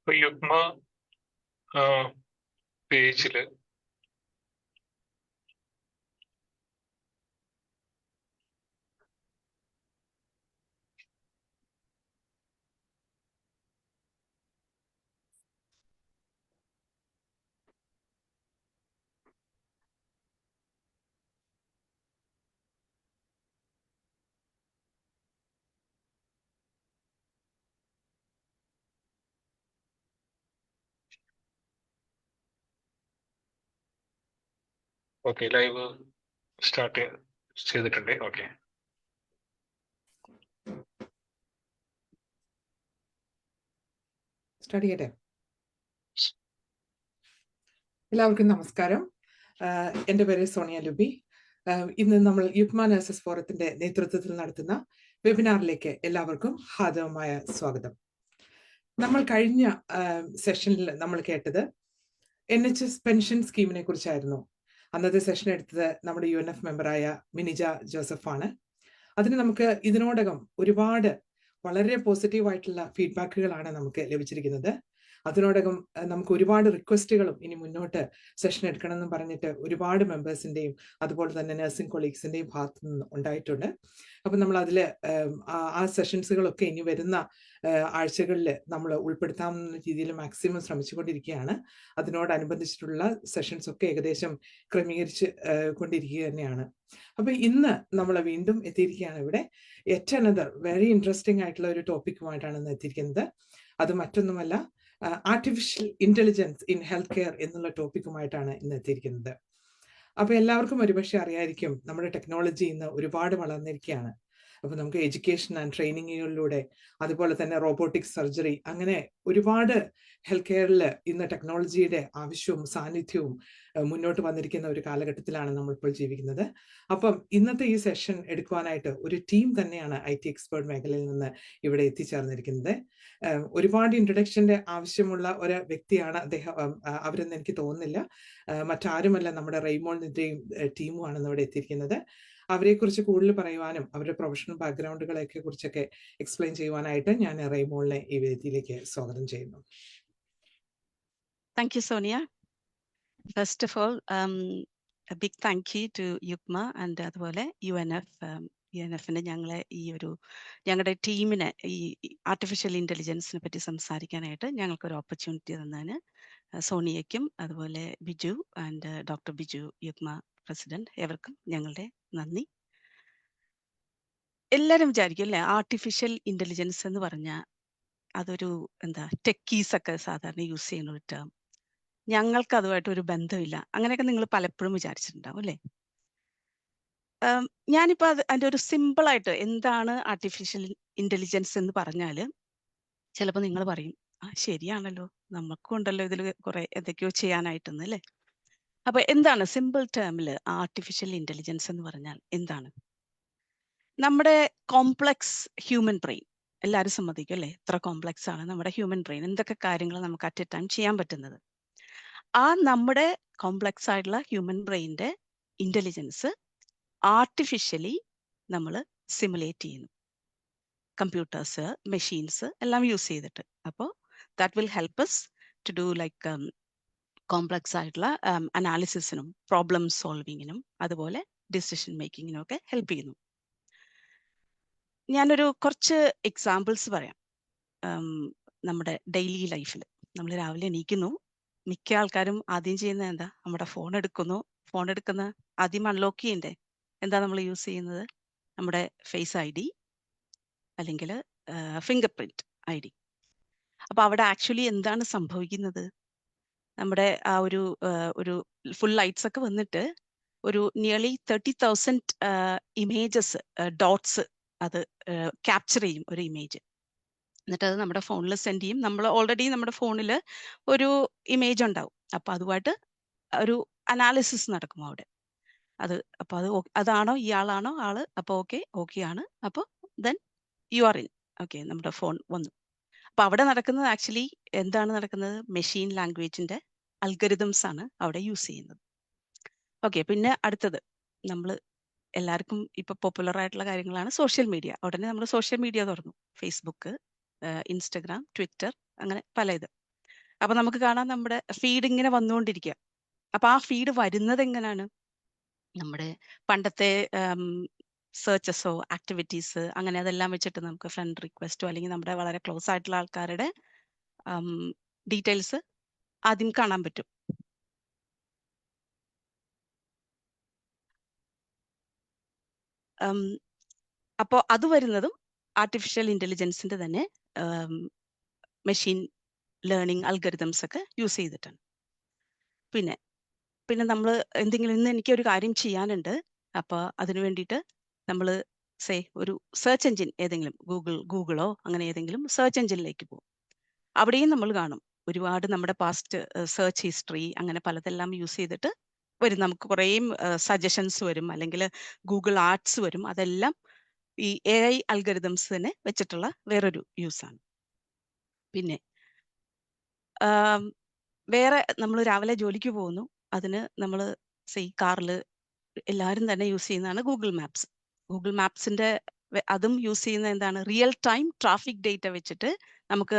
ഇപ്പൊ യുഗ്മ പേജില് okay, live start ചെയ്തിട്ടുണ്ട്. ഓക്കെ, സ്റ്റാർട്ട് ചെയ്യട്ടെ. എല്ലാവർക്കും നമസ്കാരം. എൻ്റെ പേര് സോണിയ ലുബി. ഇന്ന് നമ്മൾ യുഗ്മ നഴ്സസ് ഫോറത്തിന്റെ നേതൃത്വത്തിൽ നടത്തുന്ന വെബിനാറിലേക്ക് എല്ലാവർക്കും ഹാർദവമായ സ്വാഗതം. നമ്മൾ കഴിഞ്ഞ സെഷനിൽ നമ്മൾ കേട്ടത് NHS പെൻഷൻ സ്കീമിനെ കുറിച്ചായിരുന്നു. അന്നത്തെ സെഷൻ എടുത്തത് നമ്മുടെ UNF മെമ്പറായ മിനിജ ജോസഫാണ്. അതിന് നമുക്ക് ഇതിനോടകം ഒരുപാട് വളരെ പോസിറ്റീവായിട്ടുള്ള ഫീഡ്ബാക്കുകളാണ് നമുക്ക് ലഭിച്ചിരിക്കുന്നത്. അതിനോടകം നമുക്ക് ഒരുപാട് റിക്വസ്റ്റുകളും ഇനി മുന്നോട്ട് സെഷൻ എടുക്കണമെന്ന് പറഞ്ഞിട്ട് ഒരുപാട് മെമ്പേഴ്സിൻ്റെയും അതുപോലെ തന്നെ നഴ്സിംഗ് കൊളീഗ്സിൻ്റെയും ഭാഗത്തു നിന്ന് ഉണ്ടായിട്ടുണ്ട്. അപ്പം നമ്മൾ അതിൽ ആ സെഷൻസുകളൊക്കെ ഇനി വരുന്ന ആഴ്ചകളിൽ നമ്മൾ ഉൾപ്പെടുത്താവുന്ന രീതിയിൽ മാക്സിമം ശ്രമിച്ചുകൊണ്ടിരിക്കുകയാണ്. അതിനോടനുബന്ധിച്ചിട്ടുള്ള സെഷൻസ് ഒക്കെ ഏകദേശം ക്രമീകരിച്ച് കൊണ്ടിരിക്കുക തന്നെയാണ്. അപ്പൊ ഇന്ന് നമ്മൾ വീണ്ടും എത്തിയിരിക്കുകയാണ് ഇവിടെ. യെറ്റ് അനദർ വെരി ഇൻട്രസ്റ്റിംഗ് ആയിട്ടുള്ള ഒരു ടോപ്പിക്കുമായിട്ടാണ് ഇന്ന് എത്തിയിരിക്കുന്നത്. അത് മറ്റൊന്നുമല്ല, artificial intelligence in health care എന്നുള്ള ടോപ്പിക്കുമായിട്ടാണ് ഇന്ന് എത്തിയിരിക്കുന്നത്. അപ്പൊ എല്ലാവർക്കും ഒരുപക്ഷെ അറിയായിരിക്കും, നമ്മുടെ ടെക്നോളജി ഇന്ന് ഒരുപാട് വളർന്നിരിക്കുകയാണ്. അപ്പൊ നമുക്ക് എഡ്യൂക്കേഷൻ ആൻഡ് ട്രെയിനിങ്ങുകളിലൂടെ അതുപോലെ തന്നെ റോബോട്ടിക് സർജറി, അങ്ങനെ ഒരുപാട് ഹെൽത്ത് കെയറിൽ ഇന്ന് ടെക്നോളജിയുടെ ആവശ്യവും സാന്നിധ്യവും മുന്നോട്ട് വന്നിരിക്കുന്ന ഒരു കാലഘട്ടത്തിലാണ് നമ്മളിപ്പോൾ ജീവിക്കുന്നത്. അപ്പം ഇന്നത്തെ ഈ സെഷൻ എടുക്കുവാനായിട്ട് ഒരു ടീം തന്നെയാണ് IT എക്സ്പേർട്ട് മേഖലയിൽ നിന്ന് ഇവിടെ എത്തിച്ചേർന്നിരിക്കുന്നത്. ഒരുപാട് ഇൻട്രൊഡക്ഷന്റെ ആവശ്യമുള്ള ഒരു വ്യക്തിയാണ് അദ്ദേഹം, അവരെന്ന് എനിക്ക് തോന്നുന്നില്ല. മറ്റാരുമല്ല, നമ്മുടെ റെയ്മോൾ നിദ്രയും ടീമുമാണ് ഇവിടെ എത്തിയിരിക്കുന്നത്. അവരെക്കുറിച്ച് കൂടുതൽ പറയുവാനും അവരുടെ പ്രൊഫഷണൽ ബാക്ക്ഗ്രൗണ്ടുകളെയൊക്കെ കുറിച്ചൊക്കെ എക്സ്പ്ലെയിൻ ചെയ്യുവാനായിട്ട് ഞാൻ റെയ്മോളിനെ ഈ വേദിയിലേക്ക് സ്വാഗതം ചെയ്യുന്നു. Thank you, Sonia. First of all, a big thank you to യുഗ്മ and അതുപോലെ UNF-ന് ഞങ്ങളുടെ ടീമിനെ ഈ ആർട്ടിഫിഷ്യൽ ഇന്റലിജൻസിനെ പറ്റി സംസാരിക്കാനായിട്ട് ഞങ്ങൾക്കൊരു ഓപ്പർച്യൂണിറ്റി തന്നതിന് സോണിയയ്ക്കും അതുപോലെ Biju and doctor Biju, Yugma president, ഏവർക്കും ഞങ്ങളുടെ നന്ദി. എല്ലാവരും വിചാരിക്കും അല്ലേ, ആർട്ടിഫിഷ്യൽ ഇന്റലിജൻസ് എന്ന് പറഞ്ഞാൽ അതൊരു ടെക്കീസ് ഒക്കെ സാധാരണ യൂസ് ചെയ്യുന്ന ഒരു ടേം. ഞങ്ങൾക്ക് അതുമായിട്ട് ഒരു ബന്ധമില്ല, അങ്ങനെയൊക്കെ നിങ്ങൾ പലപ്പോഴും വിചാരിച്ചിട്ടുണ്ടാവും അല്ലേ. ഞാനിപ്പോൾ അതിൻ്റെ ഒരു സിമ്പിളായിട്ട് എന്താണ് ആർട്ടിഫിഷ്യൽ ഇന്റലിജൻസ് എന്ന് പറഞ്ഞാൽ ചിലപ്പോൾ നിങ്ങൾ പറയും, ശരിയാണല്ലോ, നമുക്കും ഉണ്ടല്ലോ ഇതിൽ കുറെ എന്തൊക്കെയോ ചെയ്യാനായിട്ടെന്ന് അല്ലേ. അപ്പൊ എന്താണ് സിമ്പിൾ ടേമിൽ ആർട്ടിഫിഷ്യൽ ഇന്റലിജൻസ് എന്ന് പറഞ്ഞാൽ എന്താണ്? നമ്മുടെ കോംപ്ലക്സ് ഹ്യൂമൻ ബ്രെയിൻ, എല്ലാവരും സമ്മതിക്കും അല്ലേ, എത്ര കോംപ്ലക്സ് ആണ് നമ്മുടെ ഹ്യൂമൻ ബ്രെയിൻ, എന്തൊക്കെ കാര്യങ്ങൾ നമുക്ക് അറ്റ് എ ടൈം ചെയ്യാൻ പറ്റുന്നത്. ആ നമ്മുടെ കോംപ്ലക്സ് ആയിട്ടുള്ള ഹ്യൂമൻ ബ്രെയിനിന്റെ ഇന്റലിജൻസ് ആർട്ടിഫിഷ്യലി നമ്മൾ സിമുലേറ്റ് ചെയ്യുന്നു, കമ്പ്യൂട്ടേഴ്സ്, മെഷീൻസ് എല്ലാം യൂസ് ചെയ്തിട്ട്. അപ്പോൾ that will help us to do like complex ആയിട്ടുള്ള അനാലിസിസിനും പ്രോബ്ലം സോൾവിങ്ങിനും അതുപോലെ ഡിസിഷൻ മേക്കിങ്ങിനും ഒക്കെ ഹെൽപ്പ് ചെയ്യുന്നു. ഞാനൊരു കുറച്ച് എക്സാമ്പിൾസ് പറയാം. നമ്മുടെ ഡെയിലി ലൈഫിൽ നമ്മൾ രാവിലെ എണീക്കുന്നു, മിക്ക ആൾക്കാരും ആദ്യം ചെയ്യുന്നത് എന്താ, നമ്മുടെ ഫോൺ എടുക്കുന്ന ആദ്യം അൺലോക്ക് ചെയ്യണ്ടേ. എന്താ നമ്മൾ യൂസ് ചെയ്യുന്നത്? നമ്മുടെ ഫേസ് ID അല്ലെങ്കിൽ ഫിംഗർ പ്രിന്റ് ID. അപ്പൊ അവിടെ ആക്ച്വലി എന്താണ് സംഭവിക്കുന്നത്? നമ്മുടെ ആ ഒരു ഫുൾ ലൈറ്റ്സ് ഒക്കെ വന്നിട്ട് ഒരു നിയർലി 30,000 ഇമേജസ്, ഡോട്ട്സ് അത് ക്യാപ്ചർ ചെയ്യും ഒരു ഇമേജ്. എന്നിട്ട് അത് നമ്മുടെ ഫോണിൽ സെൻഡ് ചെയ്യും. നമ്മൾ ഓൾറെഡി നമ്മുടെ ഫോണിൽ ഒരു ഇമേജ് ഉണ്ടാവും, അപ്പൊ അതുമായിട്ട് ഒരു അനാലിസിസ് നടക്കും അവിടെ. അപ്പോൾ അതാണോ ഇയാളാണോ ആള്, അപ്പോൾ ഓക്കെ ആണ്, അപ്പോൾ then you are in, okay, നമ്മുടെ ഫോൺ വന്നു. അപ്പൊ അവിടെ നടക്കുന്നത് ആക്ച്വലി എന്താണ് നടക്കുന്നത്? മെഷീൻ ലാംഗ്വേജിന്റെ അൽഗരിതംസ് ആണ് അവിടെ യൂസ് ചെയ്യുന്നത്. ഓക്കെ, പിന്നെ അടുത്തത് നമ്മൾ എല്ലാവർക്കും ഇപ്പൊ പോപ്പുലർ ആയിട്ടുള്ള കാര്യങ്ങളാണ് സോഷ്യൽ മീഡിയ. ഉടനെ നമ്മൾ സോഷ്യൽ മീഡിയ തുറന്നു, ഫേസ്ബുക്ക്, ഇൻസ്റ്റഗ്രാം, ട്വിറ്റർ, അങ്ങനെ പല ഇത്. അപ്പൊ നമുക്ക് കാണാം നമ്മുടെ ഫീഡ് ഇങ്ങനെ വന്നുകൊണ്ടിരിക്കുക. അപ്പൊ ആ ഫീഡ് വരുന്നത് എങ്ങനെയാണ്? നമ്മുടെ പണ്ടത്തെ സെർച്ചസോ ആക്ടിവിറ്റീസ് അങ്ങനെ അതെല്ലാം വെച്ചിട്ട് നമുക്ക് ഫ്രണ്ട് റിക്വസ്റ്റോ അല്ലെങ്കിൽ നമ്മുടെ വളരെ ക്ലോസ് ആയിട്ടുള്ള ആൾക്കാരുടെ ഡീറ്റെയിൽസ് ആദ്യം കാണാൻ പറ്റും. അപ്പോൾ അത് വരുന്നതും ആർട്ടിഫിഷ്യൽ ഇന്റലിജൻസിന്റെ തന്നെ മെഷീൻ ലേണിംഗ് അൽഗരിതംസ് ഒക്കെ യൂസ് ചെയ്തിട്ടാണ്. പിന്നെ നമ്മൾ എന്തെങ്കിലും ഇന്ന് എനിക്ക് ഒരു കാര്യം ചെയ്യാനുണ്ട്, അപ്പോൾ അതിനു വേണ്ടിയിട്ട് നമ്മൾ ഒരു സെർച്ച് എഞ്ചിൻ ഏതെങ്കിലും ഗൂഗിളോ അങ്ങനെ ഏതെങ്കിലും സെർച്ച് എഞ്ചിനിലേക്ക് പോകും. അവിടെയും നമ്മൾ കാണും ഒരുപാട് നമ്മുടെ പാസ്റ്റ് സെർച്ച് ഹിസ്റ്ററി അങ്ങനെ പലതെല്ലാം യൂസ് ചെയ്തിട്ട് വരും. നമുക്ക് കുറേ സജഷൻസ് വരും, അല്ലെങ്കിൽ ഗൂഗിൾ ആർട്സ് വരും. അതെല്ലാം ഈ AI അൽഗരിതംസ് തന്നെ വെച്ചിട്ടുള്ള വേറൊരു യൂസാണ്. പിന്നെ വേറെ നമ്മൾ രാവിലെ ജോലിക്ക് പോകുന്നു, അതിന് നമ്മൾ കാറിൽ എല്ലാവരും തന്നെ യൂസ് ചെയ്യുന്നതാണ് ഗൂഗിൾ മാപ്സ്. ഗൂഗിൾ മാപ്സിന്റെ അതും യൂസ് ചെയ്യുന്ന എന്താണ്, റിയൽ ടൈം ട്രാഫിക് ഡേറ്റ വെച്ചിട്ട് നമുക്ക്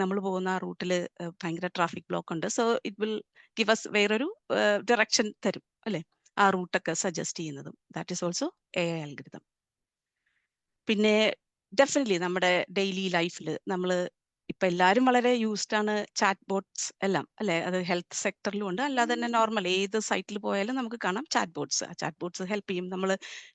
നമ്മൾ പോകുന്ന ആ റൂട്ടിൽ ഭയങ്കര ട്രാഫിക് ബ്ലോക്ക് ഉണ്ട്, so it will give us വേറൊരു ഡയറക്ഷൻ തരും അല്ലെ, ആ റൂട്ടൊക്കെ സജസ്റ്റ് ചെയ്യുന്നതും. That is also AI algorithm. പിന്നെ ഡെഫിനറ്റ്ലി നമ്മുടെ ഡെയിലി ലൈഫിൽ നമ്മൾ ഇപ്പൊ എല്ലാവരും വളരെ യൂസ്ഡ് ആണ് ചാറ്റ് ബോട്ട്സ് എല്ലാം അല്ലെ. അത് ഹെൽത്ത് സെക്ടറിലും ഉണ്ട്, അല്ലാതെ തന്നെ നോർമൽ ഏത് സൈറ്റിൽ പോയാലും നമുക്ക് കാണാം ചാറ്റ് ബോട്ട്സ്. ആ ചാറ്റ് ബോട്ട്സ് ഹെൽപ്പ് ചെയ്യും. നമ്മൾ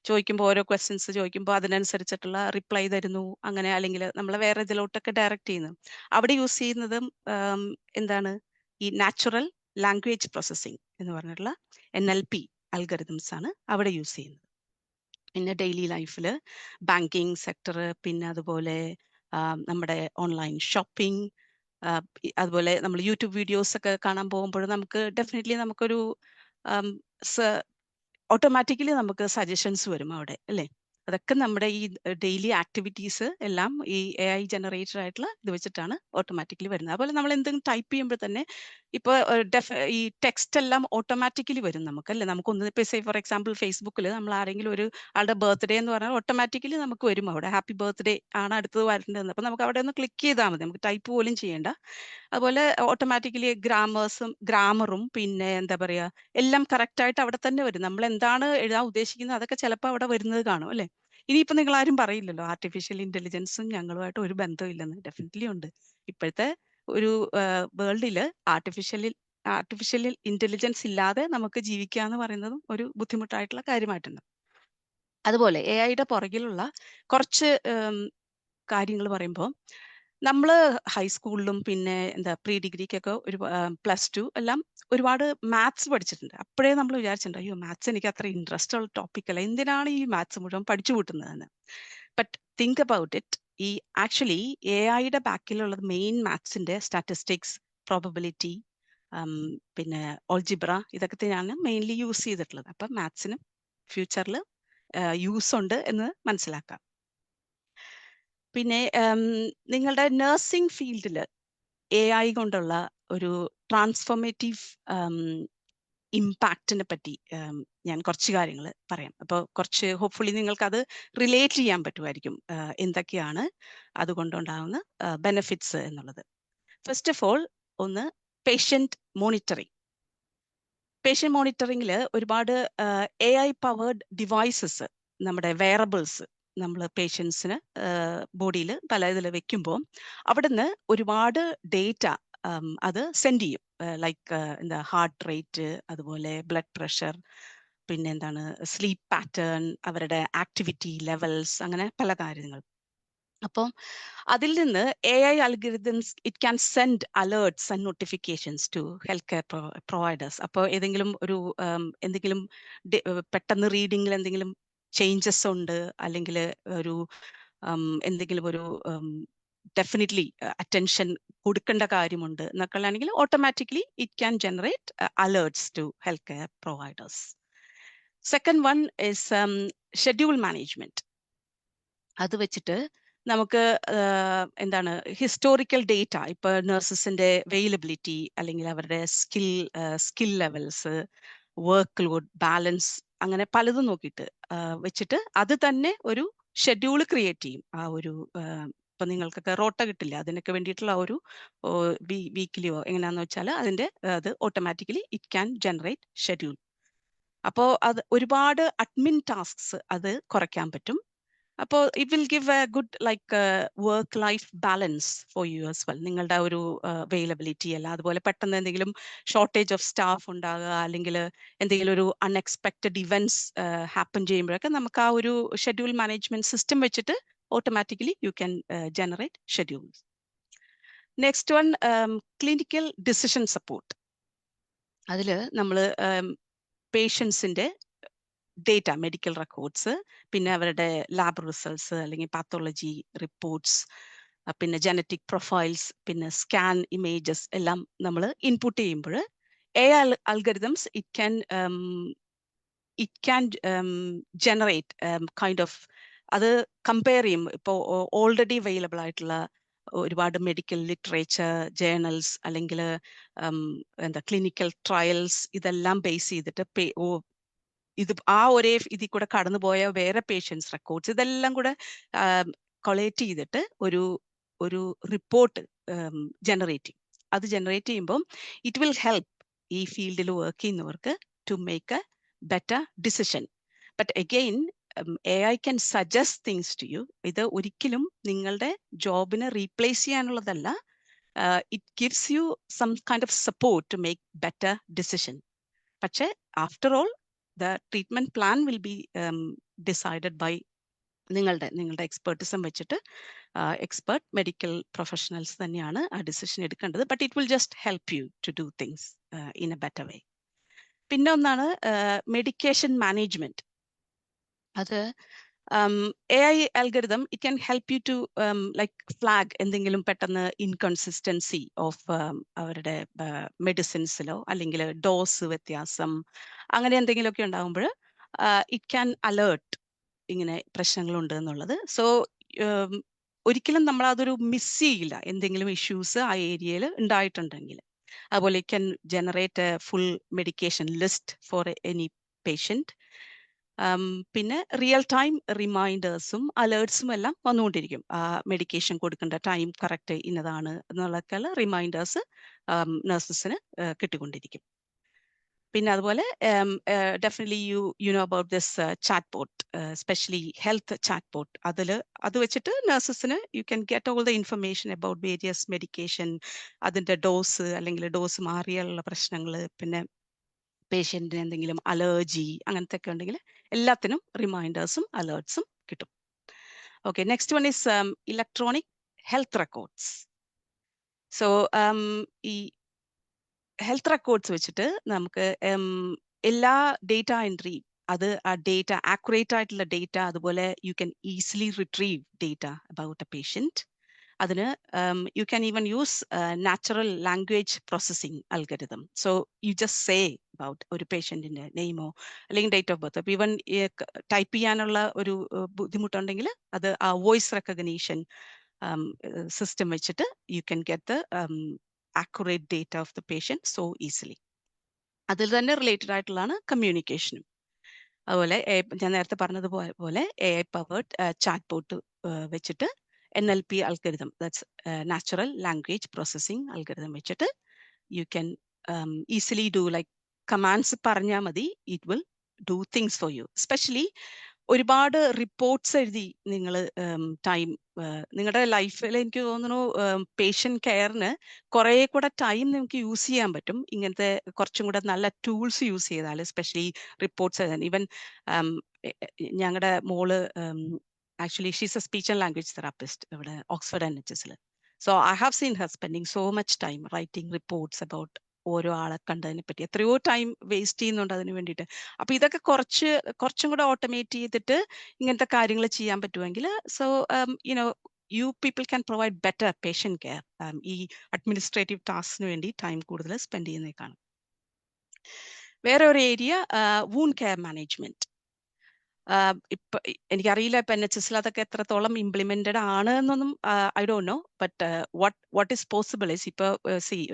ചോദിക്കുമ്പോൾ ഓരോ ക്വസ്റ്റ്യൻസ് ചോദിക്കുമ്പോൾ അതിനനുസരിച്ചിട്ടുള്ള റിപ്ലൈ തരുന്നു, അങ്ങനെ അല്ലെങ്കിൽ നമ്മളെ വേറെ ഇതിലോട്ടൊക്കെ ഡയറക്റ്റ് ചെയ്യുന്നു. അവിടെ യൂസ് ചെയ്യുന്നതും എന്താണ്, ഈ നാച്ചുറൽ ലാംഗ്വേജ് പ്രോസസ്സിംഗ് എന്ന് പറഞ്ഞിട്ടുള്ള NLP അൽഗരിതംസ് ആണ് അവിടെ യൂസ് ചെയ്യുന്നത്. പിന്നെ ഡെയിലി ലൈഫിൽ ബാങ്കിങ് സെക്ടർ, പിന്നെ അതുപോലെ നമ്മുടെ ഓൺലൈൻ ഷോപ്പിംഗ്, അതുപോലെ നമ്മൾ യൂട്യൂബ് വീഡിയോസ് ഒക്കെ കാണാൻ പോകുമ്പോൾ നമുക്ക് ഡെഫിനറ്റ്ലി നമുക്കൊരു ഓട്ടോമാറ്റിക്കലി നമുക്ക് സജഷൻസ് വരും അവിടെ അല്ലേ. അതൊക്കെ നമ്മുടെ ഈ ഡെയിലി ആക്ടിവിറ്റീസ് എല്ലാം ഈ AI ജനറേറ്റഡ് ആയിട്ടുള്ള ഇത് വെച്ചിട്ടാണ് ഓട്ടോമാറ്റിക്കലി വരുന്നത്. അതുപോലെ നമ്മൾ എന്തെങ്കിലും ടൈപ്പ് ചെയ്യുമ്പോൾ തന്നെ ഇപ്പോൾ ഈ ടെക്സ്റ്റ് എല്ലാം ഓട്ടോമാറ്റിക്കലി വരും നമുക്ക് അല്ലേ. നമുക്കൊന്ന് ഇപ്പോൾ ഫോർ എക്സാമ്പിൾ ഫേസ്ബുക്കിൽ നമ്മൾ ആരെങ്കിലും ഒരു ആളുടെ ബർത്ത്ഡേ എന്ന് പറഞ്ഞാൽ ഓട്ടോമാറ്റിക്കലി നമുക്ക് വരും അവിടെ ഹാപ്പി ബർത്ത്ഡേ ആണ് അടുത്തത് വരേണ്ടതെന്ന്. അപ്പോൾ നമുക്ക് അവിടെ ഒന്ന് ക്ലിക്ക് ചെയ്താൽ മതി, നമുക്ക് ടൈപ്പ് പോലും ചെയ്യേണ്ട. അതുപോലെ ഓട്ടോമാറ്റിക്കലി ഗ്രാമറും പിന്നെ എന്താ പറയുക എല്ലാം കറക്റ്റായിട്ട് അവിടെ തന്നെ വരും. നമ്മൾ എന്താണ് എഴുതാൻ ഉദ്ദേശിക്കുന്നത് അതൊക്കെ ചിലപ്പോൾ അവിടെ വരുന്നത് കാണും അല്ലേ. ഇനിയിപ്പോൾ നിങ്ങൾ ആരും പറയില്ലല്ലോ ആർട്ടിഫിഷ്യൽ ഇന്റലിജൻസും ഞങ്ങളുമായിട്ട് ഒരു ബന്ധമില്ലെന്ന്. ഡെഫിനറ്റ്ലി ഉണ്ട്. ഇപ്പോഴത്തെ ഒരു വേൾഡിൽ ആർട്ടിഫിഷ്യൽ ഇന്റലിജൻസ് ഇല്ലാതെ നമുക്ക് ജീവിക്കുക എന്ന് പറയുന്നതും ഒരു ബുദ്ധിമുട്ടായിട്ടുള്ള കാര്യമായിട്ടുണ്ട്. അതുപോലെ AIയുടെ പുറകിലുള്ള കുറച്ച് കാര്യങ്ങൾ പറയുമ്പോൾ നമ്മൾ ഹൈസ്കൂളിലും പിന്നെ പ്രീ ഡിഗ്രിക്കൊക്കെ ഒരു +2 എല്ലാം ഒരുപാട് മാത്സ് പഠിച്ചിട്ടുണ്ട്. അപ്പോഴേ നമ്മൾ വിചാരിച്ചിട്ടുണ്ട് അയ്യോ മാത്സ് എനിക്ക് അത്ര ഇൻട്രസ്റ്റ് ഉള്ള ടോപ്പിക് അല്ല, എന്തിനാണ് ഈ മാത്സ് മുഴുവൻ പഠിച്ചു കൂട്ടുന്നതെന്ന്. ബട്ട് തിങ്ക് അബൌട്ട് ഇറ്റ്, ഈ ആക്ച്വലി AIയുടെ ബാക്കിലുള്ളത് മെയിൻ മാത്സിന്റെ സ്റ്റാറ്റിസ്റ്റിക്സ്, പ്രോബബിലിറ്റി, പിന്നെ ഓൾജിബ്ര, ഇതൊക്കെ തന്നെയാണ് മെയിൻലി യൂസ് ചെയ്തിട്ടുള്ളത്. അപ്പം മാത്സിനും ഫ്യൂച്ചറിൽ യൂസ് ഉണ്ട് എന്ന് മനസ്സിലാക്കാം. പിന്നെ നിങ്ങളുടെ നഴ്സിംഗ് ഫീൽഡിൽ AI കൊണ്ടുള്ള ഒരു ട്രാൻസ്ഫോർമേറ്റീവ് ഇമ്പാക്റ്റിനെ പറ്റി ഞാൻ കുറച്ച് കാര്യങ്ങൾ പറയാം. അപ്പോൾ കുറച്ച് ഹോപ്പ്ഫുള്ളി നിങ്ങൾക്ക് അത് റിലേറ്റ് ചെയ്യാൻ പറ്റുമായിരിക്കും എന്തൊക്കെയാണ് അതുകൊണ്ടുണ്ടാകുന്ന ബെനിഫിറ്റ്സ് എന്നുള്ളത്. ഫസ്റ്റ് ഓഫ് ഓൾ, ഒന്ന് പേഷ്യൻ്റ് മോണിറ്ററിങ്. പേഷ്യൻ്റ് മോണിറ്ററിങ്ങിൽ ഒരുപാട് AI പവേർഡ് ഡിവൈസസ്, നമ്മുടെ വെയറബിൾസ് നമ്മൾ പേഷ്യൻസിന് ബോഡിയിൽ പല ഇതിൽ വെക്കുമ്പോൾ അവിടുന്ന് ഒരുപാട് ഡേറ്റ അത് സെൻഡ് ചെയ്യും. ലൈക്ക് ഹാർട്ട് റേറ്റ്, അതുപോലെ ബ്ലഡ് പ്രഷർ, പിന്നെ സ്ലീപ്പ് പാറ്റേൺ, അവരുടെ ആക്ടിവിറ്റി ലെവൽസ്, അങ്ങനെ പല കാര്യങ്ങൾ. അപ്പം അതിൽ നിന്ന് AI algorithms it can send alerts and notifications to healthcare providers. അപ്പോൾ ഏതെങ്കിലും ഒരു എന്തെങ്കിലും പെട്ടെന്ന് റീഡിങ്ങിൽ എന്തെങ്കിലും ചേഞ്ചസ് ഉണ്ട്, അല്ലെങ്കിൽ ഒരു എന്തെങ്കിലും ഒരു ഡെഫിനറ്റ്ലി അറ്റൻഷൻ കൊടുക്കേണ്ട കാര്യമുണ്ട് എന്നൊക്കെ ആണെങ്കിൽ automatically it can generate alerts to health care providers. Second one is schedule management. അത് വെച്ചിട്ട് നമുക്ക് ഹിസ്റ്റോറിക്കൽ ഡേറ്റ, ഇപ്പൊ നഴ്സസിന്റെ അവൈലബിലിറ്റി, അല്ലെങ്കിൽ അവരുടെ skill levels, work load balance, അങ്ങനെ പലതും നോക്കിയിട്ട് വെച്ചിട്ട് അത് തന്നെ ഒരു ഷെഡ്യൂൾ ക്രിയേറ്റ് ചെയ്യും ആ ഒരു ഇപ്പൊ നിങ്ങൾക്കൊക്കെ റോട്ട കിട്ടില്ല, അതിനൊക്കെ വേണ്ടിയിട്ടുള്ള ഒരു വീക്കിലിയോ എങ്ങനെയാന്ന് വെച്ചാൽ അതിന്റെ അത് automatically it can generate schedule. അപ്പോൾ അത് ഒരുപാട് അഡ്മിൻ ടാസ്ക്സ് അത് കുറയ്ക്കാൻ പറ്റും. അപ്പോൾ it will give A good like work life balance for you as well. നിങ്ങളുടെ ഒരു അവൈലബിലിറ്റി അല്ല, അതുപോലെ പെട്ടെന്ന് എന്തെങ്കിലും ഷോർട്ടേജ് ഓഫ് സ്റ്റാഫ് ഉണ്ടാകുക, അല്ലെങ്കിൽ എന്തെങ്കിലും ഒരു അൺഎക്സ്പെക്റ്റഡ് ഇവന്റ്സ് ഹാപ്പൻ ചെയ്യുമ്പോഴൊക്കെ നമുക്ക് ആ ഒരു ഷെഡ്യൂൾ മാനേജ്മെന്റ് സിസ്റ്റം വെച്ചിട്ട് automatically you can generate schedules. Next one, clinical decision support. അതിൽ നമ്മൾ പേഷ്യൻസിന്റെ ഡേറ്റ, മെഡിക്കൽ റെക്കോർഡ്സ്, പിന്നെ അവരുടെ ലാബ് റിസൾട്ട്സ് അല്ലെങ്കിൽ പാത്തോളജി റിപ്പോർട്ട്സ്, പിന്നെ ജനറ്റിക് പ്രൊഫൈൽസ്, പിന്നെ സ്കാൻ ഇമേജസ് എല്ലാം നമ്മൾ ഇൻപുട്ട് ചെയ്യുമ്പോൾ AI algorithms it can generate kind of അത് കമ്പയർ ചെയ്യും. ഇപ്പോൾ ഓൾറെഡി അവൈലബിൾ ആയിട്ടുള്ള ഒരുപാട് മെഡിക്കൽ ലിറ്ററേച്ചർ, ജേർണൽസ്, അല്ലെങ്കിൽ എന്താ ക്ലിനിക്കൽ ട്രയൽസ്, ഇതെല്ലാം ബേസ് ചെയ്തിട്ട് ഇത് ആ ഒരേ ഇതിൽ കൂടെ കടന്നുപോയ വേറെ പേഷ്യൻസ് റെക്കോർഡ്സ് ഇതെല്ലാം കൂടെ കൊളേറ്റ് ചെയ്തിട്ട് ഒരു റിപ്പോർട്ട് ജനറേറ്റ് ചെയ്യും. അത് ജനറേറ്റ് ചെയ്യുമ്പം ഇറ്റ് വിൽ ഹെൽപ്പ് ഈ ഫീൽഡിൽ വർക്ക് ചെയ്യുന്നവർക്ക് to make a better decision. But again AI can suggest things to you. ഇത് ഒരിക്കലും നിങ്ങളുടെ ജോബിനെ റീപ്ലേസ് ചെയ്യാനുള്ളതല്ല. It gives you some kind of support to make better decision. പക്ഷേ after all the treatment plan will be decided by നിങ്ങളുടെ എക്സ്പെർട്ടിസം വെച്ചിട്ട് expert medical professionals തന്നെയാണ് ആ ഡിസിഷൻ എടുക്കേണ്ടത്. But it will just help you to do things in a better way. പിന്നെ ഒന്നാണ് medication management. അത് AI algorithm, it can help you to like flag എന്തെങ്കിലും പെട്ടെന്ന് ഇൻകൺസിസ്റ്റൻസി ഓഫ് അവരുടെ മെഡിസിൻസിലോ അല്ലെങ്കിൽ ഡോസ് വ്യത്യാസം അങ്ങനെ എന്തെങ്കിലുമൊക്കെ ഉണ്ടാകുമ്പോൾ ഇറ്റ് ക്യാൻ അലേർട്ട് ഇങ്ങനെ പ്രശ്നങ്ങളുണ്ട് എന്നുള്ളത്. സോ ഒരിക്കലും നമ്മൾ അതൊരു മിസ് ചെയ്യില്ല എന്തെങ്കിലും ഇഷ്യൂസ് ആ ഏരിയയിൽ ഉണ്ടായിട്ടുണ്ടെങ്കിൽ. അതുപോലെ it can generate A full medication list for any patient. പിന്നെ റിയൽ ടൈം റിമൈൻഡേഴ്സും അലേർട്സും എല്ലാം വന്നുകൊണ്ടിരിക്കും. മെഡിക്കേഷൻ കൊടുക്കേണ്ട ടൈം കറക്റ്റ് ഇന്നതാണ് എന്നുള്ളൊക്കെയുള്ള റിമൈൻഡേഴ്സ് നഴ്സസിന് കിട്ടിക്കൊണ്ടിരിക്കും. പിന്നെ അതുപോലെ definitely you know about this chat bot, specially health chat bot. അത് വെച്ചിട്ട് നഴ്സസിന് you can get all the information about various medication, അതിൻ്റെ ഡോസ് അല്ലെങ്കിൽ ഡോസ് മാറിയുള്ള പ്രശ്നങ്ങൾ, പിന്നെ പേഷ്യൻറ്റിന് എന്തെങ്കിലും അലർജി അങ്ങനത്തെ ഒക്കെ ഉണ്ടെങ്കിൽ എല്ലാത്തിനും റിമൈൻഡേഴ്സും അലേർട്സും കിട്ടും. Okay, next one is electronic health records. So ഈ ഹെൽത്ത് റെക്കോർഡ്സ് വെച്ചിട്ട് നമുക്ക് എല്ലാ ഡേറ്റ എൻട്രി, അത് ആ ഡേറ്റ ആക്യുറേറ്റ് ആയിട്ടുള്ള ഡേറ്റ, അതുപോലെ you can easily retrieve data about a patient. അതിന് you can even use natural language processing algorithm. So you just say about ഒരു പേഷ്യൻറ്റിൻ്റെ നെയിമോ അല്ലെങ്കിൽ ഡേറ്റ് ഓഫ് ബർത്ത്. അപ്പോൾ ഈവൻ ടൈപ്പ് ചെയ്യാനുള്ള ഒരു ബുദ്ധിമുട്ടുണ്ടെങ്കിൽ അത് ആ വോയിസ് റെക്കഗ്നീഷൻ സിസ്റ്റം വെച്ചിട്ട് you can get the accurate data of the patient so easily. അതിൽ തന്നെ റിലേറ്റഡ് ആയിട്ടുള്ളതാണ് കമ്മ്യൂണിക്കേഷനും. അതുപോലെ ഞാൻ നേരത്തെ പറഞ്ഞതുപോലെ AI പവേർഡ് ചാറ്റ് ബോട്ട് വെച്ചിട്ട് NLP algorithm, that's natural language processing algorithm വെച്ചിട്ട് you can easily do like commands പറഞ്ഞാൽ മതി, it will do things for you. Especially ഒരുപാട് റിപ്പോർട്ട്സ് എഴുതി നിങ്ങൾ നിങ്ങളുടെ ലൈഫിൽ എനിക്ക് തോന്നുന്നു പേഷ്യൻ്റ് കെയറിന് കുറേ കൂടെ ടൈം നിങ്ങൾക്ക് യൂസ് ചെയ്യാൻ പറ്റും ഇങ്ങനത്തെ കുറച്ചും കൂടെ നല്ല ടൂൾസ് യൂസ് ചെയ്താൽ. എസ്പെഷ്യലി റിപ്പോർട്ട്സ് എഴുതാൻ. ഈവൻ ഞങ്ങളുടെ മോള് actually she's a speech and language therapist ഇവിടെ Oxford NHS. So I have seen her spending so much time writing reports about ഓരോ ആളെ കണ്ടതിനെ പറ്റി. എത്രയോ ടൈം വേസ്റ്റ് ചെയ്യുന്നുണ്ട് അതിന് വേണ്ടിയിട്ട്. അപ്പൊ ഇതൊക്കെ കുറച്ചും കൂടെ ഓട്ടോമേറ്റ് ചെയ്തിട്ട് ഇങ്ങനത്തെ കാര്യങ്ങൾ ചെയ്യാൻ പറ്റുമെങ്കിൽ so you people can provide better patient care. ഈ അഡ്മിനിസ്ട്രേറ്റീവ് ടാസ്കിന് വേണ്ടി ടൈം കൂടുതൽ സ്പെൻഡ് ചെയ്യുന്നേക്കാണ്. വേറെ ഒരു ഏരിയ വൂണ്ട് കെയർ മാനേജ്മെന്റ്. ഇപ്പൊ എനിക്കറിയില്ല ഇപ്പൊ NHS അതൊക്കെ എത്രത്തോളം ഇംപ്ലിമെന്റഡ് ആണ് എന്നൊന്നും I don't know. But what is possible is ഇപ്പൊ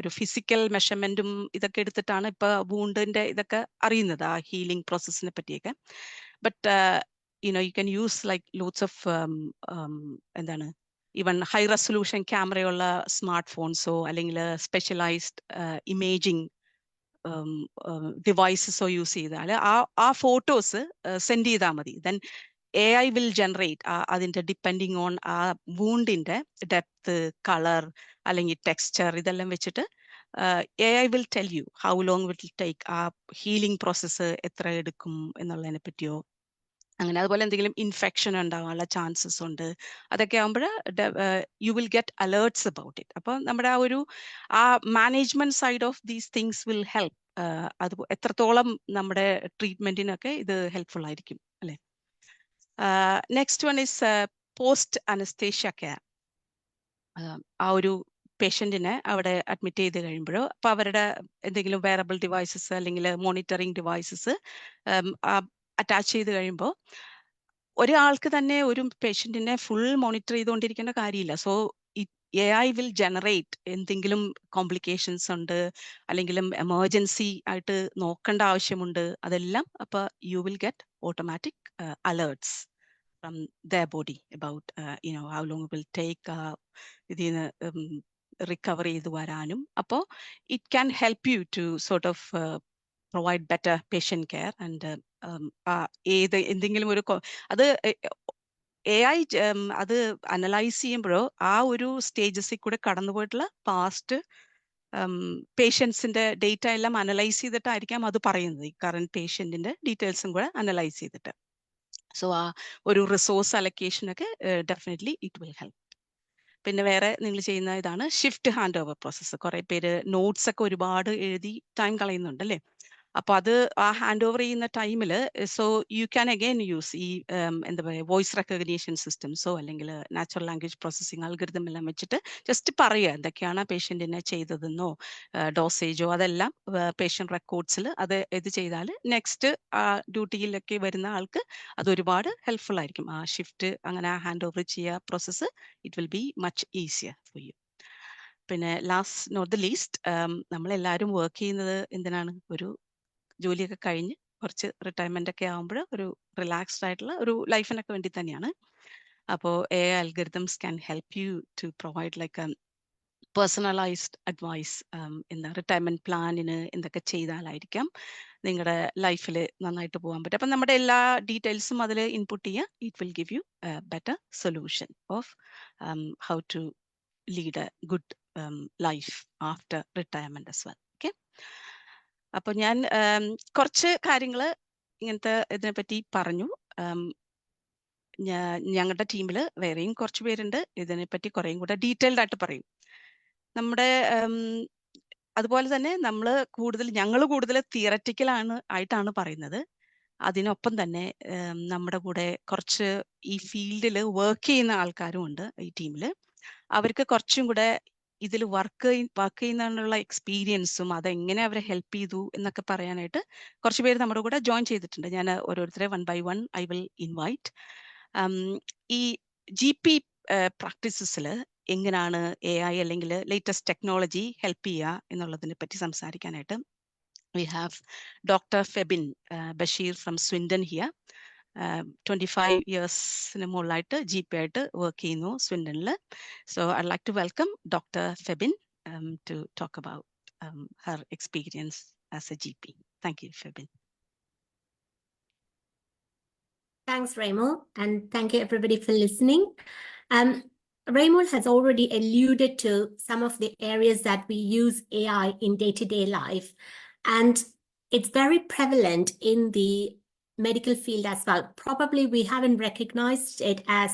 ഒരു ഫിസിക്കൽ മെഷർമെന്റും ഇതൊക്കെ എടുത്തിട്ടാണ് ഇപ്പൊ വൂണ്ടിന്റെ ഇതൊക്കെ അറിയുന്നത്, ആ ഹീലിംഗ് പ്രോസസ്സിനെ പറ്റിയൊക്കെ. But you can use like lots of എന്താണ് ഈവൻ ഹൈ റെസൊല്യൂഷൻ ക്യാമറയുള്ള സ്മാർട്ട് ഫോൺസോ അല്ലെങ്കിൽ സ്പെഷ്യലൈസ്ഡ് ഇമേജിംഗ് ഡിവൈസസോ യൂസ് ചെയ്താൽ ആ ഫോട്ടോസ് സെൻഡ് ചെയ്താൽ മതി. ദെൻ AI will generate അതിൻ്റെ ഡിപ്പെൻഡിങ് ഓൺ ആ വൂണ്ടിൻ്റെ ഡെപ്ത്, കളർ അല്ലെങ്കിൽ ടെക്സ്ചർ ഇതെല്ലാം വെച്ചിട്ട് AI will tell you how long it will take, ആ ഹീലിംഗ് പ്രോസസ്സ് എത്ര എടുക്കും എന്നുള്ളതിനെ പറ്റിയോ അങ്ങനെ. അതുപോലെ എന്തെങ്കിലും ഇൻഫെക്ഷൻ ഉണ്ടാവാനുള്ള ചാൻസസ് ഉണ്ട്. അതൊക്കെ ആകുമ്പോൾ you will get alerts about it. അപ്പോൾ നമ്മുടെ ആ management side of these things will help. അത് എത്രത്തോളം നമ്മുടെ ട്രീറ്റ്മെന്റിനൊക്കെ ഇത് ഹെൽപ്ഫുൾ ആയിരിക്കും അല്ലെ. Next one is post anaesthesia care. ആ ഒരു പേഷ്യൻറ്റിനെ അവിടെ അഡ്മിറ്റ് ചെയ്ത് കഴിയുമ്പോഴോ അപ്പോൾ അവരുടെ എന്തെങ്കിലും വെയറബിൾ ഡിവൈസസ് അല്ലെങ്കിൽ മോണിറ്ററിങ് ഡിവൈസസ് അറ്റാച്ച് ചെയ്ത് കഴിയുമ്പോൾ ഒരാൾക്ക് തന്നെ ഒരു പേഷ്യൻറ്റിനെ ഫുൾ മോണിറ്റർ ചെയ്തുകൊണ്ടിരിക്കേണ്ട കാര്യമില്ല. സോ AI will generate എന്തെങ്കിലും കോംപ്ലിക്കേഷൻസ് ഉണ്ട് അല്ലെങ്കിലും എമർജൻസി ആയിട്ട് നോക്കേണ്ട ആവശ്യമുണ്ട്, അതെല്ലാം അപ്പോൾ you will get automatic alerts from their body about how long it will take ഇതിന് റിക്കവർ ചെയ്ത് വരാനും. അപ്പോൾ it can help you to sort of provide better patient care and എന്തെങ്കിലും ഒരു അത് AI അത് അനലൈസ് ചെയ്യുമ്പോഴോ ആ ഒരു സ്റ്റേജസിൽ കൂടെ കടന്നുപോയിട്ടുള്ള പാസ്റ്റ് പേഷ്യൻസിന്റെ ഡേറ്റ എല്ലാം അനലൈസ് ചെയ്തിട്ടായിരിക്കാം അത് പറയുന്നത്, ഈ കറന്റ് പേഷ്യന്റിന്റെ ഡീറ്റെയിൽസും കൂടെ അനലൈസ് ചെയ്തിട്ട്. സോ ആ ഒരു റിസോഴ്സ് അലൊക്കേഷനൊക്കെ ഡെഫിനറ്റ്ലി ഇറ്റ് വിൽ ഹെൽപ്പ്. പിന്നെ വേറെ നിങ്ങൾ ചെയ്യുന്ന ഇതാണ് ഷിഫ്റ്റ് ഹാൻഡ് ഓവർ പ്രോസസ്സ്. കുറെ പേര് നോട്ട്സ് ഒക്കെ ഒരുപാട് എഴുതി ടൈം കളയുന്നുണ്ട് അല്ലേ. അപ്പോൾ അത് ആ ഹാൻഡ് ഓവർ ചെയ്യുന്ന ടൈമിൽ so you can again use ഈ എന്താ പറയുക വോയിസ് റെക്കഗ്നീഷൻ സിസ്റ്റംസോ അല്ലെങ്കിൽ നാച്ചുറൽ ലാംഗ്വേജ് പ്രോസസ്സിംഗ് അൽഗരിതം എല്ലാം വെച്ചിട്ട് ജസ്റ്റ് പറയുക എന്തൊക്കെയാണ് പേഷ്യൻറ്റിനെ ചെയ്തതെന്നോ ഡോസേജോ അതെല്ലാം പേഷ്യൻ്റ് റെക്കോർഡ്സിൽ അത് ഇത് ചെയ്താൽ നെക്സ്റ്റ് ആ ഡ്യൂട്ടിയിലൊക്കെ വരുന്ന ആൾക്ക് അത് ഒരുപാട് ഹെൽപ്ഫുൾ ആയിരിക്കും. ആ ഷിഫ്റ്റ് അങ്ങനെ ഹാൻഡ് ഓവർ ചെയ്യുക process it will be much easier for you. പിന്നെ ലാസ്റ്റ് നോട്ട് ദ ലീസ്റ്റ്, നമ്മളെല്ലാവരും വർക്ക് ചെയ്യുന്നത് എന്തിനാണ്? ഒരു ജോലിയൊക്കെ കഴിഞ്ഞ് കുറച്ച് റിട്ടയർമെന്റ് ഒക്കെ ആകുമ്പോൾ ഒരു റിലാക്സ്ഡ് ആയിട്ടുള്ള ഒരു ലൈഫിനൊക്കെ വേണ്ടി തന്നെയാണ്. അപ്പോൾ AI algorithms can help you to provide like a personalized advice in the retirement പ്ലാനിന് എന്തൊക്കെ ചെയ്താലായിരിക്കാം നിങ്ങളുടെ ലൈഫിൽ നന്നായിട്ട് പോകാൻ പറ്റും. അപ്പം നമ്മുടെ എല്ലാ ഡീറ്റെയിൽസും അതിൽ ഇൻപുട്ട് ചെയ്യുക. It will give you better solution of how to lead a good life after retirement as well. Okay, അപ്പോൾ ഞാൻ കുറച്ച് കാര്യങ്ങൾ ഇങ്ങനത്തെ ഇതിനെപ്പറ്റി പറഞ്ഞു. ഞങ്ങളുടെ ടീമിൽ വേറെയും കുറച്ച് പേരുണ്ട് ഇതിനെപ്പറ്റി കുറേയും കൂടെ ഡീറ്റെയിൽഡ് ആയിട്ട് പറയും. നമ്മുടെ അതുപോലെ തന്നെ ഞങ്ങൾ കൂടുതൽ തിയററ്റിക്കൽ ആയിട്ടാണ് പറയുന്നത്. അതിനൊപ്പം തന്നെ നമ്മുടെ കൂടെ കുറച്ച് ഈ ഫീൽഡിൽ വർക്ക് ചെയ്യുന്ന ആൾക്കാരും ഉണ്ട് ഈ ടീമിൽ. അവർക്ക് കുറച്ചും കൂടെ ഇതിൽ വർക്ക് ചെയ്യുന്നതിനുള്ള എക്സ്പീരിയൻസും അതെങ്ങനെ അവരെ ഹെൽപ്പ് ചെയ്തു എന്നൊക്കെ പറയാനായിട്ട് കുറച്ച് പേര് നമ്മുടെ കൂടെ ജോയിൻ ചെയ്തിട്ടുണ്ട്. ഞാൻ ഓരോരുത്തരെ 1 by 1 ഐ വിൽ ഇൻവൈറ്റ്. ഈ GP പ്രാക്ടീസസിൽ എങ്ങനെയാണ് AI അല്ലെങ്കിൽ ലേറ്റസ്റ്റ് ടെക്നോളജി ഹെൽപ്പ് ചെയ്യുക എന്നുള്ളതിനെ പറ്റി സംസാരിക്കാനായിട്ട് we have Dr. Febin Bashir from Swindon here. 25 years മുകളിലായിട്ട് GP ആയിട്ട് വർക്ക് ചെയ്യുന്നു സ്വിൻഡനിൽ. So I'd like to welcome Dr. Febin to talk about her experience as a GP. Thank you, Febin. Thanks, Raymond, and thank you everybody for listening. Raymond has already alluded to some of the areas that we use AI in day-to-day life, and it's very prevalent in the medical field as well. Probably we haven't recognized it as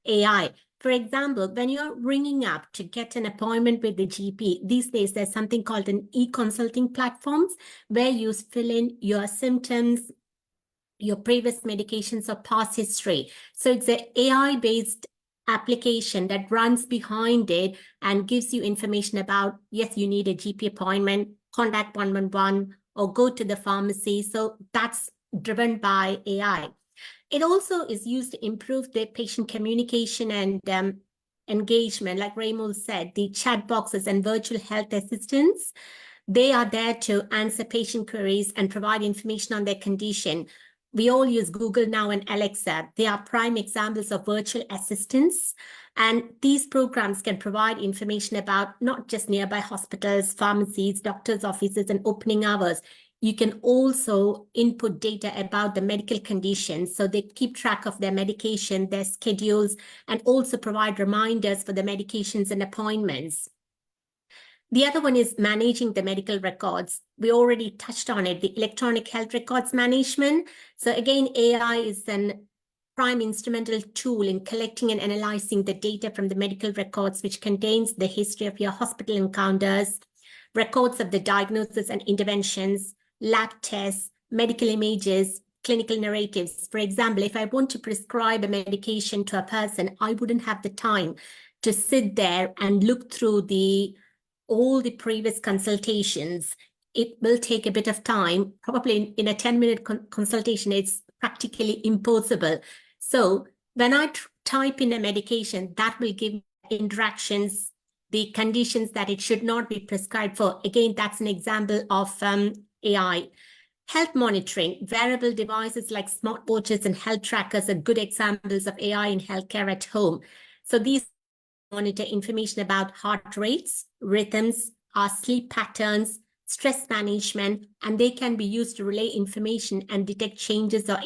AI. For example, when you're ringing up to get an appointment with the GP, these days there's something called an e-consulting platforms where you fill in your symptoms, your previous medications or past history. So it's an AI-based application that runs behind it and gives you information about, yes, you need a GP appointment, contact 111 or go to the pharmacy. So that's driven by AI. It also is used to improve the patient communication and engagement. Like Raymond said, the chat boxes and virtual health assistants, they are there to answer patient queries and provide information on their condition. we all use Google Now and Alexa. They are prime examples of virtual assistants. And these programs can provide information about not just nearby hospitals, pharmacies, doctors' offices, and opening hours. You can also input data about the medical conditions. So they keep track of their medication, their schedules, and also provide reminders for the medications and appointments. The other one is managing the medical records. We already touched on it, the electronic health records management. So again, AI is an prime instrumental tool in collecting and analyzing the data from the medical records, which contains the history of your hospital encounters, records of the diagnosis and interventions, lab tests, medical images, clinical narratives. For example, if I want to prescribe a medication to a person, I wouldn't have the time to sit there and look through all the previous consultations. It will take a bit of time. Probably in a 10-minute consultation, it's practically impossible. So when I type in a medication, that will give interactions, the conditions that it should not be prescribed for. Again, that's an example of AI. Health monitoring, wearable devices like smartwatches and health trackers are good examples of AI in healthcare at home. So these monitor information about heart rates, rhythms, our sleep patterns, stress management, and they can be used to relay information and detect changes or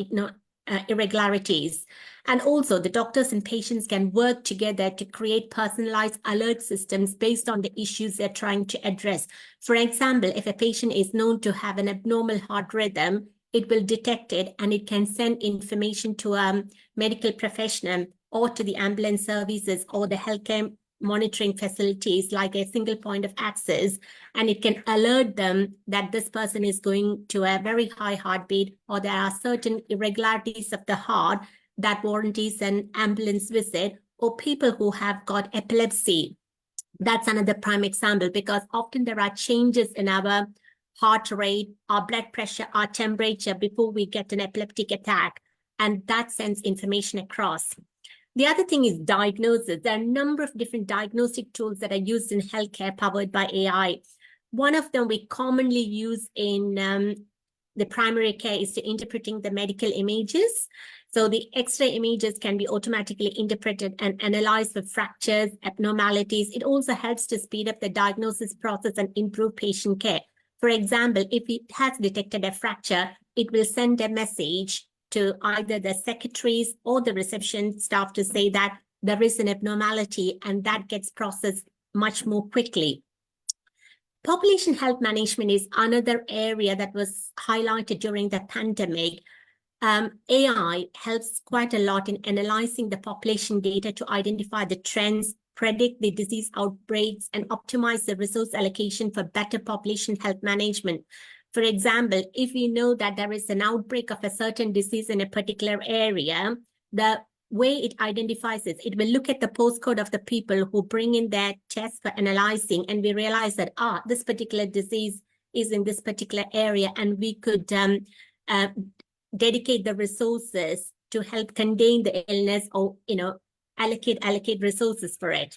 irregularities. And also the doctors and patients can work together to create personalized alert systems based on the issues they're trying to address. For example, if a patient is known to have an abnormal heart rhythm, it will detect it and it can send information to a medical professional or to the ambulance services or the healthcare monitoring facilities like a single point of access, and it can alert them that this person is going to a very high heartbeat or there are certain irregularities of the heart that warrants an ambulance visit, or people who have got epilepsy. That's another prime example, because often there are changes in our heart rate, our blood pressure, our temperature before we get an epileptic attack, and that sends information across. The other thing is diagnosis. There are a number of different diagnostic tools that are used in healthcare powered by AI. One of them we commonly use in the primary care is to interpreting the medical images. So the X-ray images can be automatically interpreted and analyzed for fractures, abnormalities. It also helps to speed up the diagnosis process and improve patient care. For example, if it has detected a fracture, it will send a message to either the secretaries or the reception staff to say that there is an abnormality, and that gets processed much more quickly. Population health management is another area that was highlighted during the pandemic. AI helps quite a lot in analyzing the population data to identify the trends, predict the disease outbreaks, and optimize the resource allocation for better population health management. For example, if we know that there is an outbreak of a certain disease in a particular area, the way it identifies it, it will look at the postcode of the people who bring in their tests for analyzing, and we realize that, this particular disease is in this particular area, and we could dedicate the resources to help contain the illness, or, allocate resources for it.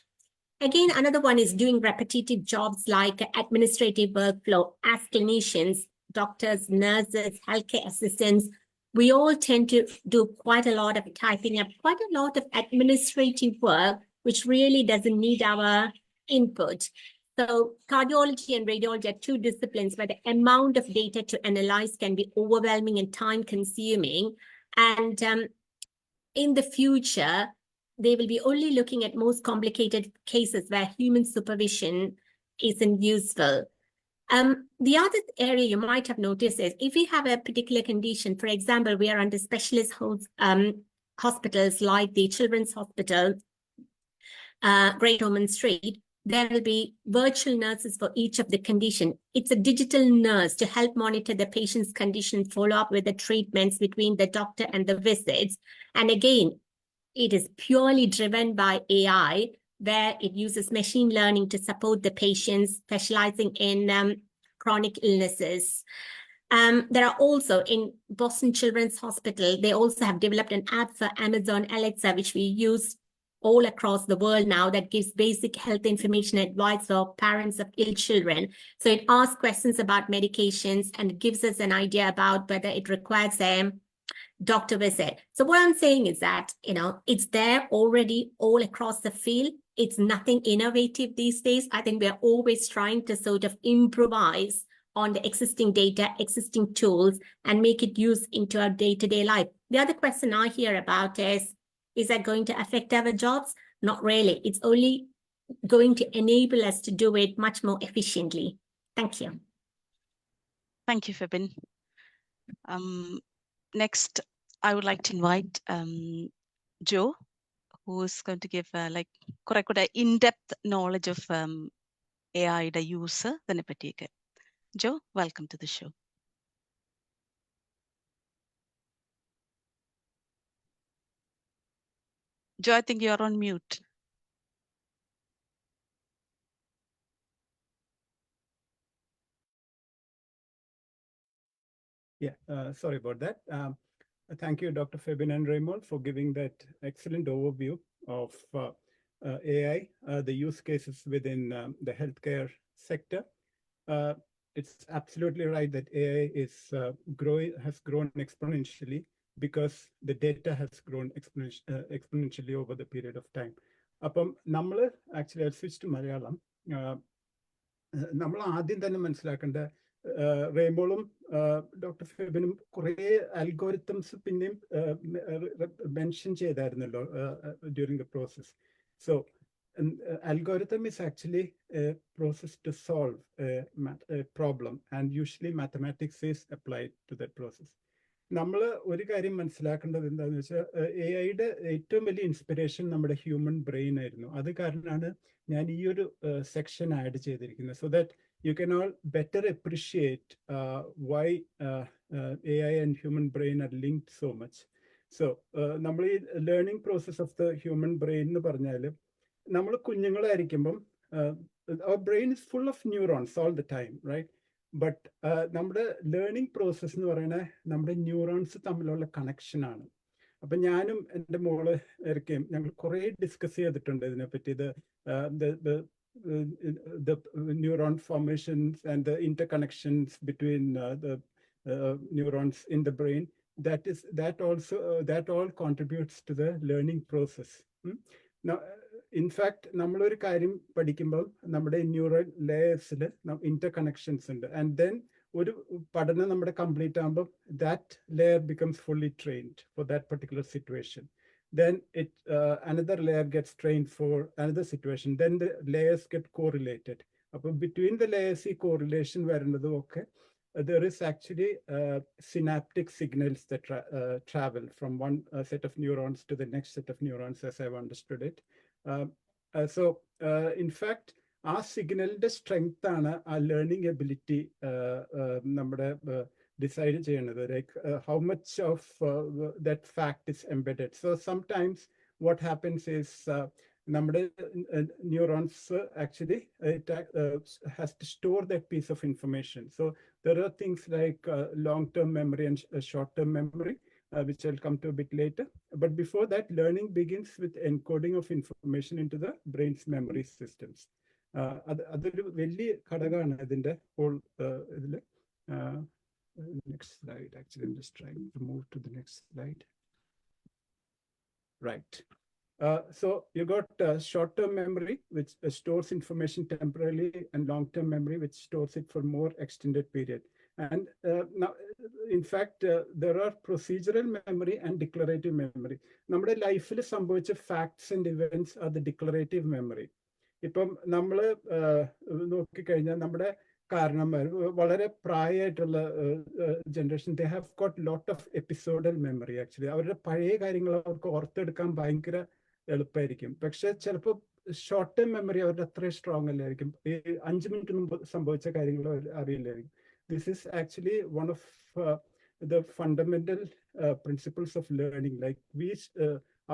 Again, another one is doing repetitive jobs like administrative workflow. As clinicians, doctors, nurses, healthcare assistants, we all tend to do quite a lot of typing up, quite a lot of administrative work, which really doesn't need our input. So cardiology and radiology are two disciplines where the amount of data to analyze can be overwhelming and time consuming. And in the future, they will be only looking at most complicated cases where human supervision isn't useful. The other area you might have noticed is if we have a particular condition, for example, we are under specialist hospitals like the Children's Hospital, Great Ormond Street, there will be virtual nurses for each of the condition. It's a digital nurse to help monitor the patient's condition, follow up with the treatments between the doctor and the visits. And again, it is purely driven by AI, where it uses machine learning to support the patients specializing in chronic illnesses. There are also in Boston Children's Hospital, they also have developed an app for Amazon Alexa, which we use all across the world now, that gives basic health information advice for parents of ill children. So it asks questions about medications and gives us an idea about whether it requires Dr. Wizard. So what I'm saying is that, it's there already all across the field. It's nothing innovative these days. I think we're always trying to sort of improvise on the existing data, existing tools, and make it use into our day-to-day life. The other question I hear about is that going to affect our jobs? Not really. It's only going to enable us to do it much more efficiently. Thank you. Thank you, Febin. Next, I would like to invite Joe, who is going to give in-depth knowledge of AI use ഇതിനെ പറ്റിയൊക്കെ. Joe, welcome to the show. Joe, I think you're on mute. Yeah, sorry about that. Thank you, Dr. Febin and Raymond, for giving that excellent overview of AI, the use cases within the healthcare sector. It's absolutely right that AI is has grown exponentially because the data has grown exponentially over the period of time. Actually, I'll switch to Malayalam. നമ്മൾ ആദ്യം തന്നെ മനസ്സിലാക്കേണ്ട റെയ്മോളും doctor ഫെബിനും കുറേ algorithms പിന്നെയും mention ചെയ്തായിരുന്നല്ലോ during the process. So algorithm is actually a process to solve a problem, and usually mathematics is applied to that process. നമ്മൾ ഒരു കാര്യം മനസ്സിലാക്കേണ്ടത് എന്താണെന്ന് വെച്ചാൽ AI-യുടെ ഏറ്റവും വലിയ ഇൻസ്പിറേഷൻ നമ്മുടെ ഹ്യൂമൻ ബ്രെയിൻ ആയിരുന്നു. അത് കാരണമാണ് ഞാൻ ഈ ഒരു സെക്ഷൻ ആഡ് ചെയ്തിരിക്കുന്നത്. So that you can all better appreciate why AI and human brain are linked so much. So, നമ്മൾ ഈ learning process of the human brain എന്ന് പറഞ്ഞാൽ നമ്മൾ കുഞ്ഞുങ്ങളായിരിക്കുമ്പം our brain is full of neurons all the time, right? But നമ്മുടെ learning process എന്ന് പറയുന്നത് നമ്മുടെ neurons തമ്മിലുള്ള കണക്ഷൻ ആണ്. അപ്പം ഞാനും എൻ്റെ മോള് ഇറക്കിയും ഞങ്ങൾ കുറേ ഡിസ്കസ് ചെയ്തിട്ടുണ്ട് ഇതിനെപ്പറ്റി. The neuron formations and the interconnections between the neurons in the brain, that all contributes to the learning process. Now, in fact, നമ്മളൊരു കാര്യം പഠിക്കുമ്പോൾ നമ്മുടെ ന്യൂറൽ ലെയേഴ്സിൽ interconnections ഉണ്ട്. And then ഒരു പഠനം നമ്മുടെ കംപ്ലീറ്റ് ആകുമ്പോൾ that layer becomes fully trained for that particular situation. Then another layer gets trained for another situation. Then the layers get correlated. Between the layers, correlation there is actually synaptic signals that travel from one set of neurons to the next set of neurons, as I've understood it. So, in fact, our signal the strength and our learning ability decide like how much of that fact is embedded. So sometimes what happens is neurons actually has to store that piece of information. So there are things like long-term memory and short-term memory, which I'll come to a bit later. But before that, learning begins with encoding of information into the brain's memory systems. അതൊരു വലിയ ഘടകമാണ് ഇതിൻ്റെ whole ഇതിൽ. Next slide. Actually, I'm just trying to move to the next slide. Right. So you got short-term memory, which stores information temporarily, and long-term memory, which stores it for more extended period. And now, in fact, there are procedural memory and declarative memory. നമ്മുടെ ലൈഫിൽ സംഭവിച്ച facts and events are the declarative memory. ഇപ്പം നമ്മൾ നോക്കിക്കഴിഞ്ഞാൽ നമ്മുടെ കാരണന്മാർ വളരെ പ്രായമായിട്ടുള്ള generation, they have got lot of episodal memory. Actually അവരുടെ പഴയ കാര്യങ്ങൾ അവർക്ക് ഓർത്തെടുക്കാൻ ഭയങ്കര എളുപ്പമായിരിക്കും. പക്ഷെ ചിലപ്പോൾ ഷോർട്ട് ടേം മെമ്മറി അവരുടെ അത്രയും സ്ട്രോങ് അല്ലായിരിക്കും. 5 മിനിറ്റ് മുമ്പ് സംഭവിച്ച കാര്യങ്ങൾ അറിയില്ലായിരിക്കും. This is actually one of the fundamental principles of learning. Like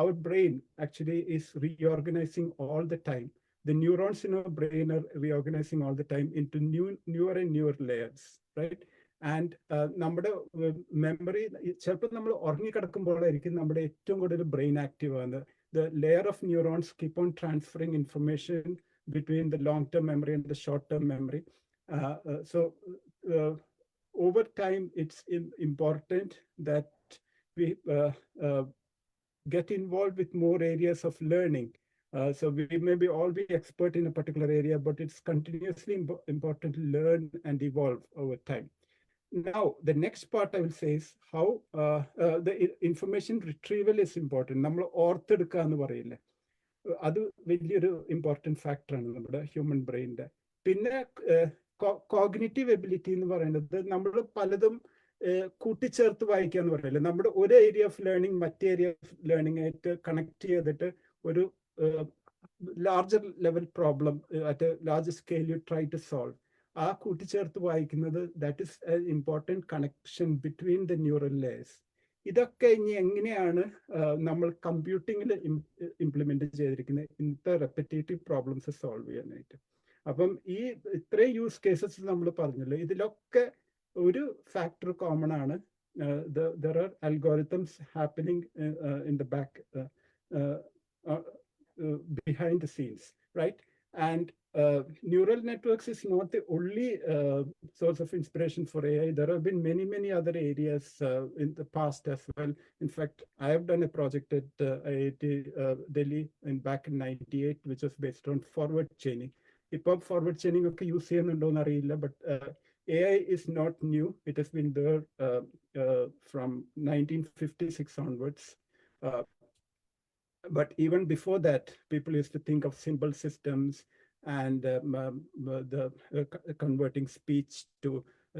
our brain actually is reorganizing all the time. The neurons in our brain are reorganizing all the time into newer and newer layers, right? And നമ്മുടെ memory ചിലപ്പോൾ നമ്മൾ ഉറങ്ങിക്കിടക്കുമ്പോഴായിരിക്കും നമ്മുടെ ഏറ്റവും കൂടുതൽ brain active ആകുന്നത്. The layer of neurons keep on transferring information between the long-term memory and the short-term memory. So over time, it's important that we get involved with more areas of learning. So we may all be expert in a particular area, but it's continuously important to learn and evolve over time. Now, the next part I will say is how the information retrieval is important. നമ്മൾ ഓർത്തെടുക്കുക എന്ന് പറയില്ലേ, അത് വലിയൊരു important ഫാക്ടറാണ് നമ്മുടെ human ബ്രെയിനിന്റെ. പിന്നെ cognitive ability എന്ന് പറയുന്നത് നമ്മൾ പലതും കൂട്ടിച്ചേർത്ത് വായിക്കുക എന്ന് പറയില്ലേ, നമ്മുടെ ഒരു ഏരിയ ഓഫ് ലേണിംഗ് മറ്റേ ഏരിയ ഓഫ് ലേണിംഗ് ആയിട്ട് കണക്ട് ചെയ്തിട്ട് ഒരു larger level problem at larger scale you try to solve. ആ കൂട്ടിച്ചേർത്ത് വായിക്കുന്നത് that is a important connection between the neural layers. ഇതൊക്കെ ഇനി എങ്ങനെയാണ് നമ്മൾ കമ്പ്യൂട്ടിങ്ങിൽ ഇംപ്ലിമെന്റ് ചെയ്തിരിക്കുന്നത് ഇന്നത്തെ റെപ്പറ്റേറ്റീവ് പ്രോബ്ലംസ് സോൾവ് ചെയ്യാനായിട്ട്. അപ്പം ഈ ഇത്രയും യൂസ് കേസസ് നമ്മൾ പറഞ്ഞല്ലോ, ഇതിലൊക്കെ ഒരു ഫാക്ടർ കോമൺ ആണ്. there are algorithms happening in the back behind the scenes, right? And neural networks is not the only source of inspiration for AI. There have been many other areas in the past as well. In fact, I have done a project at IIT Delhi back in 98, which was based on forward chaining. Now, forward chaining okay use cheyyunnunno ennu ariyilla, but AI is not new. It has been there from 1956 onwards. But even before that, people used to think of symbol systems and the converting speech to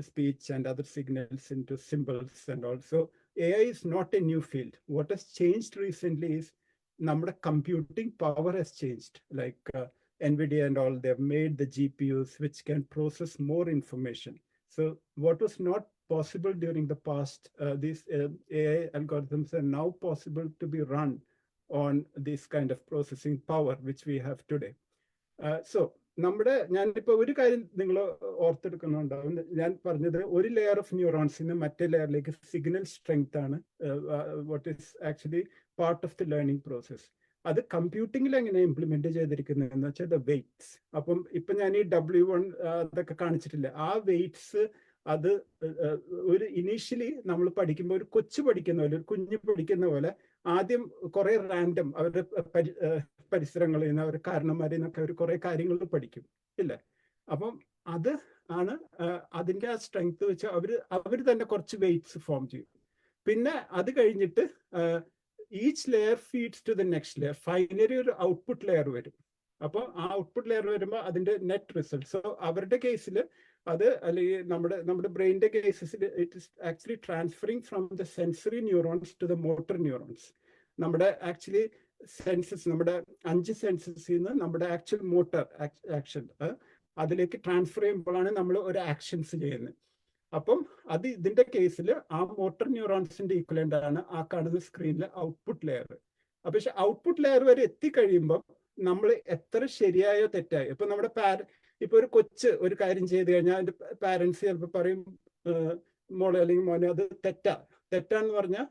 speech and other signals into symbols and also. AI is not a new field. What has changed recently is നമ്മുടെ computing power has changed. Like NVIDIA and all, they've made the GPUs which can process more information. So what was not possible during the past, these AI algorithms are now possible to be run on this kind of processing power which we have today. So നമ്മുടെ ഞാനിപ്പോൾ ഒരു കാര്യം നിങ്ങൾ ഓർത്തെടുക്കുന്നുണ്ടാവും, ഞാൻ പറഞ്ഞത് ഒരു layer of ന്യൂറോൺസിന് മറ്റേ ലെയറിലേക്ക് signal strength ആണ് what is actually part of the learning process. അത് കമ്പ്യൂട്ടിങ്ങിൽ എങ്ങനെ ഇംപ്ലിമെന്റ് ചെയ്തിരിക്കുന്നത് എന്ന് വെച്ചാൽ ദ വെയ്റ്റ്സ്. അപ്പം ഇപ്പൊ ഞാൻ ഈ W1 അതൊക്കെ കാണിച്ചിട്ടില്ല, ആ വെയ്റ്റ്സ് അത് ഒരു ഇനീഷ്യലി നമ്മൾ പഠിക്കുമ്പോൾ ഒരു കൊച്ചു പഠിക്കുന്ന പോലെ, ഒരു കുഞ്ഞ് പഠിക്കുന്ന പോലെ ആദ്യം കുറെ റാൻഡം അവരുടെ പരിസരങ്ങളിൽ നിന്ന് അവരുടെ കാരണന്മാരിൽ നിന്നൊക്കെ അവർ കുറെ കാര്യങ്ങൾ പഠിക്കും ഇല്ലേ. അപ്പം അത് ആണ് അതിൻ്റെ ആ സ്ട്രെങ്ത് വെച്ച് അവർ തന്നെ കുറച്ച് വെയ്റ്റ്സ് ഫോം ചെയ്യും. പിന്നെ അത് കഴിഞ്ഞിട്ട് each layer feeds to the next layer. Finally ഒരു ഔട്ട്പുട്ട് ലെയർ വരും. അപ്പോൾ ആ ഔട്ട്പുട്ട് ലെയർ വരുമ്പോൾ അതിന്റെ നെറ്റ് റിസൾട്ട്. സോ അവരുടെ കേസിൽ അത് അല്ലെങ്കിൽ നമ്മുടെ ബ്രെയിനിന്റെ കേസസിൽ it is actually transferring from the sensory neurons to the motor neurons. നമ്മുടെ ആക്ച്വലി സെൻസസ്, നമ്മുടെ 5 സെൻസസിൽ നിന്ന് നമ്മുടെ ആക്ച്വൽ മോട്ടർ ആക്ഷൻ അതിലേക്ക് ട്രാൻസ്ഫർ ചെയ്യുമ്പോഴാണ് നമ്മൾ ഒരു ആക്ഷൻസ് ചെയ്യുന്നത്. അപ്പം അത് ഇതിന്റെ കേസിൽ ആ മോട്ടർ ന്യൂറോൺസിന്റെ ഈക്വലന്റ് ആണ് ആ കാണുന്ന സ്ക്രീനിലെ ഔട്ട്പുട്ട് ലെയർ. അപ്പൊ പക്ഷെ ഔട്ട്പുട്ട് ലെയർ വരെ എത്തിക്കഴിയുമ്പോൾ നമ്മൾ എത്ര ശരിയായോ തെറ്റായോ, ഇപ്പൊ നമ്മുടെ ഇപ്പൊ ഒരു കൊച്ച് ഒരു കാര്യം ചെയ്ത് കഴിഞ്ഞാൽ അതിന്റെ പാരന്റ്സ് ചിലപ്പോൾ പറയും മോളെ അല്ലെങ്കിൽ മോനെ അത് തെറ്റാന്ന് പറഞ്ഞാൽ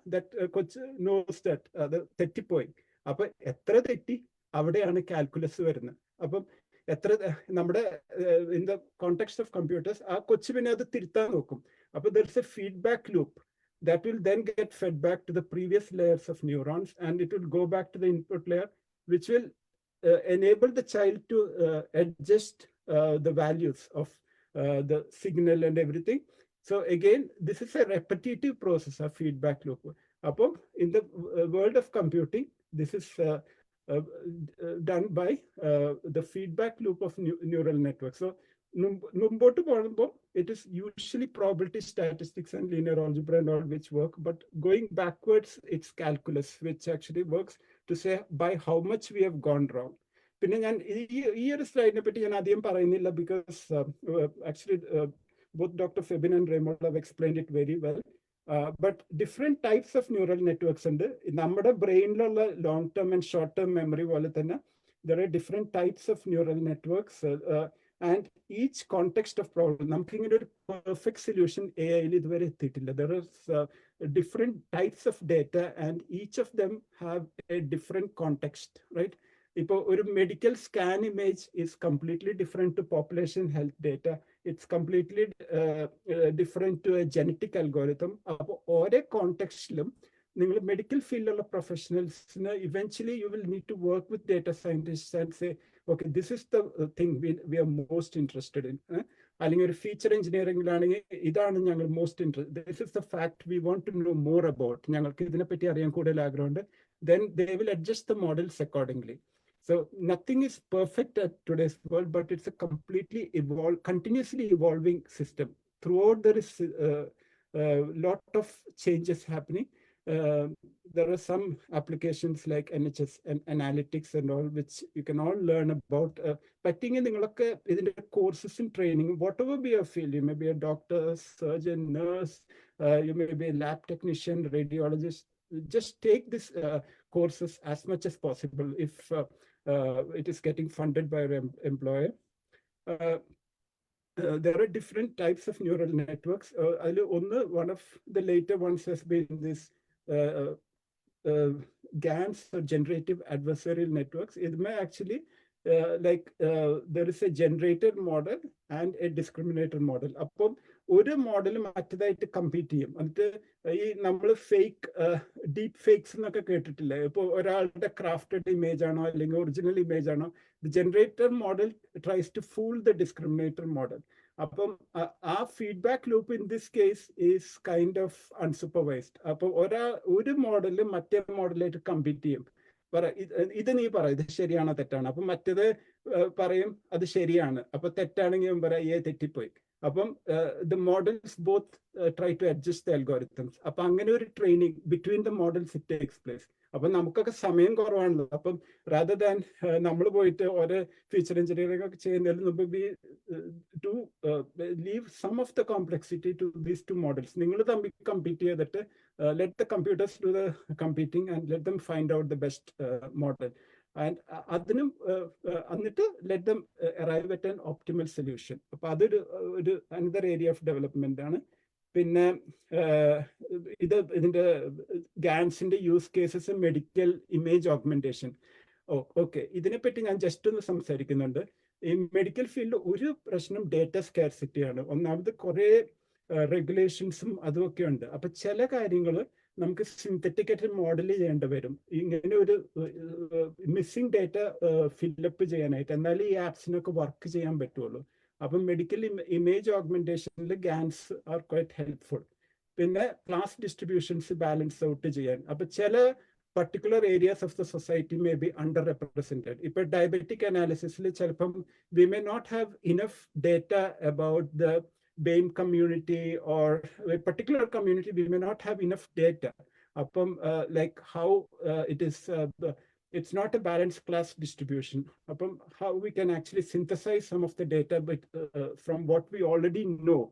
കൊച്ച് നോസ് ദാറ്റ് അത് തെറ്റിപ്പോയി. അപ്പൊ എത്ര തെറ്റി അവിടെയാണ് കാൽക്കുലസ് വരുന്നത്. അപ്പം എത്ര നമ്മുടെ in the context of computers ആ കൊച്ചു പിന്നെ അത് തിരുത്താൻ നോക്കും. അപ്പൊ there is A feedback loop that will then get fed back to the previous layers of neurons, and it will go back to the input layer, which will enable the child to adjust the values of the signal and everything. So again, this is a repetitive process of feedback loop. Appo in the world of computing, this is done by the feedback loop of neural networks. So മുമ്പോട്ട് പോകുമ്പോൾ it is usually probability statistics and linear algebra and all which work, but going backwards it's calculus which actually works to say by how much we have gone wrong. പിന്നെ ഞാൻ ഈ ഒരു സ്ലൈഡിനെ പറ്റി ഞാൻ അധികം പറയുന്നില്ല, because actually both Dr. Febin and Raymond have explained it very well. But different types of neural networks ഉണ്ട്. നമ്മുടെ ബ്രെയിനിലുള്ള long term and short term memory പോലെ തന്നെ there are different types of neural networks. And each context of problem, നമുക്കിങ്ങനെ ഒരു perfect solution AI-ൽ ഇതുവരെ എത്തിയിട്ടില്ല. There are different types of data and each of them have a different context, right? ഇപ്പോൾ ഒരു medical scan image is completely different to population health data. It's completely different to a genetic algorithm. അപ്പോൾ ഓരോ കോണ്ടെക്സ്റ്റിലും medical field professionals, eventually you will need to work with data scientists and say, okay, this is the thing we are most interested in. അല്ലെങ്കിൽ ഒരു feature എഞ്ചിനീയറിംഗിലാണെങ്കിൽ ഇതാണ് ഞങ്ങൾ most interest, this is the fact we want to know more about, ഞങ്ങൾക്ക് ഇതിനെപ്പറ്റി അറിയാൻ കൂടുതൽ ആഗ്രഹമുണ്ട്, then they will adjust the models accordingly. So nothing is perfect at today's world, but it's a completely continuously evolving system. Throughout there is a lot of changes happening. There are some applications like NHS and analytics and all, which you can all learn about. Patting in the courses and training, whatever be your field, you may be a doctor, surgeon, nurse, you may be a lab technician, radiologist. Just take this courses as much as possible if it is getting funded by your employer. There are different types of neural networks. One of the later ones has been this GANs, or generative adversarial networks. It may actually there is a generator model and a discriminator model. Upon ഒരു model മറ്റേതായിട്ട് compete ചെയ്യും. എന്നിട്ട് ഈ നമ്മൾ fake deep fakes എന്നൊക്കെ കേട്ടിട്ടില്ലേ? ഇപ്പോൾ ഒരാളുടെ crafted image ആണോ അല്ലെങ്കിൽ ഒറിജിനൽ ഇമേജ് ആണോ, the generator model tries to fool the discriminator model. അപ്പം ആ feedback loop in this case is kind of unsupervised. അപ്പോൾ ഒരു മോഡല് മറ്റേ മോഡലായിട്ട് കമ്പീറ്റ് ചെയ്യും. ഇത് നീ പറ, ഇത് ശരിയാണോ തെറ്റാണോ? അപ്പം മറ്റേത് പറയും അത് ശരിയാണ്. അപ്പൊ തെറ്റാണെങ്കിൽ പറയാം തെറ്റിപ്പോയി. അപ്പം the models both try to adjust the algorithms. അപ്പൊ അങ്ങനെ ഒരു training between the models it takes place. അപ്പൊ നമുക്കൊക്കെ സമയം കുറവാണല്ലോ. അപ്പം rather than നമ്മൾ പോയിട്ട് ഒരു ഫീച്ചർ എഞ്ചിനീയറിംഗ് ഒക്കെ ചെയ്യുന്നതിൽ മുമ്പ് to leave some of the complexity to these two models. നിങ്ങൾ തമ്മിൽ കമ്പീറ്റ് ചെയ്തിട്ട് let the computers do the competing and let them find out the best model. And അതിനും എന്നിട്ട് let them arrive at an optimal solution. അപ്പൊ അതൊരു another area of development ആണ്. പിന്നെ ഇതിന്റെ ഗാൻസിന്റെ use cases medical image augmentation. Okay, ഇതിനെപ്പറ്റി ഞാൻ ജസ്റ്റ് ഒന്ന് സംസാരിക്കുന്നുണ്ട്. ഈ മെഡിക്കൽ ഫീൽഡിൽ ഒരു പ്രശ്നം ഡേറ്റ സ്കാർസിറ്റി ആണ്. ഒന്നാമത് കുറെ റെഗുലേഷൻസും അതുമൊക്കെ ഉണ്ട്. അപ്പൊ ചില കാര്യങ്ങൾ നമുക്ക് സിന്തറ്റിക് ആയിട്ട് മോഡൽ ചെയ്യേണ്ടി വരും, ഇങ്ങനെ ഒരു മിസ്സിംഗ് ഡേറ്റ ഫില്ലപ്പ് ചെയ്യാനായിട്ട്. എന്നാലും ഈ ആപ്സിനൊക്കെ വർക്ക് ചെയ്യാൻ പറ്റുള്ളൂ. അപ്പം മെഡിക്കൽ ഇമേജ് ഓഗ്മെന്റേഷനിൽ ഗാൻസ് ആർ ക്വൈറ്റ് ഹെൽപ്ഫുൾ. പിന്നെ ക്ലാസ് ഡിസ്ട്രിബ്യൂഷൻസ് ബാലൻസ് ഔട്ട് ചെയ്യാൻ. അപ്പൊ ചില particular areas of the society may be under represented. ഇപ്പൊ ഡയബറ്റിക് അനാലിസിസിൽ ചിലപ്പം we may not have enough data about the BAME community or a particular community, we may not have enough data. Like how it is, it's not a balanced class distribution. How we can actually synthesize some of the data but, from what we already know.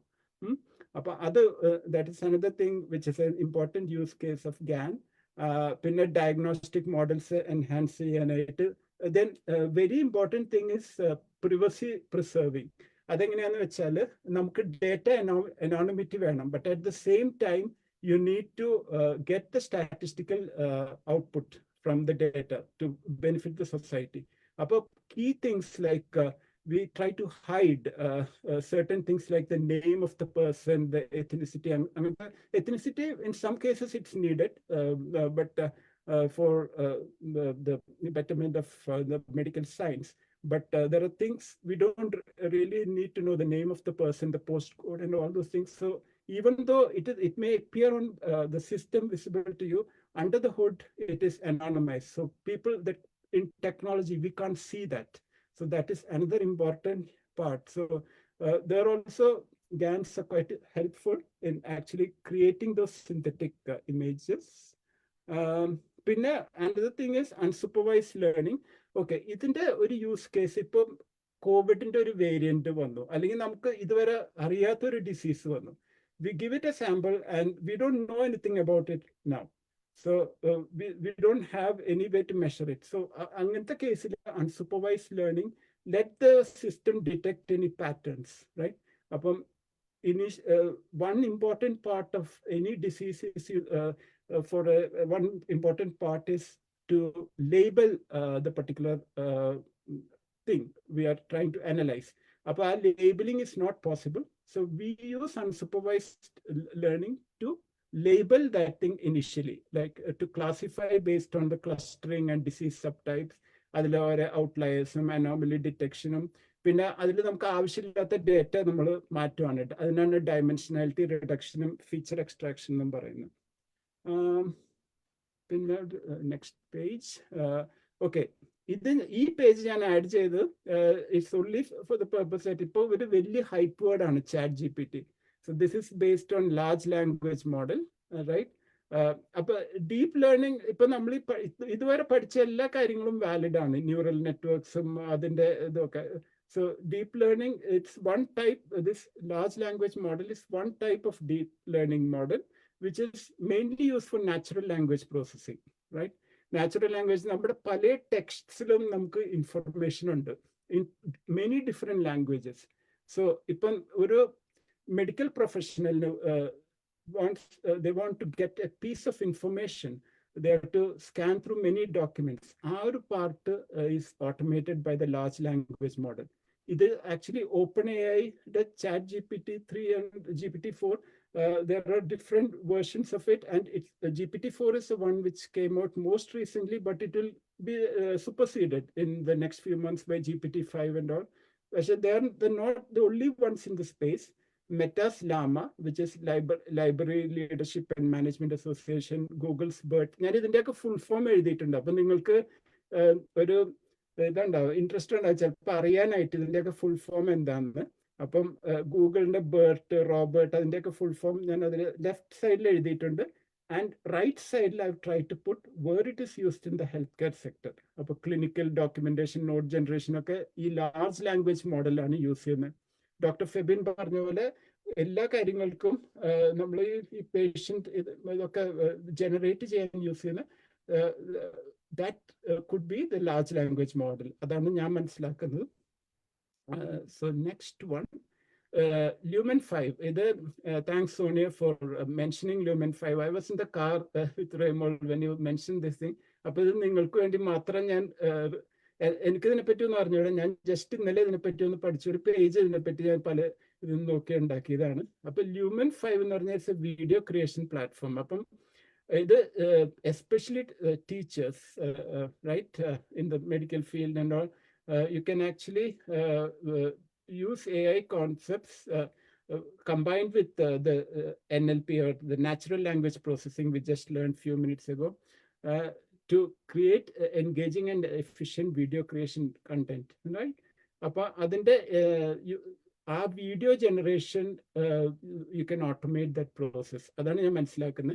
That is another thing which is an important use case of GAN. Pinna diagnostic models enhance it. Then very important thing is privacy preserving. അതെങ്ങനെയാന്ന് വെച്ചാൽ നമുക്ക് ഡേറ്റ anonymity വേണം, but at the same time you need to get the statistical output from the data to benefit the society. അപ്പോൾ key things like we try to hide certain things like the name of the person, the ethnicity. I mean, ethnicity in some cases it's needed, but for the betterment of the medical science. But there are things we don't really need to know the name of the person, the postcode, and all those things. So even though it may appear on the system visible to you, under the hood it is anonymized. So people that in technology we can't see that. So that is another important part. So there are also GANs are quite helpful in actually creating those synthetic images. Another thing is unsupervised learning. Okay, ഇതിന്റെ ഒരു use case, ഇപ്പം കോവിഡിന്റെ ഒരു variant വന്നു, അല്ലെങ്കിൽ നമുക്ക് ഇതുവരെ അറിയാത്തൊരു ഡിസീസ് വന്നു. We give it a sample and we don't know anything about it now. So we don't have any way to measure it. So അങ്ങനത്തെ കേസിൽ unsupervised learning let the system detect any patterns, right? അപ്പം one important part of any disease is one important part is to label the particular thing we are trying to analyze. But labeling is not possible. So we use unsupervised learning to label that thing initially, like to classify based on the clustering and disease subtypes, അതിൽ ഓരോ ഔട്ട്ലയേഴ്സും anomaly ഡിറ്റക്ഷനും പിന്നെ അതിൽ നമുക്ക് ആവശ്യമില്ലാത്ത data നമ്മൾ മാറ്റുവാണ്. അതിനാണ് dimensionality റിഡക്ഷനും feature extraction എന്നും പറയുന്നത്. പിന്നെ നെക്സ്റ്റ് പേജ്. ഓക്കെ, ഈ പേജ് ഞാൻ ആഡ് ചെയ്ത് it's only for the purpose ആയിട്ട് ഇപ്പോൾ ഒരു വലിയ ഹൈപ്പ് വേർഡ് ആണ് ChatGPT. So this is based on large language model, right? അപ്പൊ ഡീപ്പ് ലേണിംഗ് ഇപ്പൊ നമ്മൾ ഇതുവരെ പഠിച്ച എല്ലാ കാര്യങ്ങളും വാലിഡ് ആണ്, ന്യൂറൽ നെറ്റ്വർക്ക്സും അതിന്റെ ഇതൊക്കെ. So deep learning, it's one type, this large language model is one type of deep learning model, which is mainly used for natural language processing, right? Natural language, നമ്മുടെ പല ടെക്സ്റ്റിലും നമുക്ക് ഇൻഫർമേഷൻ ഉണ്ട് in many different languages. So ഇപ്പം ഒരു medical professional they want to get a piece of information, they have to scan through many documents. Our part is automated by the large language model. It is actually OpenAI, the ChatGPT 3 and GPT-4. There are different versions of it, and GPT-4 is the one which came out most recently, but it will be superseded in the next few months by GPT-5 and all. So they're not the only ones in the space. Meta's Llama, which is Library Leadership and Management Association, Google's BERT. ഞാൻ ഇതിൻ്റെയൊക്കെ full form എഴുതിയിട്ടുണ്ട്. അപ്പം നിങ്ങൾക്ക് ഒരു ഇതുണ്ടാവും, interest ഉണ്ടാവും ചിലപ്പോൾ അറിയാനായിട്ട് ഇതിൻ്റെയൊക്കെ ഫുൾ ഫോം എന്താണെന്ന്. അപ്പം ഗൂഗിളിൻ്റെ BERT, റോബർട്ട്, അതിൻ്റെയൊക്കെ ഫുൾ ഫോം ഞാൻ അതിൽ ലെഫ്റ്റ് സൈഡിൽ എഴുതിയിട്ടുണ്ട്. ആൻഡ് റൈറ്റ് സൈഡിൽ I try to put where it is used in the health care sector. അപ്പോൾ ക്ലിനിക്കൽ ഡോക്യുമെന്റേഷൻ, നോട്ട് ജനറേഷൻ ഒക്കെ ഈ ലാർജ് ലാംഗ്വേജ് മോഡലാണ് യൂസ് ചെയ്യുന്നത്. ഡോക്ടർ ഫെബിൻ പറഞ്ഞ പോലെ എല്ലാ കാര്യങ്ങൾക്കും നമ്മൾ ഈ പേഷ്യൻ്റ് ഇതൊക്കെ ജനറേറ്റ് ചെയ്യാൻ യൂസ് ചെയ്യുന്ന that could be the large language model. അതാണ് ഞാൻ മനസ്സിലാക്കുന്നത്. So next one, Lumen 5. Thanks Sonia for mentioning Lumen 5. I was in the car with Raymond when you mentioned this thing. അപ്പോൾ ഇത് നിങ്ങൾക്ക് വേണ്ടി മാത്രം ഞാൻ എനിക്കിതിനെപ്പറ്റി ഒന്നും അറിഞ്ഞൂടെ, ഞാൻ ജസ്റ്റ് ഇന്നലെ ഇതിനെപ്പറ്റി ഒന്ന് പഠിച്ചു, ഒരു പേജ് ഇതിനെപ്പറ്റി ഞാൻ പല ഇതും നോക്കി ഉണ്ടാക്കിയതാണ്. അപ്പൊ Lumen 5 എന്ന് പറഞ്ഞാൽ it's a video creation platform. അപ്പം ഇത് especially teachers, right, in the medical field and all, you can actually use AI concepts combined with the NLP or the natural language processing we just learned few minutes ago to create engaging and efficient video creation content, right? Appa adinte aa video generation you can automate that process. Adana njan manasilakunne.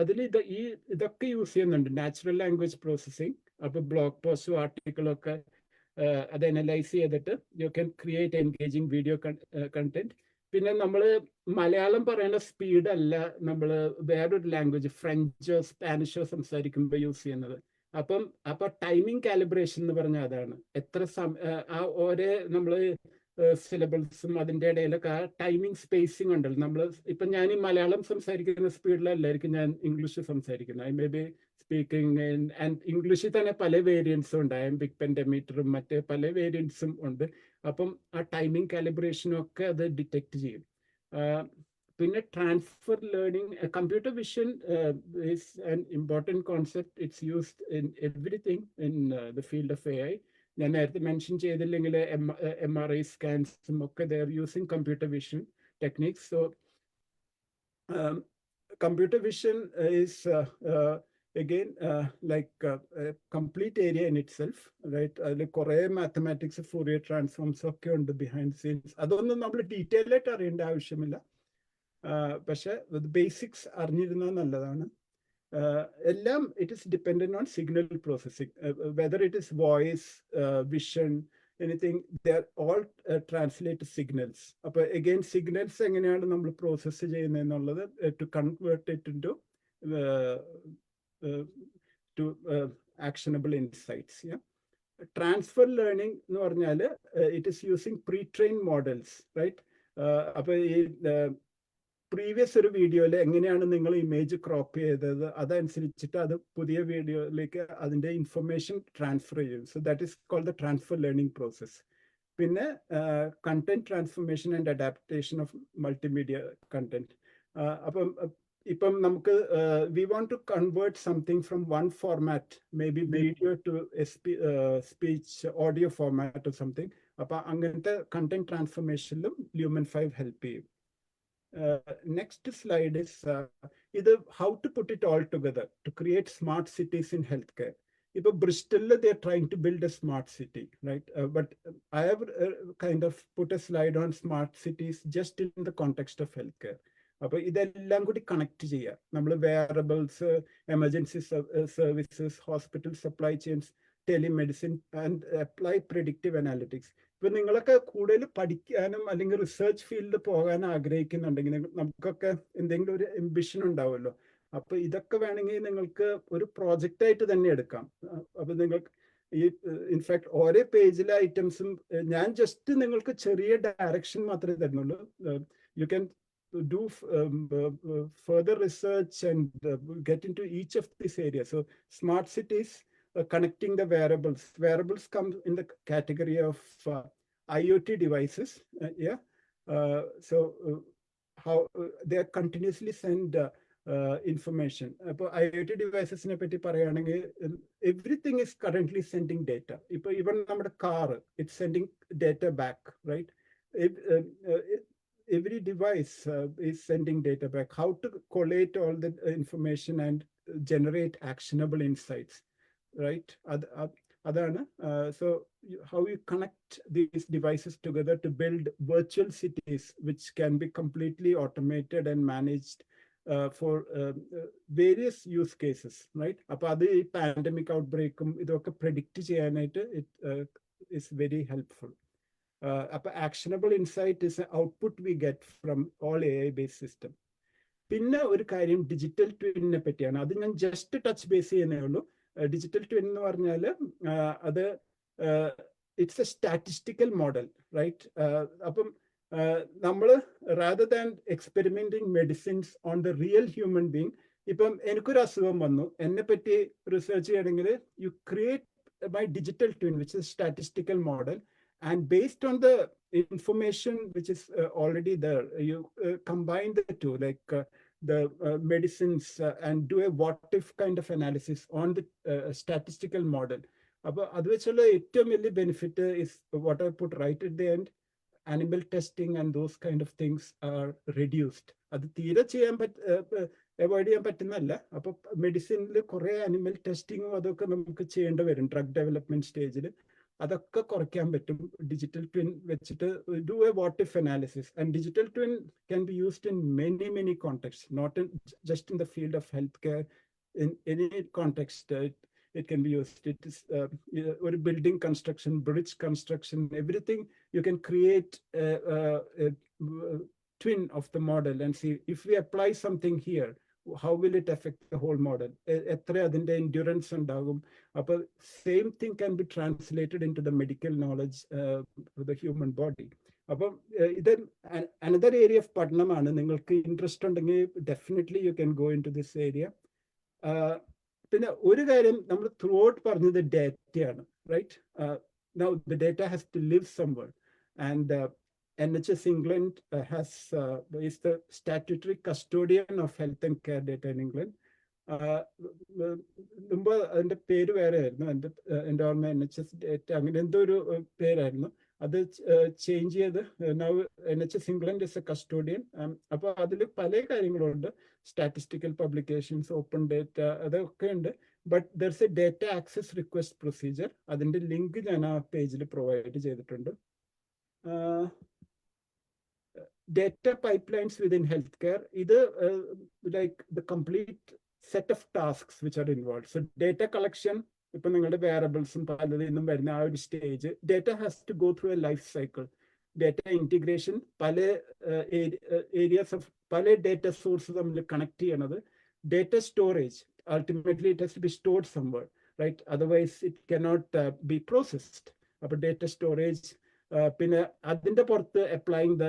Adil idokke use cheyyunnundu, natural language processing. Appo blog post article okke അത് analyse ചെയ്തിട്ട് you can create engaging video content. പിന്നെ നമ്മൾ മലയാളം പറയുന്ന speed അല്ല നമ്മൾ വേറൊരു language, Francho സ്പാനിഷോ സംസാരിക്കുമ്പോൾ use ചെയ്യുന്നത്. അപ്പം ടൈമിംഗ് കാലിബ്രേഷൻ എന്ന് പറഞ്ഞാൽ അതാണ്. എത്ര ആ ഓരോ നമ്മൾ സിലബിൾസും അതിൻ്റെ ഇടയിലൊക്കെ ആ ടൈമിംഗ് സ്പേസിങ് ഉണ്ടല്ലോ. നമ്മൾ ഇപ്പം ഞാൻ ഈ മലയാളം സംസാരിക്കുന്ന സ്പീഡിലല്ലായിരിക്കും ഞാൻ ഇംഗ്ലീഷ് സംസാരിക്കുന്നത്. I may be speaking and ഇംഗ്ലീഷിൽ തന്നെ പല വേരിയൻസും ഉണ്ട്. ബിഗ് പെൻഡമീറ്ററും മറ്റ് പല വേരിയൻസും ഉണ്ട്. അപ്പം ആ ടൈമിംഗ് കാലിബ്രേഷനും ഒക്കെ അത് ഡിറ്റക്ട് ചെയ്യും. പിന്നെ transfer learning, computer vision is an important concept. It's used in everything in the field of AI. ഞാൻ നേരത്തെ മെൻഷൻ ചെയ്തില്ലെങ്കിൽ MRI സ്കാൻസും ഒക്കെ they are using computer vision techniques. So computer vision is again like a complete area in itself, right? Like kore mathematics, Fourier transforms ഒക്കെ ഉണ്ട് behind the scenes. അതൊന്നും നമ്മൾ detail ആയിട്ട് അറിയേണ്ട ആവശ്യമില്ല, പക്ഷെ ബേസിക്സ് അറിഞ്ഞിരുന്നാൽ നല്ലതാണ്. എല്ലാം it is dependent on signal processing, whether it is voice, vision, anything, they are all translate signals. അപ്പോൾ again signals എങ്ങനെയാണ് നമ്മൾ പ്രോസസ്സ് ചെയ്യുന്നത് എന്നുള്ളത് to convert it into to actionable insights. Yeah, transfer learning എന്ന് പറഞ്ഞാൽ it is using pre-trained models, right? അപ്പോൾ ഈ previous ഒരു വീഡിയോയിൽ എങ്ങനെയാണ് നിങ്ങൾ ഇമേജ് ക്രോപ്പ് ചെയ്തത് അതനുസരിച്ചിട്ട് അത് പുതിയ വീഡിയോയിലേക്ക് അതിൻ്റെ ഇൻഫർമേഷൻ ട്രാൻസ്ഫർ ചെയ്യും. So that is called the transfer learning process. പിന്നെ content transformation and adaptation of multimedia content. അപ്പം ഇപ്പം നമുക്ക് we want to convert something from one format, maybe video to a speech audio format or something. അപ്പൊ അങ്ങനത്തെ content ട്രാൻസ്ഫോർമേഷനിലും Lumen 5 help ചെയ്യും. Next slide is ഇത് how to put it all together to create smart cities in healthcare. Ipo Bristol, they are trying to build a smart city, right? But I have kind of put a slide on smart cities just in the context of healthcare. അപ്പോൾ ഇതെല്ലാം കൂടി connect ചെയ്യുക. നമ്മൾ wearables, emergency services, hospital supply chains, telemedicine and apply predictive analytics. ഇപ്പൊ നിങ്ങളൊക്കെ കൂടുതൽ പഠിക്കാനും അല്ലെങ്കിൽ റിസർച്ച് ഫീൽഡിൽ പോകാൻ ആഗ്രഹിക്കുന്നുണ്ടെങ്കിൽ നമുക്കൊക്കെ എന്തെങ്കിലും ഒരു എംബിഷൻ ഉണ്ടാവുമല്ലോ. അപ്പൊ ഇതൊക്കെ വേണമെങ്കിൽ നിങ്ങൾക്ക് ഒരു പ്രോജക്റ്റ് ആയിട്ട് തന്നെ എടുക്കാം. അപ്പൊ നിങ്ങൾക്ക് ഈ ഇൻഫാക്ട് ഓരോ പേജിലെ ഐറ്റംസും ഞാൻ ജസ്റ്റ് നിങ്ങൾക്ക് ചെറിയ ഡയറക്ഷൻ മാത്രമേ തരുന്നുള്ളൂ. You can do further research and get into each of these areas. So smart cities, connecting the wearables. Wearables come in the category of IoT devices. How they are continuously send information. IoT devices ne patti parayanengil everything is currently sending data. Even നമ്മുടെ car, it's sending data back, right? Every device is sending data back. How to collate all the information and generate actionable insights, right? So how you connect these devices together to build virtual cities which can be completely automated and managed for various use cases, right? Appo adu ee pandemic outbreak idokke predict cheyanayittu it is very helpful. Actionable insight is an output we get from all AI-based system. പിന്നെ ഒരു കാര്യം digital ട്വിന്നിനെ പറ്റിയാണ്. അത് ഞാൻ just touch base ചെയ്യുന്നേ ഉള്ളൂ. Digital twin എന്ന് പറഞ്ഞാൽ അത് it's a statistical model, right? അപ്പം നമ്മൾ rather than experimenting medicines on the real human being, ഇപ്പം എനിക്കൊരു അസുഖം വന്നു, എന്നെ പറ്റി റിസർച്ച് ചെയ്യണമെങ്കിൽ you create my digital twin which is statistical model. And based on the information which is already there, you combine the two, like the medicines, and do a what-if kind of analysis on the statistical model. Adu vechulla ഏറ്റവും വലിയ benefit is what I put right at the end. Animal testing and those kind of things are reduced. അത് തീരെ ചെയ്യാൻ avoid ചെയ്യാൻ പറ്റുന്നല്ല. അപ്പൊ മെഡിസിനിൽ കുറെ animal ടെസ്റ്റിങ്ങും അതൊക്കെ നമുക്ക് ചെയ്യേണ്ടി വരും ഡ്രഗ് ഡെവലപ്മെന്റ് സ്റ്റേജിൽ. അതൊക്കെ കുറയ്ക്കാൻ പറ്റും ഡിജിറ്റൽ ട്വിൻ വെച്ചിട്ട്. Do a what if analysis. And digital twin can be used in many context, not just in the field of health care. In any context it can be used. It is or building construction, bridge construction, everything. You can create a twin of the model and see if we apply something here, how will it affect the whole model? എത്ര അതിന്റെ endurance ഉണ്ടാകും. അപ്പോൾ same thing can be translated into the medical knowledge of the human body. അപ്പം ഇത് another area of പഠനമാണ്. നിങ്ങൾക്ക് interest ഉണ്ടെങ്കിൽ definitely you can go into this area. പിന്നെ ഒരു കാര്യം നമ്മൾ ത്രൂ ഔട്ട് പറഞ്ഞത് ഡേറ്റയാണ്, right? Now the data has to live somewhere, and NHS England is the statutory custodian of health and care data in England. മുമ്പ് അതിന്റെ പേര് വേറെ ആയിരുന്നു, എൻ്റെ ഓർമ്മ NHS ഡേറ്റ അങ്ങനെ എന്തോ ഒരു പേരായിരുന്നു. അത് ചേഞ്ച് ചെയ്ത് now NHS England is a custodian. അപ്പോൾ അതിൽ പല കാര്യങ്ങളുണ്ട്, സ്റ്റാറ്റിസ്റ്റിക്കൽ പബ്ലിക്കേഷൻസ്, ഓപ്പൺ ഡേറ്റ, അതൊക്കെ ഉണ്ട്. ബട്ട് ദർസ് A data access request procedure. അതിന്റെ ലിങ്ക് ഞാൻ ആ പേജിൽ പ്രൊവൈഡ് ചെയ്തിട്ടുണ്ട്. Data pipelines within healthcare, either like the complete set of tasks which are involved. So data collection, ഇപ്പൊ നിങ്ങളുടെ വേറബിൾസും പലതിന്നും വരുന്ന ആ ഒരു stage, data has to go through a life cycle. Data integration, പല ഏരിയാസ് ഓഫ് പല data source തമ്മിൽ connect ചെയ്യണത്. Data storage, ultimately it has to be stored somewhere, right? Otherwise it cannot be processed. അപ്പൊ data storage, പിന്നെ അതിന്റെ പുറത്ത് applying the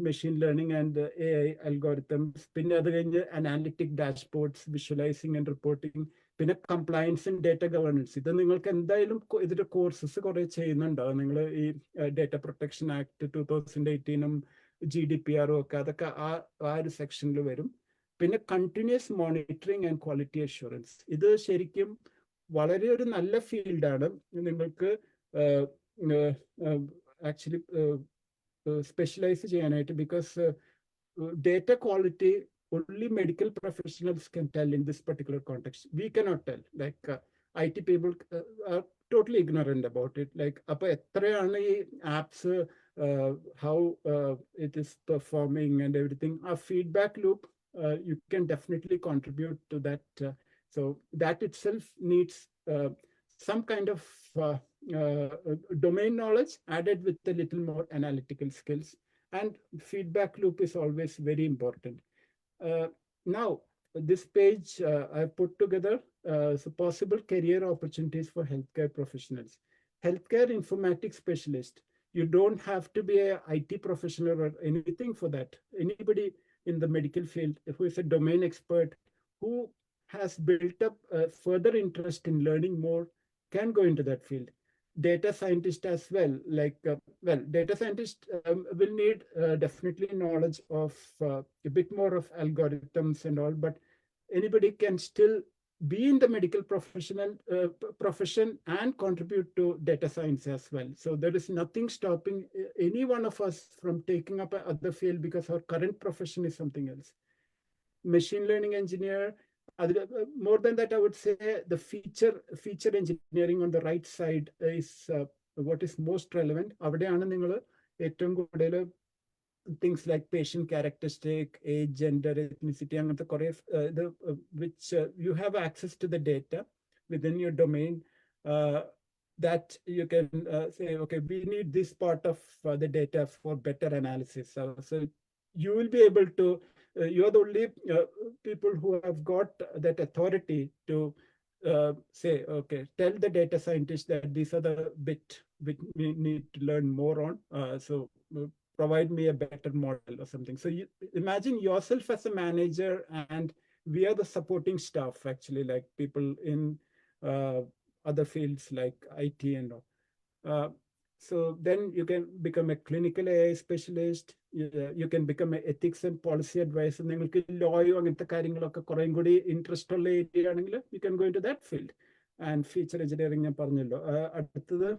machine learning and AI algorithms, പിന്നെ അത് കഴിഞ്ഞ് analytic dashboards, visualising and reporting, പിന്നെ കംപ്ലയൻസ് ആൻഡ് ഡേറ്റ ഗവേണൻസ്. ഇത് നിങ്ങൾക്ക് എന്തായാലും ഇതിന്റെ കോഴ്സസ് കുറെ ചെയ്യുന്നുണ്ടാവും. നിങ്ങൾ ഈ ഡേറ്റ പ്രൊട്ടക്ഷൻ ആക്ട് 2018 GDPR ഒക്കെ, അതൊക്കെ ആ ഒരു സെക്ഷനിൽ വരും. പിന്നെ continuous monitoring and quality assurance. ഇത് ശരിക്കും വളരെ ഒരു നല്ല ഫീൽഡാണ്. നിങ്ങൾക്ക് ആക്ച്വലി സ്പെഷ്യലൈസ് ചെയ്യാനായിട്ട്. Because data quality only medical professionals can tell in this particular context. We cannot tell. Like IT people are totally ignorant about it. Like appo ethrayana ee apps how it is performing and everything. A feedback loop you can definitely contribute to that. So that itself needs some kind of domain knowledge added with a little more analytical skills. And feedback loop is always very important. Now, this page I put together so possible career opportunities for healthcare professionals. Healthcare informatics specialist. You don't have to be a IT professional or anything for that. Anybody in the medical field who is a domain expert, who has built up further interest in learning more, can go into that field. Data scientist as well, like data scientist will need definitely knowledge of a bit more of algorithms and all, but anybody can still be in the medical profession and contribute to data science as well. So there is nothing stopping any one of us from taking up another field, because our current profession is something else. Machine learning engineer. More than that, I would say the feature engineering on the right side is what is most relevant. Avadeyana ningal ettavum kodal things like patient characteristic, age, gender, ethnicity, anganthe kore which you have access to the data within your domain, that you can say, okay, we need this part of the data for better analysis. So you will be able to you're the only people who have got that authority to say, okay, tell the data scientist that these are the bit which we need to learn more on. So provide me a better model or something. So you imagine yourself as a manager, and we are the supporting staff, actually, like people in other fields like IT and all. So then you can become a clinical AI specialist. You can become an ethics and policy advisor. നിങ്ങൾക്ക് ലോയോ അങ്ങനത്തെ കാര്യങ്ങളൊക്കെ കുറേം കൂടി interest ഉള്ള area ആണെങ്കിൽ you can go into that field. And feature engineering ഞാൻ പറഞ്ഞല്ലോ. അടുത്തത്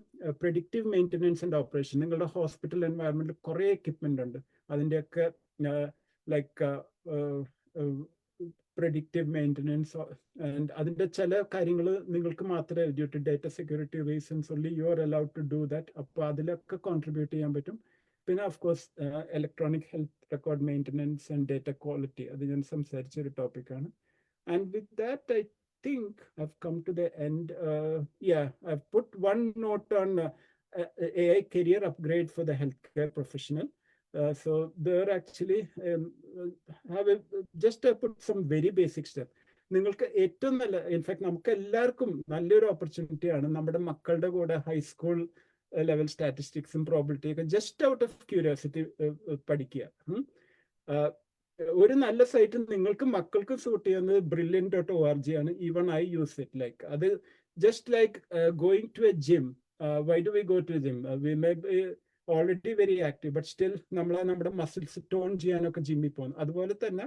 predictive maintenance and operation. നിങ്ങളുടെ ഹോസ്പിറ്റൽ എൻവയറമെന്റിൽ കുറേ എക്യുപ്മെന്റ് ഉണ്ട്. അതിൻ്റെയൊക്കെ ലൈക്ക് predictive maintenance and അതിന്റെ ചില കാര്യങ്ങൾ നിങ്ങൾക്ക് മാത്രമേ due to data security reasons only you are allowed to do that. അപ്പോൾ അതിലൊക്കെ കോൺട്രിബ്യൂട്ട് ചെയ്യാൻ പറ്റും. പിന്നെ of course electronic health record maintenance and data quality, അത് ഞാൻ സംസാരിച്ച ഒരു ടോപ്പിക്കാണ്. And with that I think I've come to the end. I've put one note on AI career upgrade for the healthcare professional. So there actually just put some very basic steps. നിങ്ങൾക്ക് ഏറ്റവും നല്ല, in fact നമുക്ക് എല്ലാവർക്കും നല്ലൊരു opportunity ആണ് നമ്മുടെ മക്കളുടെ കൂടെ ഹൈസ്കൂൾ ലെവൽ സ്റ്റാറ്റിസ്റ്റിക്സും പ്രോബിലിറ്റി ഒക്കെ ജസ്റ്റ് ഔട്ട് ഓഫ് ക്യൂരിയോസിറ്റി പഠിക്കുക. ഒരു നല്ല സൈറ്റ് നിങ്ങൾക്ക് മക്കൾക്ക് സൂട്ട് ചെയ്യുന്നത് brilliant.org ആണ്. Even I use it. Like അത് just like going to a gym. Why do we go to gym? We may be already very active, but still നമ്മുടെ muscles tone ചെയ്യാനൊക്കെ ജിമ്മിൽ പോകുന്നു. അതുപോലെ തന്നെ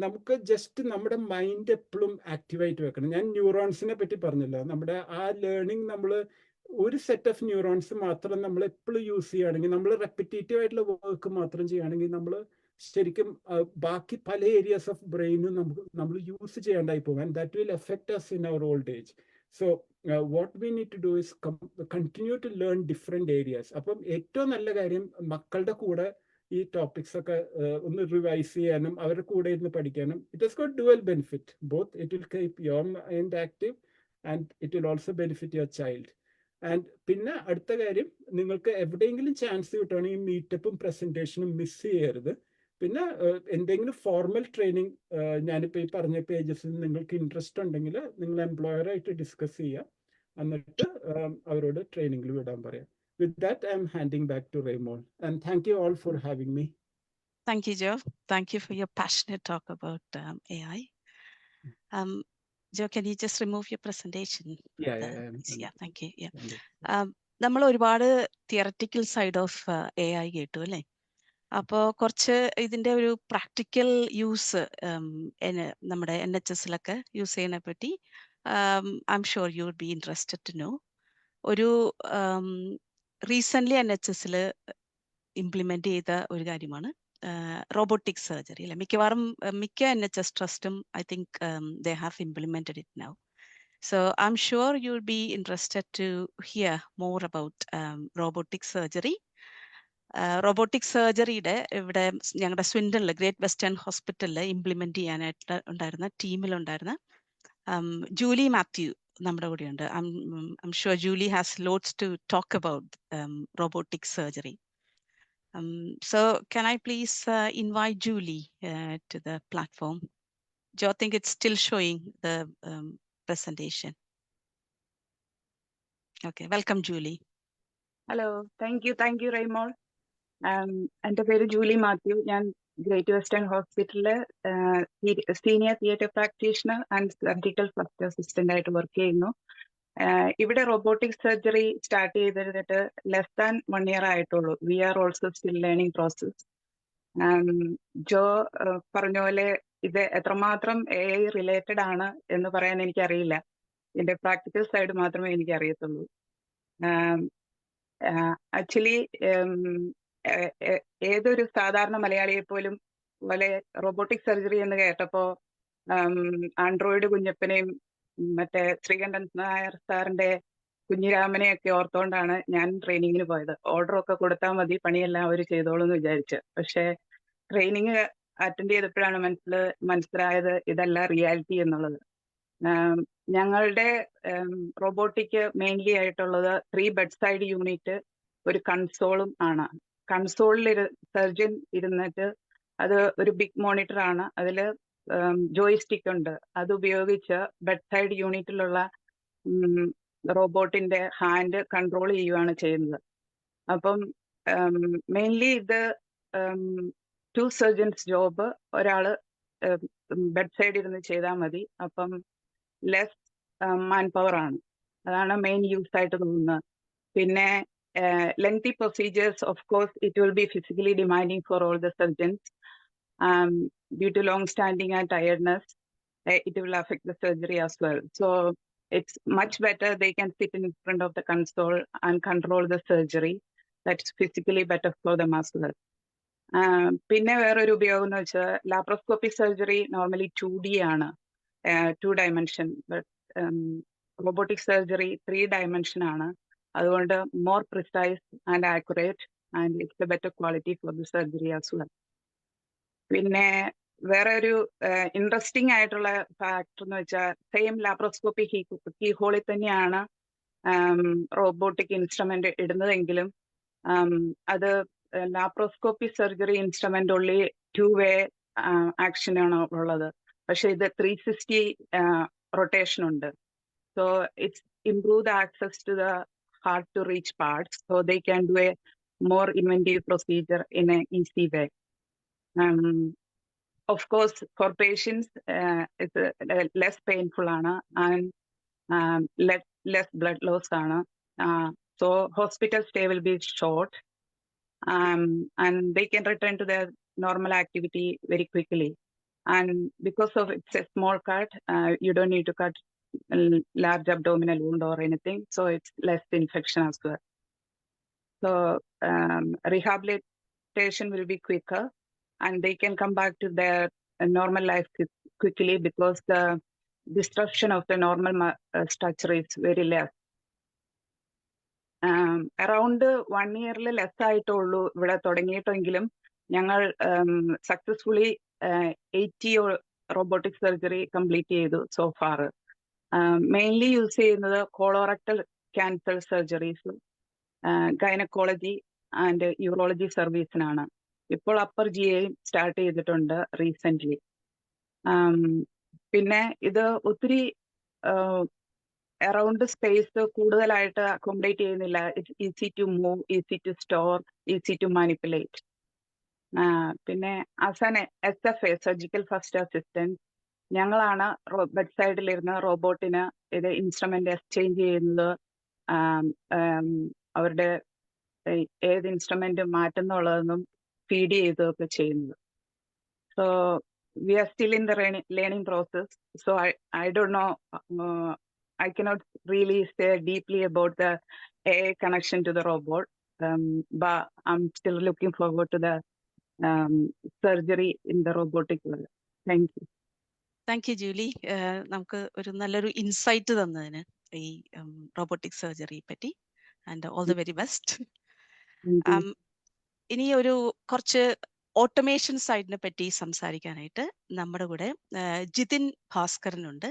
നമുക്ക് ജസ്റ്റ് നമ്മുടെ മൈൻഡ് എപ്പോഴും ആക്റ്റീവായിട്ട് വെക്കണം. ഞാൻ ന്യൂറോൺസിനെ പറ്റി പറഞ്ഞല്ലോ. നമ്മുടെ ആ ലേണിംഗ് നമ്മൾ ഒരു സെറ്റ് ഓഫ് ന്യൂറോൺസ് മാത്രം നമ്മൾ എപ്പോഴും യൂസ് ചെയ്യുകയാണെങ്കിൽ, നമ്മൾ റെപ്പിറ്റേറ്റീവ് ആയിട്ടുള്ള വർക്ക് മാത്രം ചെയ്യുകയാണെങ്കിൽ നമ്മൾ ശരിക്കും ബാക്കി പല ഏരിയാസ് ഓഫ് ബ്രെയിനും നമ്മൾ യൂസ് ചെയ്യേണ്ടായി പോകും. And that will effect us in our old age. So what we need to do is continue to learn different areas. അപ്പം ഏറ്റവും നല്ല കാര്യം മക്കളുടെ കൂടെ ഈ ടോപ്പിക്സ് ഒക്കെ ഒന്ന് റിവൈസ് ചെയ്യാനും അവരുടെ കൂടെ ഇരുന്ന് പഠിക്കാനും. It has got dual benefit. Both it will keep your mind active and it will also benefit your child. And പിന്നെ അടുത്ത കാര്യം, നിങ്ങൾക്ക് എവിടെയെങ്കിലും ചാൻസ് കിട്ടുകയാണെങ്കിൽ മീറ്റപ്പും പ്രസന്റേഷനും മിസ് ചെയ്യരുത്. പിന്നെ എന്തെങ്കിലും ഫോർമൽ ട്രെയിനിങ് ഞാനിപ്പോൾ ഈ പറഞ്ഞ പേജസിൽ നിങ്ങൾക്ക് ഇൻട്രസ്റ്റ് ഉണ്ടെങ്കിൽ നിങ്ങൾ എംപ്ലോയറായിട്ട് ഡിസ്കസ് ചെയ്യുക, എന്നിട്ട് അവരോട് ട്രെയിനിങ്ങിൽ വിടാൻ പറയാം. With that, I'm handing back to Raymond. And thank you all for having me. Thank you, Joe. Thank you for your passionate talk about AI. Joe, can you just remove your presentation? Yeah, thank you. Yeah. നമ്മൾ ഒരുപാട് theoretical side of AI കേട്ടു അല്ലേ? അപ്പോൾ കുറച്ച് ഇതിന്റെ ഒരു practical use നമ്മുടെ NHS-ലൊക്കെ use ചെയ്യുന്നതിനെ പറ്റി I'm sure you would be interested to know. ഒരു റീസെന്റ് NHS-ൽ ഇംപ്ലിമെന്റ് ചെയ്ത ഒരു കാര്യമാണ് റോബോട്ടിക് സർജറി. അല്ലെ, മിക്കവാറും മിക്ക NHS ട്രസ്റ്റും I think they have implemented it now. So I'm sure you'll be interested to hear more about robotic surgery. റോബോട്ടിക് സർജറിയുടെ ഇവിടെ ഞങ്ങളുടെ സ്വിൻഡനിൽ ഗ്രേറ്റ് വെസ്റ്റേൺ ഹോസ്പിറ്റലിൽ ഇംപ്ലിമെന്റ് ചെയ്യാനായിട്ട് ഉണ്ടായിരുന്ന ടീമിലുണ്ടായിരുന്ന ജൂലി മാത്യു നമ്മുടെ കൂടെയുണ്ട്. I'm sure Julie has loads to talk about robotic surgery. So can I please invite Julie to the platform? Do you think it's still showing the presentation? Okay, welcome Julie. Hello, thank you Raimol. എൻ്റെ പേര് Julie Mathew. ഞാൻ great western ഹോസ്പിറ്റലില് senior theatre practitioner and surgical first assistant ആയിട്ട് work ചെയ്യുന്നു. ഇവിടെ robotic surgery start ചെയ്തിട്ട് less than 1 year ആയിട്ടുള്ളൂ. We are also still learning process. Joe പറഞ്ഞ പോലെ ഇത് എത്രമാത്രം AI റിലേറ്റഡ് ആണ് എന്ന് പറയാൻ എനിക്കറിയില്ല. ഇതിന്റെ പ്രാക്ടിക്കൽ സൈഡ് മാത്രമേ എനിക്ക് അറിയത്തുള്ളൂ. ആക്ച്വലി ഏതൊരു സാധാരണ മലയാളിയെ പോലും പോലെ റോബോട്ടിക് സർജറി എന്ന് കേട്ടപ്പോ ആൻഡ്രോയിഡ് കുഞ്ഞപ്പനെയും മറ്റേ ശ്രീകണ്ഠൻ നായർ സാറിന്റെ കുഞ്ഞിരാമനെയൊക്കെ ഓർത്തോണ്ടാണ് ഞാൻ ട്രെയിനിങ്ങിന് പോയത്. ഓർഡർ ഒക്കെ കൊടുത്താൽ മതി, പണിയെല്ലാം അവർ ചെയ്തോളൂ എന്ന് വിചാരിച്ച്. പക്ഷെ ട്രെയിനിങ് അറ്റൻഡ് ചെയ്തപ്പോഴാണ് മനസ്സിലായത് ഇതല്ല റിയാലിറ്റി എന്നുള്ളത്. ഞങ്ങളുടെ റോബോട്ടിക് മെയിൻലി ആയിട്ടുള്ളത് 3 ബെഡ് സൈഡ് യൂണിറ്റ്, ഒരു കൺസോളും ആണ്. കൺസോളിൽ സർജൻ ഇരുന്നിട്ട് അത് ഒരു ബിഗ് മോണിറ്റർ ആണ്, അതിൽ ജോയിസ്റ്റിക് ഉണ്ട്. അത് ഉപയോഗിച്ച് ബെഡ് സൈഡ് യൂണിറ്റിലുള്ള റോബോട്ടിന്റെ ഹാൻഡ് കൺട്രോൾ ചെയ്യുകയാണ് ചെയ്യുന്നത്. അപ്പം മെയിൻലി ഇത് 2 സർജൻസ് ജോബ്, ഒരാള് ബെഡ് സൈഡ് ഇരുന്ന് ചെയ്താൽ മതി. അപ്പം ലെസ് മാൻ പവർ ആണ്. അതാണ് മെയിൻ യൂസ് ആയിട്ട് തോന്നുന്നത്. പിന്നെ lengthy procedures, of course, it will be physically demanding for all the surgeons. Due to long standing and tiredness, it will affect the surgery as well. So it's much better they can sit in front of the console and control the surgery. That's physically better for them as well. പിന്നെ വേറൊരു ഉപയോഗം എന്ന് വെച്ചാൽ laparoscopic surgery normally 2D ആണ്, 2 dimension. But robotic surgery 3 dimension ആണ്. അതുകൊണ്ട് more precise and accurate and it's A better quality for the surgery as well. പിന്നെ വേറെ ഒരു ഇൻട്രസ്റ്റിംഗ് ആയിട്ടുള്ള ഫാക്ടർ എന്ന് വെച്ചാൽ സെയിം ലാപ്രോസ്കോപ്പി കീ ഹോളിൽ തന്നെയാണ് റോബോട്ടിക് ഇൻസ്ട്രുമെന്റ് ഇടുന്നതെങ്കിലും അത് ലാപ്രോസ്കോപ്പി സർജറി ഇൻസ്ട്രുമെന്റ് ഉള്ളി 2-way ആക്ഷൻ ആണ് ഉള്ളത്. പക്ഷെ ഇത് 360 റൊട്ടേഷൻ ഉണ്ട്. So it's improve the access to the hard to reach parts, so they can do a more inventive procedure in an easy way. Of course, for patients, it's less painful and less blood loss. So hospital stay will be short, and they can return to their normal activity very quickly. And because of it's a small cut, you don't need to cut large abdominal wound or anything, so it's less infection as well. So rehabilitation will be quicker, and they can come back to their normal life quickly because the disruption of the normal structure is very less. Around 1 year less ആയിട്ടുള്ളൂ ഇവിടെ തുടങ്ങിയിട്ടെങ്കിലും ഞങ്ങൾ successfully 80 robotic surgery complete ചെയ്തു so far. Mainly use ചെയ്യുന്നത് colorectal cancer surgeries, gynaecology and urology സർവീസിനാണ്. ഇപ്പോൾ upper GI start ചെയ്തിട്ടുണ്ട് recent. പിന്നെ ഇത് ഒത്തിരി അറൗണ്ട് സ്പേസ് കൂടുതലായിട്ട് അക്കോമഡേറ്റ് ചെയ്യുന്നില്ല. It's easy to move, easy to store, easy to manipulate. പിന്നെ as an SFA surgical first assistant ഞങ്ങളാണ് ബെഡ് സൈഡിലിരുന്ന് റോബോട്ടിന് ഇത് ഇൻസ്ട്രുമെന്റ് എക്സ്ചേഞ്ച് ചെയ്യുന്നത്, അവരുടെ ഏത് ഇൻസ്ട്രുമെന്റ് മാറ്റുന്നുള്ളതെന്നും ഫീഡ് ചെയ്തൊക്കെ ചെയ്യുന്നത്. So we are still in the learning process. So I don't know. I cannot really say deeply about the AI connection to the robot. But I'm still looking forward to the surgery in the robotic world. Thank you. Thank you Julie. നമുക്ക് ഒരു നല്ലൊരു insight തന്നതിന് ഈ robotic surgery പറ്റി. And all the very best. Thank you. ഇനി ഒരു കുറച്ച് automation സൈഡിനെ പറ്റി സംസാരിക്കാനായിട്ട് നമ്മുടെ കൂടെ ജിതിൻ ഭാസ്കരനുണ്ട്.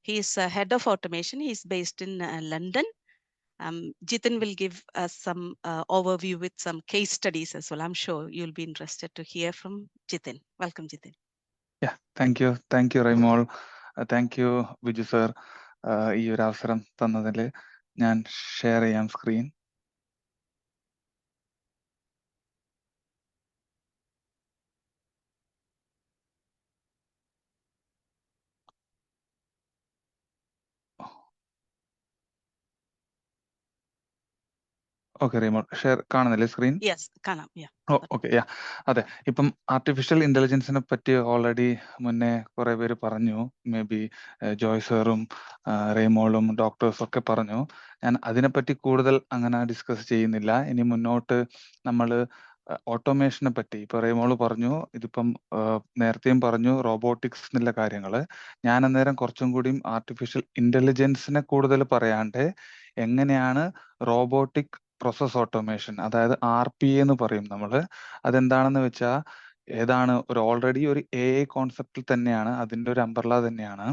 He's head of automation. He's based in London. Jitin will give us some overview with some case studies as well. I'm sure you'll be interested to hear from Jitin. Welcome, Jitin. Yeah, thank you. Thank you, Raimol. Thank you, Viju sir. ഈ ഒരു അവസരം തന്നതിൽ ഞാൻ share ചെയ്യാം screen. Okay Reemol share കാണുന്നില്ലേ screen? Yes, കാണാം. Okay yeah അതെ. ഇപ്പം artificial ഇന്റലിജൻസിനെ പറ്റി ഓൾറെഡി മുന്നേ കുറെ പേര് പറഞ്ഞു. മേ ബി ജോയ് സാറും റേമോളും ഡോക്ടേഴ്സും ഒക്കെ പറഞ്ഞു. ഞാൻ അതിനെപ്പറ്റി കൂടുതൽ അങ്ങനെ ഡിസ്കസ് ചെയ്യുന്നില്ല. ഇനി മുന്നോട്ട് നമ്മൾ ഓട്ടോമേഷനെ പറ്റി ഇപ്പൊ റേമോള് പറഞ്ഞു, ഇതിപ്പം നേരത്തെയും പറഞ്ഞു റോബോട്ടിക്സ് എന്നുള്ള കാര്യങ്ങള്. ഞാൻ അന്നേരം കുറച്ചും കൂടിയും ആർട്ടിഫിഷ്യൽ ഇന്റലിജൻസിനെ കൂടുതൽ പറയാണ്ട് എങ്ങനെയാണ് റോബോട്ടിക് പ്രോസസ് ഓട്ടോമേഷൻ, അതായത് RPA എന്ന് പറയും നമ്മള്. അതെന്താണെന്ന് വെച്ചാൽ ഏതാണ് ഒരു ഓൾറെഡി ഒരു AI കോൺസെപ്റ്റിൽ തന്നെയാണ്, അതിന്റെ ഒരു അംബ്രല തന്നെയാണ്.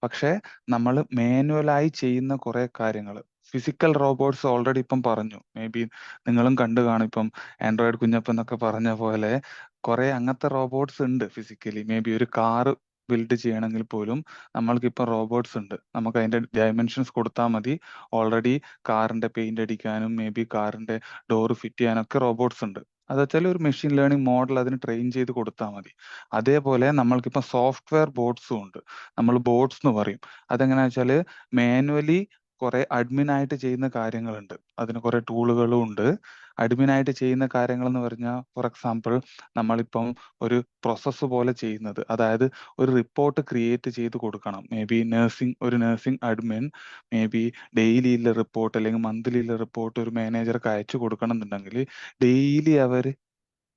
പക്ഷെ നമ്മൾ മാനുവലായി ചെയ്യുന്ന കുറെ കാര്യങ്ങൾ ഫിസിക്കൽ റോബോട്ട്സ് ഓൾറെഡി ഇപ്പം പറഞ്ഞു. മേ ബി നിങ്ങളും കണ്ടു കാണും. ഇപ്പം ആൻഡ്രോയിഡ് കുഞ്ഞപ്പൻ എന്നൊക്കെ പറഞ്ഞ പോലെ കുറെ അങ്ങനത്തെ റോബോട്ട്സ് ഉണ്ട് ഫിസിക്കലി. മേ ബി ഒരു കാറ് ബിൽഡ് ചെയ്യണമെങ്കിൽ പോലും നമ്മൾക്ക് ഇപ്പം റോബോട്ട്സ് ഉണ്ട്. നമുക്ക് അതിന്റെ ഡയമെൻഷൻസ് കൊടുത്താൽ മതി. ഓൾറെഡി കാറിന്റെ പെയിന്റ് അടിക്കാനും മേ ബി കാറിന്റെ ഡോറ് ഫിറ്റ് ചെയ്യാനൊക്കെ റോബോട്ട്സ് ഉണ്ട്. അത് വെച്ചാൽ ഒരു മെഷീൻ ലേണിംഗ് മോഡൽ അതിന് ട്രെയിൻ ചെയ്ത് കൊടുത്താൽ മതി. അതേപോലെ നമ്മൾക്കിപ്പം സോഫ്റ്റ്വെയർ ബോട്ട്സും ഉണ്ട്. നമ്മൾ ബോട്ട്സ് എന്ന് പറയും. അതെങ്ങനെയാ വെച്ചാല് മാനുവലി കുറെ അഡ്മിൻ ആയിട്ട് ചെയ്യുന്ന കാര്യങ്ങളുണ്ട്. അതിന് കുറെ ടൂളുകളും ഉണ്ട്. അഡ്മിൻ ആയിട്ട് ചെയ്യുന്ന കാര്യങ്ങൾ എന്ന് പറഞ്ഞാൽ ഫോർ എക്സാമ്പിൾ നമ്മളിപ്പം ഒരു പ്രോസസ്സ് പോലെ ചെയ്യുന്നത്, അതായത് ഒരു റിപ്പോർട്ട് ക്രിയേറ്റ് ചെയ്ത് കൊടുക്കണം. മേ ബി ഒരു നഴ്സിംഗ് അഡ്മിൻ മേ ബി ഡെയിലിയിലെ റിപ്പോർട്ട് അല്ലെങ്കിൽ മന്ത്ലിയിലെ റിപ്പോർട്ട് ഒരു മാനേജർക്ക് അയച്ചു കൊടുക്കണം എന്നുണ്ടെങ്കിൽ ഡെയിലി അവർ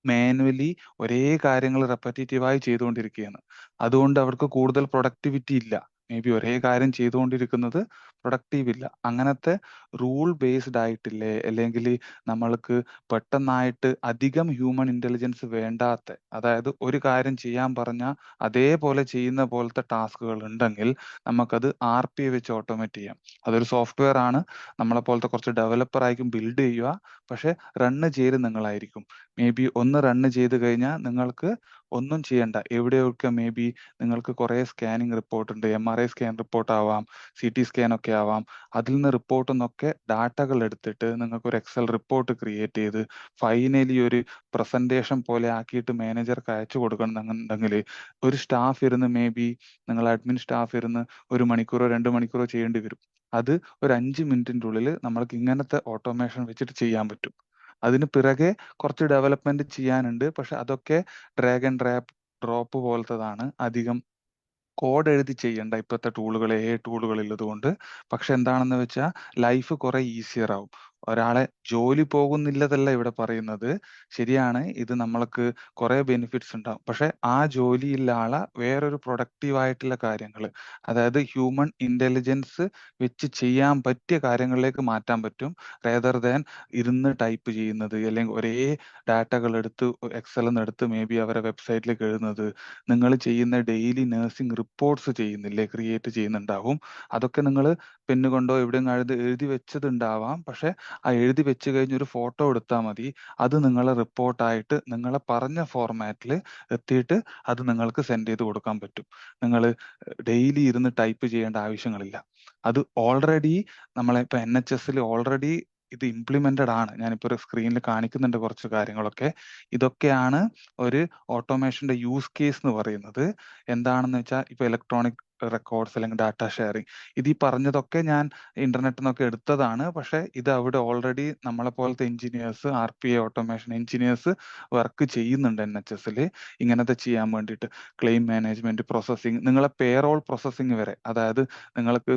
മാനുവലി ഒരേ കാര്യങ്ങൾ റെപ്പറ്റേറ്റീവായി ചെയ്തുകൊണ്ടിരിക്കുകയാണ്. അതുകൊണ്ട് അവർക്ക് കൂടുതൽ പ്രൊഡക്ടിവിറ്റി ഇല്ല. മേ ബി ഒരേ കാര്യം ചെയ്തുകൊണ്ടിരിക്കുന്നത് പ്രൊഡക്റ്റീവ് ഇല്ല. അങ്ങനത്തെ റൂൾ ബേസ്ഡ് ആയിട്ടില്ലേ, അല്ലെങ്കിൽ നമ്മൾക്ക് പെട്ടെന്നായിട്ട് അധികം ഹ്യൂമൻ ഇന്റലിജൻസ് വേണ്ടാത്ത, അതായത് ഒരു കാര്യം ചെയ്യാൻ പറഞ്ഞാൽ അതേപോലെ ചെയ്യുന്ന പോലത്തെ ടാസ്കുകൾ ഉണ്ടെങ്കിൽ നമുക്കത് RPA വെച്ച് ഓട്ടോമേറ്റ് ചെയ്യാം. അതൊരു സോഫ്റ്റ്വെയർ ആണ്. നമ്മളെ പോലത്തെ കുറച്ച് ഡെവലപ്പർ ആയിരിക്കും ബിൽഡ് ചെയ്യുക. പക്ഷെ റണ്ണ് ചെയ്ത് നിങ്ങളായിരിക്കും. മേ ബി ഒന്ന് റണ്ണ് ചെയ്ത് കഴിഞ്ഞാൽ നിങ്ങൾക്ക് ഒന്നും ചെയ്യണ്ട. എവിടെയൊക്കെ മേ ബി നിങ്ങൾക്ക് കുറെ സ്കാനിങ് റിപ്പോർട്ട് ഉണ്ട്. MRI സ്കാൻ റിപ്പോർട്ട് ആവാം, CT സ്കാൻ ഒക്കെ ആവാം. അതിൽ നിന്ന് റിപ്പോർട്ടിൽ നിന്നൊക്കെ ഡാറ്റകൾ എടുത്തിട്ട് നിങ്ങൾക്ക് ഒരു എക്സൽ റിപ്പോർട്ട് ക്രിയേറ്റ് ചെയ്ത് ഫൈനലി ഒരു പ്രസന്റേഷൻ പോലെ ആക്കിയിട്ട് മാനേജർക്ക് അയച്ചു കൊടുക്കണമെന്നുണ്ടെങ്കിൽ ഒരു സ്റ്റാഫ് ഇരുന്ന് മേ ബി നിങ്ങൾ അഡ്മിൻ സ്റ്റാഫ് ഇരുന്ന് 1 മണിക്കൂറോ 2 മണിക്കൂറോ ചെയ്യേണ്ടി വരും. അത് ഒരു 5 മിനിറ്റിന്റെ ഉള്ളിൽ നമ്മൾക്ക് ഇങ്ങനത്തെ ഓട്ടോമേഷൻ വെച്ചിട്ട് ചെയ്യാൻ പറ്റും. അതിന് പിറകെ കുറച്ച് ഡെവലപ്മെന്റ് ചെയ്യാനുണ്ട്. പക്ഷെ അതൊക്കെ ഡ്രാഗ് ആൻഡ് ഡ്രോപ്പ് പോലത്തതാണ്. അധികം കോഡ് എഴുതി ചെയ്യണ്ട ഇപ്പോഴത്തെ ടൂളുകൾ, AI ടൂളുകൾ ഉള്ളത് കൊണ്ട്. പക്ഷെ എന്താണെന്ന് വെച്ചാൽ ലൈഫ് കുറെ ഈസിയർ ആവും. ഒരാളെ ജോലി പോകുന്നില്ലതല്ല ഇവിടെ പറയുന്നത്. ശരിയാണ്, ഇത് നമ്മൾക്ക് കുറെ ബെനിഫിറ്റ്സ് ഉണ്ടാവും. പക്ഷെ ആ ജോലിയില്ല ആളെ വേറൊരു പ്രൊഡക്റ്റീവ് ആയിട്ടുള്ള കാര്യങ്ങൾ, അതായത് ഹ്യൂമൻ ഇന്റലിജൻസ് വെച്ച് ചെയ്യാൻ പറ്റിയ കാര്യങ്ങളിലേക്ക് മാറ്റാൻ പറ്റും. റേദർ ദാൻ ഇരുന്ന് ടൈപ്പ് ചെയ്യുന്നത്, അല്ലെങ്കിൽ ഒരേ ഡാറ്റകൾ എടുത്ത് എക്സലിൽ നിന്ന് എടുത്ത് മേ ബി അവരെ വെബ്സൈറ്റിലേക്ക് എഴുതുന്നത്. നിങ്ങൾ ചെയ്യുന്ന ഡെയിലി നഴ്സിംഗ് റിപ്പോർട്ട്സ് ചെയ്യുന്നില്ലേ, ക്രിയേറ്റ് ചെയ്യുന്നുണ്ടാവും. അതൊക്കെ നിങ്ങൾ പെന്ന് കൊണ്ടോ എവിടെയും എഴുതി വെച്ചതുണ്ടാവാം. പക്ഷെ ആ എഴുതി വെച്ച് കഴിഞ്ഞ് ഒരു ഫോട്ടോ എടുത്താൽ മതി. അത് നിങ്ങളെ റിപ്പോർട്ടായിട്ട് നിങ്ങളെ പറഞ്ഞ ഫോർമാറ്റിൽ എത്തിയിട്ട് അത് നിങ്ങൾക്ക് സെൻഡ് ചെയ്ത് കൊടുക്കാൻ പറ്റും. നിങ്ങൾ ഡെയിലി ഇരുന്ന് ടൈപ്പ് ചെയ്യേണ്ട ആവശ്യങ്ങളില്ല. അത് ഓൾറെഡി നമ്മളെ ഇപ്പൊ NHS ഓൾറെഡി ഇത് ഇംപ്ലിമെന്റഡ് ആണ്. ഞാനിപ്പോ ഒരു സ്ക്രീനിൽ കാണിക്കുന്നുണ്ട് കുറച്ച് കാര്യങ്ങളൊക്കെ. ഇതൊക്കെയാണ് ഒരു ഓട്ടോമേഷന്റെ യൂസ് കേസ് എന്ന് പറയുന്നത്. എന്താണെന്ന് വെച്ചാൽ ഇപ്പൊ ഇലക്ട്രോണിക് റെക്കോർഡ്സ് അല്ലെങ്കിൽ ഡാറ്റ ഷെയറിങ്. ഇത് ഈ പറഞ്ഞതൊക്കെ ഞാൻ ഇന്റർനെറ്റിൽ നിന്നൊക്കെ എടുത്തതാണ്. പക്ഷെ ഇത് അവിടെ ഓൾറെഡി നമ്മളെ പോലത്തെ engineers, RPA automation engineers work ചെയ്യുന്നുണ്ട് NHS-ൽ ഇങ്ങനത്തെ ചെയ്യാൻ വേണ്ടിയിട്ട്. ക്ലെയിം മാനേജ്മെന്റ്, പ്രോസസ്സിങ്, നിങ്ങളെ പേറോൾ പ്രോസസ്സിങ് വരെ, അതായത് നിങ്ങൾക്ക്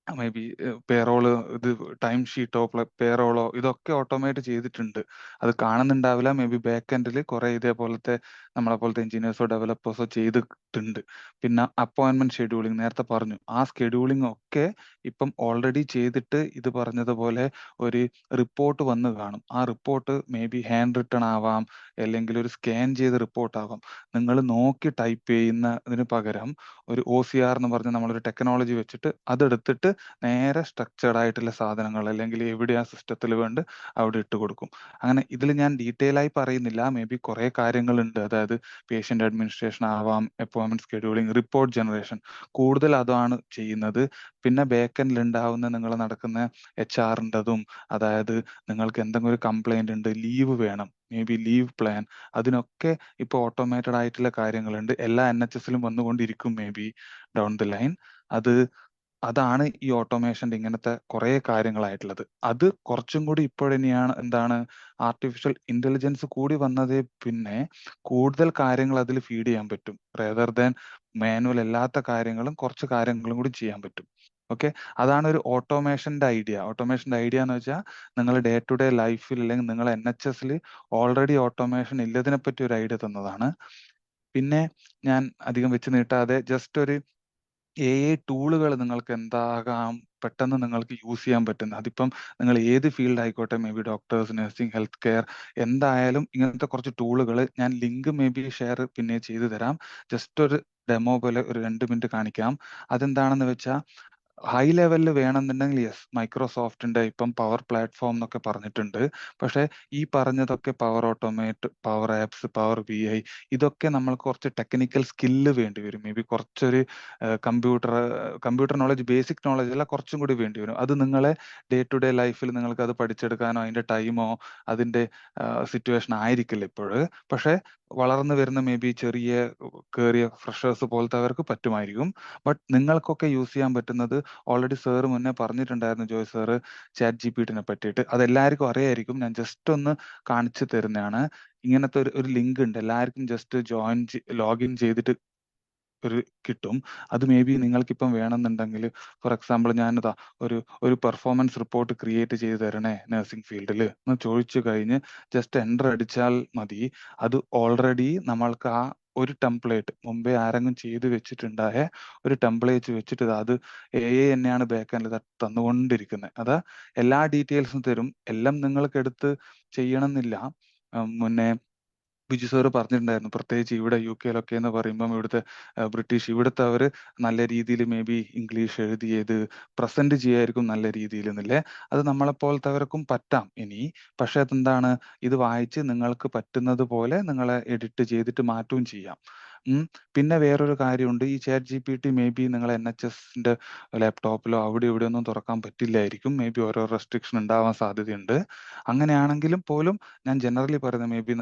മേ ബി പേറോള്, ഇത് ടൈം ഷീറ്റോ പേറോളോ ഇതൊക്കെ ഓട്ടോമേറ്റ് ചെയ്തിട്ടുണ്ട്. അത് കാണുന്നുണ്ടാവില്ല. മേ ബി ബാക്ക് എൻഡിൽ കുറെ ഇതേപോലത്തെ നമ്മളെ പോലത്തെ എഞ്ചിനീയേഴ്സോ ഡെവലപ്പേഴ്സോ ചെയ്തിട്ടുണ്ട്. പിന്നെ അപ്പോയിന്റ്മെന്റ് ഷെഡ്യൂളിംഗ് നേരത്തെ പറഞ്ഞു. ആ സ്കെഡ്യൂളിംഗ് ഒക്കെ ഇപ്പം ഓൾറെഡി ചെയ്തിട്ട് ഇത് പറഞ്ഞതുപോലെ ഒരു റിപ്പോർട്ട് വന്ന് കാണും. ആ report may be hand written ആവാം, അല്ലെങ്കിൽ ഒരു സ്കാൻ ചെയ്ത റിപ്പോർട്ട് ആവാം. നിങ്ങൾ നോക്കി ടൈപ്പ് ചെയ്യുന്നതിന് പകരം ഒരു OCR എന്ന് പറഞ്ഞ നമ്മളൊരു ടെക്നോളജി വെച്ചിട്ട് അതെടുത്തിട്ട് നേരെ സ്ട്രക്ചേർഡ് ആയിട്ടുള്ള സാധനങ്ങൾ അല്ലെങ്കിൽ എവിടെയാ സിസ്റ്റത്തിൽ വേണ്ട അവിടെ ഇട്ട് കൊടുക്കും. അങ്ങനെ ഇതിൽ ഞാൻ ഡീറ്റെയിൽ ആയി പറയുന്നില്ല. മേ ബി കുറെ കാര്യങ്ങളുണ്ട്. അതായത് പേഷ്യന്റ് അഡ്മിനിസ്ട്രേഷൻ ആവാം, അപ്പോയിന്റ്മെന്റ് സ്കെഡ്യൂളിംഗ്, റിപ്പോർട്ട് ജനറേഷൻ, കൂടുതൽ അതാണ് ചെയ്യുന്നത്. പിന്നെ ബാക്ക് എൻഡിൽ ഉണ്ടാവുന്ന നിങ്ങൾ നടക്കുന്ന HR-ൻ്റെതും, അതായത് നിങ്ങൾക്ക് എന്തെങ്കിലും ഒരു കംപ്ലൈന്റ് ഉണ്ട്, ലീവ് വേണം, മേ ബി ലീവ് പ്ലാൻ, അതിനൊക്കെ ഇപ്പോൾ ഓട്ടോമേറ്റഡ് ആയിട്ടുള്ള കാര്യങ്ങളുണ്ട്. എല്ലാ NHS-ലും വന്നുകൊണ്ടിരിക്കും may be down the line. അതാണ് ഈ ഓട്ടോമേഷന്റെ ഇങ്ങനത്തെ കുറെ കാര്യങ്ങളായിട്ടുള്ളത്. അത് കുറച്ചും കൂടി ഇപ്പോഴെന്നെയാണ് എന്താണ് ആർട്ടിഫിഷ്യൽ ഇന്റലിജൻസ് കൂടി വന്നതേ പിന്നെ കൂടുതൽ കാര്യങ്ങൾ അതിൽ ഫീഡ് ചെയ്യാൻ പറ്റും. റേദർ ദാൻ മാനുവൽ അല്ലാത്ത കാര്യങ്ങളും കുറച്ച് കാര്യങ്ങളും കൂടി ചെയ്യാൻ പറ്റും. ഓക്കെ, അതാണ് ഒരു ഓട്ടോമേഷന്റെ ഐഡിയ. ഓട്ടോമേഷന്റെ ഐഡിയ എന്ന് വെച്ചാൽ നിങ്ങൾ ഡേ ടു ഡേ ലൈഫിൽ അല്ലെങ്കിൽ നിങ്ങൾ NHS-ൽ ഓൾറെഡി ഓട്ടോമേഷൻ ഇല്ലതിനെ പറ്റി ഒരു ഐഡിയ തന്നതാണ്. പിന്നെ ഞാൻ അധികം വെച്ച് നീട്ടാതെ ജസ്റ്റ് ഒരു AI ടൂളുകൾ നിങ്ങൾക്ക് എന്താകാം പെട്ടെന്ന് നിങ്ങൾക്ക് യൂസ് ചെയ്യാൻ പറ്റുന്ന, അതിപ്പം നിങ്ങൾ ഏത് ഫീൽഡ് ആയിക്കോട്ടെ, may be doctors, nursing, health care, എന്തായാലും ഇങ്ങനത്തെ കുറച്ച് ടൂളുകൾ ഞാൻ ലിങ്ക് മേ ബി ഷെയർ പിന്നെ ചെയ്തു തരാം. ജസ്റ്റ് ഒരു ഡെമോ പോലെ ഒരു 2 മിനിറ്റ് കാണിക്കാം. അതെന്താണെന്ന് വെച്ചാൽ ഹൈ ലെവലിൽ വേണമെന്നുണ്ടെങ്കിൽ യെസ്, മൈക്രോസോഫ്റ്റിന്റെ ഇപ്പം പവർ പ്ലാറ്റ്ഫോം എന്നൊക്കെ പറഞ്ഞിട്ടുണ്ട്. പക്ഷെ ഈ പറഞ്ഞതൊക്കെ power automate, power apps, power BI, ഇതൊക്കെ നമ്മൾക്ക് കുറച്ച് ടെക്നിക്കൽ സ്കില്ല് വേണ്ടി വരും. മേ ബി കുറച്ചൊരു കമ്പ്യൂട്ടർ നോളജ്, ബേസിക് നോളജ് അല്ല, കുറച്ചും കൂടി വേണ്ടി വരും. അത് നിങ്ങളെ ഡേ ടു ഡേ ലൈഫിൽ നിങ്ങൾക്ക് അത് പഠിച്ചെടുക്കാനോ അതിന്റെ ടൈമോ അതിന്റെ സിറ്റുവേഷൻ ആയിരിക്കില്ല ഇപ്പോഴ്. പക്ഷെ വളർന്നു വരുന്ന മേ ബി ചെറിയ കേറിയ ഫ്രഷേഴ്സ് പോലത്തെവർക്ക് പറ്റുമായിരിക്കും. ബട്ട് നിങ്ങൾക്കൊക്കെ യൂസ് ചെയ്യാൻ പറ്റുന്നത് ഓൾറെഡി സാറ് മുന്നേ പറഞ്ഞിട്ടുണ്ടായിരുന്നു, ജോയ് സാറ്, ChatGPT-നെ പറ്റിയിട്ട്. അതെല്ലാവർക്കും അറിയായിരിക്കും. ഞാൻ ജസ്റ്റ് ഒന്ന് കാണിച്ചു തരുന്നതാണ്. ഇങ്ങനത്തെ ഒരു ലിങ്ക് ഉണ്ട്. എല്ലാവർക്കും ജസ്റ്റ് ലോഗിൻ ചെയ്തിട്ട് കിട്ടും. അത് മേ ബി നിങ്ങൾക്കിപ്പം വേണമെന്നുണ്ടെങ്കിൽ, ഫോർ എക്സാമ്പിൾ ഞാനിതാ ഒരു പെർഫോമൻസ് റിപ്പോർട്ട് ക്രിയേറ്റ് ചെയ്ത് തരണേ നഴ്സിംഗ് ഫീൽഡിൽ എന്ന് ചോദിച്ചു കഴിഞ്ഞ് ജസ്റ്റ് എൻ്റർ അടിച്ചാൽ മതി. അത് ഓൾറെഡി നമ്മൾക്ക് ആ ഒരു ടെംപ്ലേറ്റ് മുമ്പേ ആരെങ്കിലും ചെയ്ത് വെച്ചിട്ടുണ്ടായ ഒരു ടെംപ്ലേറ്റ് വെച്ചിട്ട് അത് AI തന്നെയാണ് ബാക്ക് എൻഡിൽ തന്നുകൊണ്ടിരിക്കുന്നത്. അതാ എല്ലാ ഡീറ്റെയിൽസും തരും. എല്ലാം നിങ്ങൾക്ക് എടുത്ത് ചെയ്യണമെന്നില്ല. മുന്നേ ബിജു സാറ് പറഞ്ഞിട്ടുണ്ടായിരുന്നു, പ്രത്യേകിച്ച് ഇവിടെ UK-ലൊക്കെ എന്ന് പറയുമ്പം ഇവിടുത്തെ ഇവിടുത്തെ അവർ നല്ല രീതിയിൽ മേ ബി ഇംഗ്ലീഷ് എഴുതിയത് പ്രസന്റ് ചെയ്യായിരിക്കും നല്ല രീതിയിൽ എന്നില്ലേ. അത് നമ്മളെപ്പോലത്തെവർക്കും പറ്റാം ഇനി. പക്ഷെ അതെന്താണ്, ഇത് വായിച്ച് നിങ്ങൾക്ക് പറ്റുന്നത് പോലെ നിങ്ങളെ എഡിറ്റ് ചെയ്തിട്ട് മാറ്റുകയും ചെയ്യാം. പിന്നെ വേറൊരു കാര്യമുണ്ട്. ഈ ChatGPT മേ ബി നിങ്ങൾ NHS-ന്റെ ലാപ്ടോപ്പിലോ അവിടെ ഇവിടെ ഒന്നും തുറക്കാൻ പറ്റില്ലായിരിക്കും. മേ ബി ഓരോ റെസ്ട്രിക്ഷൻ ഉണ്ടാവാൻ സാധ്യതയുണ്ട്. അങ്ങനെയാണെങ്കിലും പോലും ഞാൻ ജനറലി പറയുന്നത്, മേ ബി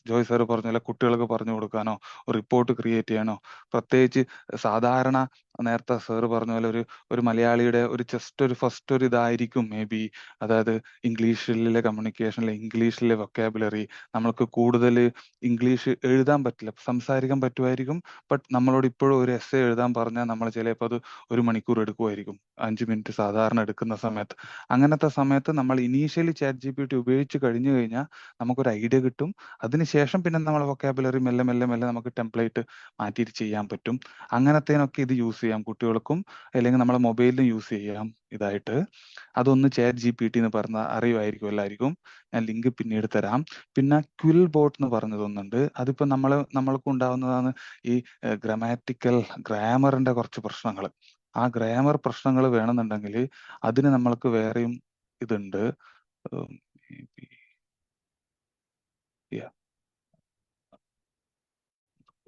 ജോയ് സാർ പറഞ്ഞ പോലെ കുട്ടികൾക്ക് പറഞ്ഞു കൊടുക്കാനോ റിപ്പോർട്ട് ക്രിയേറ്റ് ചെയ്യാനോ, പ്രത്യേകിച്ച് സാധാരണ നേരത്തെ സാറ് പറഞ്ഞ പോലെ ഒരു മലയാളിയുടെ ഒരു ജസ്റ്റ് ഒരു ഫസ്റ്റ് ഒരു ഇതായിരിക്കും മേ ബി, അതായത് ഇംഗ്ലീഷിലെ കമ്മ്യൂണിക്കേഷനിലെ ഇംഗ്ലീഷിലെ വൊക്കാബുലറി, നമ്മൾക്ക് കൂടുതൽ ഇംഗ്ലീഷ് എഴുതാൻ പറ്റില്ല, സംസാരിക്കാൻ പറ്റുമായിരിക്കും. ബട്ട് നമ്മളോട് ഇപ്പോഴും ഒരു എസ്സേ എഴുതാൻ പറഞ്ഞാൽ നമ്മൾ ചിലപ്പോൾ അത് 1 മണിക്കൂർ എടുക്കുമായിരിക്കും, 5 മിനിറ്റ് സാധാരണ എടുക്കുന്ന സമയത്ത്. അങ്ങനത്തെ സമയത്ത് നമ്മൾ ഇനീഷ്യലി ChatGPT ഉപയോഗിച്ച് കഴിഞ്ഞു കഴിഞ്ഞാൽ നമുക്കൊരു ഐഡിയ കിട്ടും. അതിനുശേഷം പിന്നെ നമ്മൾ വൊക്കാബുലറി മെല്ലെ മെല്ലെ മെല്ലെ നമുക്ക് ടെംപ്ലേറ്റ് മാറ്റിയിട്ട് ചെയ്യാൻ പറ്റും. അങ്ങനത്തേനൊക്കെ ഇത് യൂസ് ചെയ്യാം കുട്ടികൾക്കും, അല്ലെങ്കിൽ നമ്മളെ മൊബൈലിലും യൂസ് ചെയ്യാം ഇതായിട്ട്. അതൊന്ന് ChatGPT എന്ന് പറഞ്ഞ അറിയുമായിരിക്കും എല്ലാവർക്കും. ഞാൻ ലിങ്ക് പിന്നീട് തരാം. പിന്നെ ക്വിൽ ബോട്ട് എന്ന് പറഞ്ഞതൊന്നുണ്ട്. അതിപ്പോ നമ്മൾക്ക് ഉണ്ടാവുന്നതാണ് ഈ ഗ്രാമറിന്റെ കുറച്ച് പ്രശ്നങ്ങൾ. ആ ഗ്രാമർ പ്രശ്നങ്ങൾ വേണമെന്നുണ്ടെങ്കിൽ അതിന് നമ്മൾക്ക് വേറെയും ഇതുണ്ട്.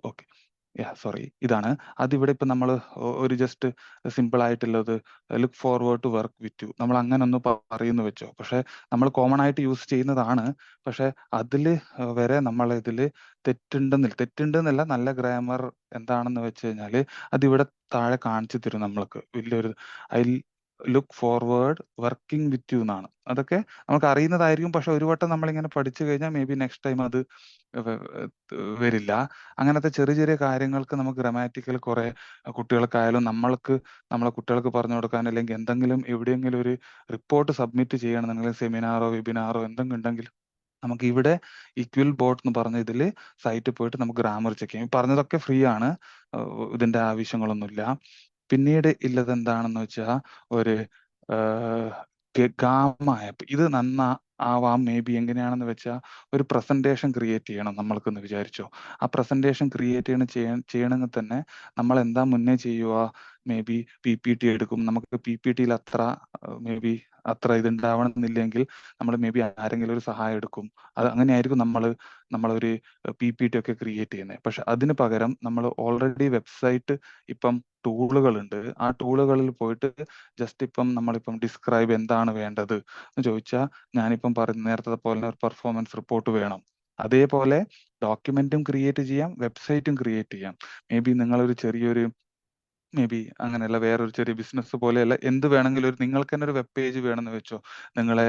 ഓക്കെ, സോറി ഇതാണ്. അതിവിടെ ഇപ്പം നമ്മൾ ഒരു ജസ്റ്റ് സിമ്പിൾ ആയിട്ടുള്ളത് look forward to work with you, നമ്മൾ അങ്ങനെ ഒന്ന് പറയുന്നു വെച്ചോ. പക്ഷെ നമ്മൾ കോമൺ ആയിട്ട് യൂസ് ചെയ്യുന്നതാണ്. പക്ഷെ അതിൽ വരെ നമ്മൾ ഇതിൽ തെറ്റുണ്ടെന്നല്ല, നല്ല ഗ്രാമർ എന്താണെന്ന് വെച്ച് കഴിഞ്ഞാൽ അതിവിടെ താഴെ കാണിച്ചു തരും നമ്മൾക്ക് വലിയൊരു I look forward working with you എന്നാണ്. അതൊക്കെ നമുക്ക് അറിയുന്നതായിരിക്കും. പക്ഷെ ഒരു വട്ടം നമ്മളിങ്ങനെ പഠിച്ചു കഴിഞ്ഞാൽ മേ ബി നെക്സ്റ്റ് ടൈം അത് വരില്ല. അങ്ങനത്തെ ചെറിയ ചെറിയ കാര്യങ്ങൾക്ക് നമുക്ക് ഗ്രാമാറ്റിക്കൽ കുറെ കുട്ടികൾക്കായാലും നമ്മളെ കുട്ടികൾക്ക് പറഞ്ഞു കൊടുക്കാൻ, അല്ലെങ്കിൽ എന്തെങ്കിലും എവിടെയെങ്കിലും ഒരു റിപ്പോർട്ട് സബ്മിറ്റ് ചെയ്യണമെന്നുണ്ടെങ്കിൽ സെമിനാറോ വെബിനാറോ എന്തെങ്കിലും ഉണ്ടെങ്കിൽ നമുക്ക് ഇവിടെ ഈക്വൽ ബോട്ട് എന്ന് പറഞ്ഞ ഇതിൽ സൈറ്റിൽ പോയിട്ട് നമുക്ക് ഗ്രാമർ ചെക്ക് ചെയ്യാം. ഈ പറഞ്ഞതൊക്കെ ഫ്രീ ആണ്, ഇതിന്റെ ആവശ്യങ്ങളൊന്നുമില്ല. പിന്നീട് ഉള്ളത് എന്താണെന്ന് വെച്ചാൽ ഒരു ഗാമ ആപ്പ്. ഇത് ആവാം മേ ബി. എങ്ങനെയാണെന്ന് വെച്ചാൽ ഒരു പ്രസന്റേഷൻ ക്രിയേറ്റ് ചെയ്യണം നമ്മൾക്കെന്ന് വിചാരിച്ചോ. ആ പ്രസന്റേഷൻ ക്രിയേറ്റ് ചെയ്യണമെങ്കിൽ തന്നെ നമ്മൾ എന്താ മുന്നേ ചെയ്യുക, മേ ബി PPT എടുക്കും. നമുക്ക് PPTയിൽ അത്ര മേ ബി അത്ര ഇതുണ്ടാവണമെന്നില്ലെങ്കിൽ നമ്മൾ മേ ബി ആരെങ്കിലും ഒരു സഹായം എടുക്കും. അത് അങ്ങനെയായിരിക്കും നമ്മളൊരു PPT ഒക്കെ ക്രിയേറ്റ് ചെയ്യുന്നത്. പക്ഷെ അതിന് പകരം നമ്മൾ ഓൾറെഡി വെബ്സൈറ്റ് ഇപ്പം ടൂളുകളുണ്ട്. ആ ടൂളുകളിൽ പോയിട്ട് ജസ്റ്റ് ഇപ്പം നമ്മളിപ്പം ഡിസ്ക്രൈബ് എന്താണ് വേണ്ടത് എന്ന് ചോദിച്ചാൽ, ഞാനിപ്പം നേരത്തെ പോലെ ഒരു പെർഫോമൻസ് റിപ്പോർട്ട് വേണം, അതേപോലെ ഡോക്യുമെന്റും ക്രിയേറ്റ് ചെയ്യാം, വെബ്സൈറ്റും ക്രിയേറ്റ് ചെയ്യാം. മേ ബി നിങ്ങളൊരു ചെറിയൊരു മേ ബി അങ്ങനെയല്ല, വേറൊരു ചെറിയ ബിസിനസ് പോലെയല്ല, എന്ത് വേണമെങ്കിലും നിങ്ങൾക്ക് തന്നെ ഒരു വെബ് പേജ് വേണമെന്ന് വെച്ചോ. നിങ്ങളെ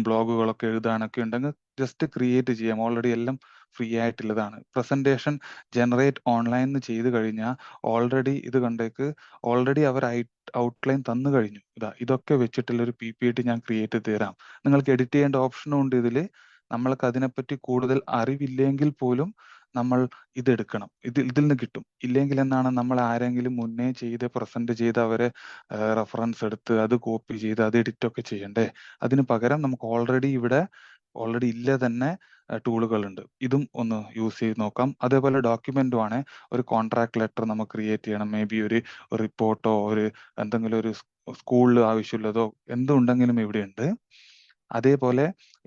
ബ്ലോഗുകളൊക്കെ എഴുതാനൊക്കെ ഉണ്ടെങ്കിൽ ജസ്റ്റ് ക്രിയേറ്റ് ചെയ്യാം. ഓൾറെഡി എല്ലാം ഫ്രീ ആയിട്ടുള്ളതാണ്. പ്രസന്റേഷൻ ജനറേറ്റ് ഓൺലൈൻ എന്ന് ചെയ്ത് കഴിഞ്ഞാൽ ഓൾറെഡി ഇത് കണ്ടേക്ക്, ഓൾറെഡി അവർ ഔട്ട്ലൈൻ തന്നു കഴിഞ്ഞു. ഇതൊക്കെ വെച്ചിട്ടുള്ള ഒരു PPT ഞാൻ ക്രിയേറ്റ് ചെയ്ത് തരാം. നിങ്ങൾക്ക് എഡിറ്റ് ചെയ്യേണ്ട ഓപ്ഷനും ഉണ്ട് ഇതിൽ. നമ്മൾക്ക് അതിനെപ്പറ്റി കൂടുതൽ അറിവില്ലെങ്കിൽ പോലും നമ്മൾ ഇതെടുക്കണം. ഇതിൽ നിന്ന് കിട്ടും. ഇല്ലെങ്കിൽ എന്താണ്, നമ്മൾ ആരെങ്കിലും മുന്നേ പ്രസന്റ് ചെയ്ത് അവരെ റെഫറൻസ് എടുത്ത് അത് കോപ്പി ചെയ്ത് അത് എഡിറ്റ് ഒക്കെ ചെയ്യണ്ടേ? അതിന് പകരം നമുക്ക് ഓൾറെഡി ഇല്ല തന്നെ ടൂളുകളുണ്ട്. ഇതും ഒന്ന് യൂസ് ചെയ്ത് നോക്കാം. അതേപോലെ ഡോക്യുമെന്റും ആണ്. ഒരു കോൺട്രാക്ട് ലെറ്റർ നമുക്ക് ക്രിയേറ്റ് ചെയ്യണം. മേ ബി ഒരു റിപ്പോർട്ടോ ഒരു എന്തെങ്കിലും ഒരു സ്കൂളിൽ ആവശ്യമുള്ളതോ എന്തുണ്ടെങ്കിലും ഇവിടെ ഉണ്ട്.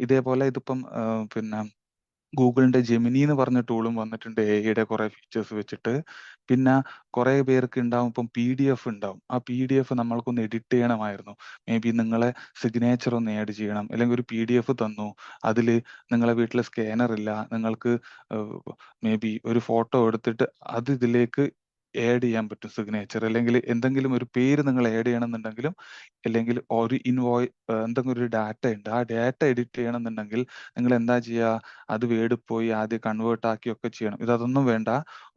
ഇതേപോലെ ഇതിപ്പം പിന്നെ ഗൂഗിളിന്റെ ജെമിനി എന്ന് പറഞ്ഞ ടൂളും വന്നിട്ടുണ്ട്, AI കുറെ ഫീച്ചേഴ്സ് വെച്ചിട്ട്. പിന്നെ കുറെ പേർക്ക് ഉണ്ടാവും ഇപ്പം PDF ഉണ്ടാവും. ആ PDF നമ്മൾക്കൊന്ന് എഡിറ്റ് ചെയ്യണമായിരുന്നു. മേ ബി നിങ്ങളെ സിഗ്നേച്ചർ ഒന്ന് ആഡ് ചെയ്യണം, അല്ലെങ്കിൽ ഒരു PDF തന്നു, അതിൽ നിങ്ങളെ വീട്ടിൽ സ്കാനർ ഇല്ല, നിങ്ങൾക്ക് മേ ബി ഒരു ഫോട്ടോ എടുത്തിട്ട് അത് ഇതിലേക്ക് ആഡ് ചെയ്യാൻ പറ്റും സിഗ്നേച്ചർ, അല്ലെങ്കിൽ എന്തെങ്കിലും ഒരു പേര് നിങ്ങൾ ആഡ് ചെയ്യണമെന്നുണ്ടെങ്കിലും, അല്ലെങ്കിൽ ഒരു എന്തെങ്കിലും ഒരു ഡാറ്റ ഉണ്ട്, ആ ഡാറ്റ എഡിറ്റ് ചെയ്യണമെന്നുണ്ടെങ്കിൽ നിങ്ങൾ എന്താ ചെയ്യുക, അത് വേർഡ് പോയി ആദ്യം കൺവേർട്ട് ആക്കിയൊക്കെ ചെയ്യണം. അതൊന്നും വേണ്ട.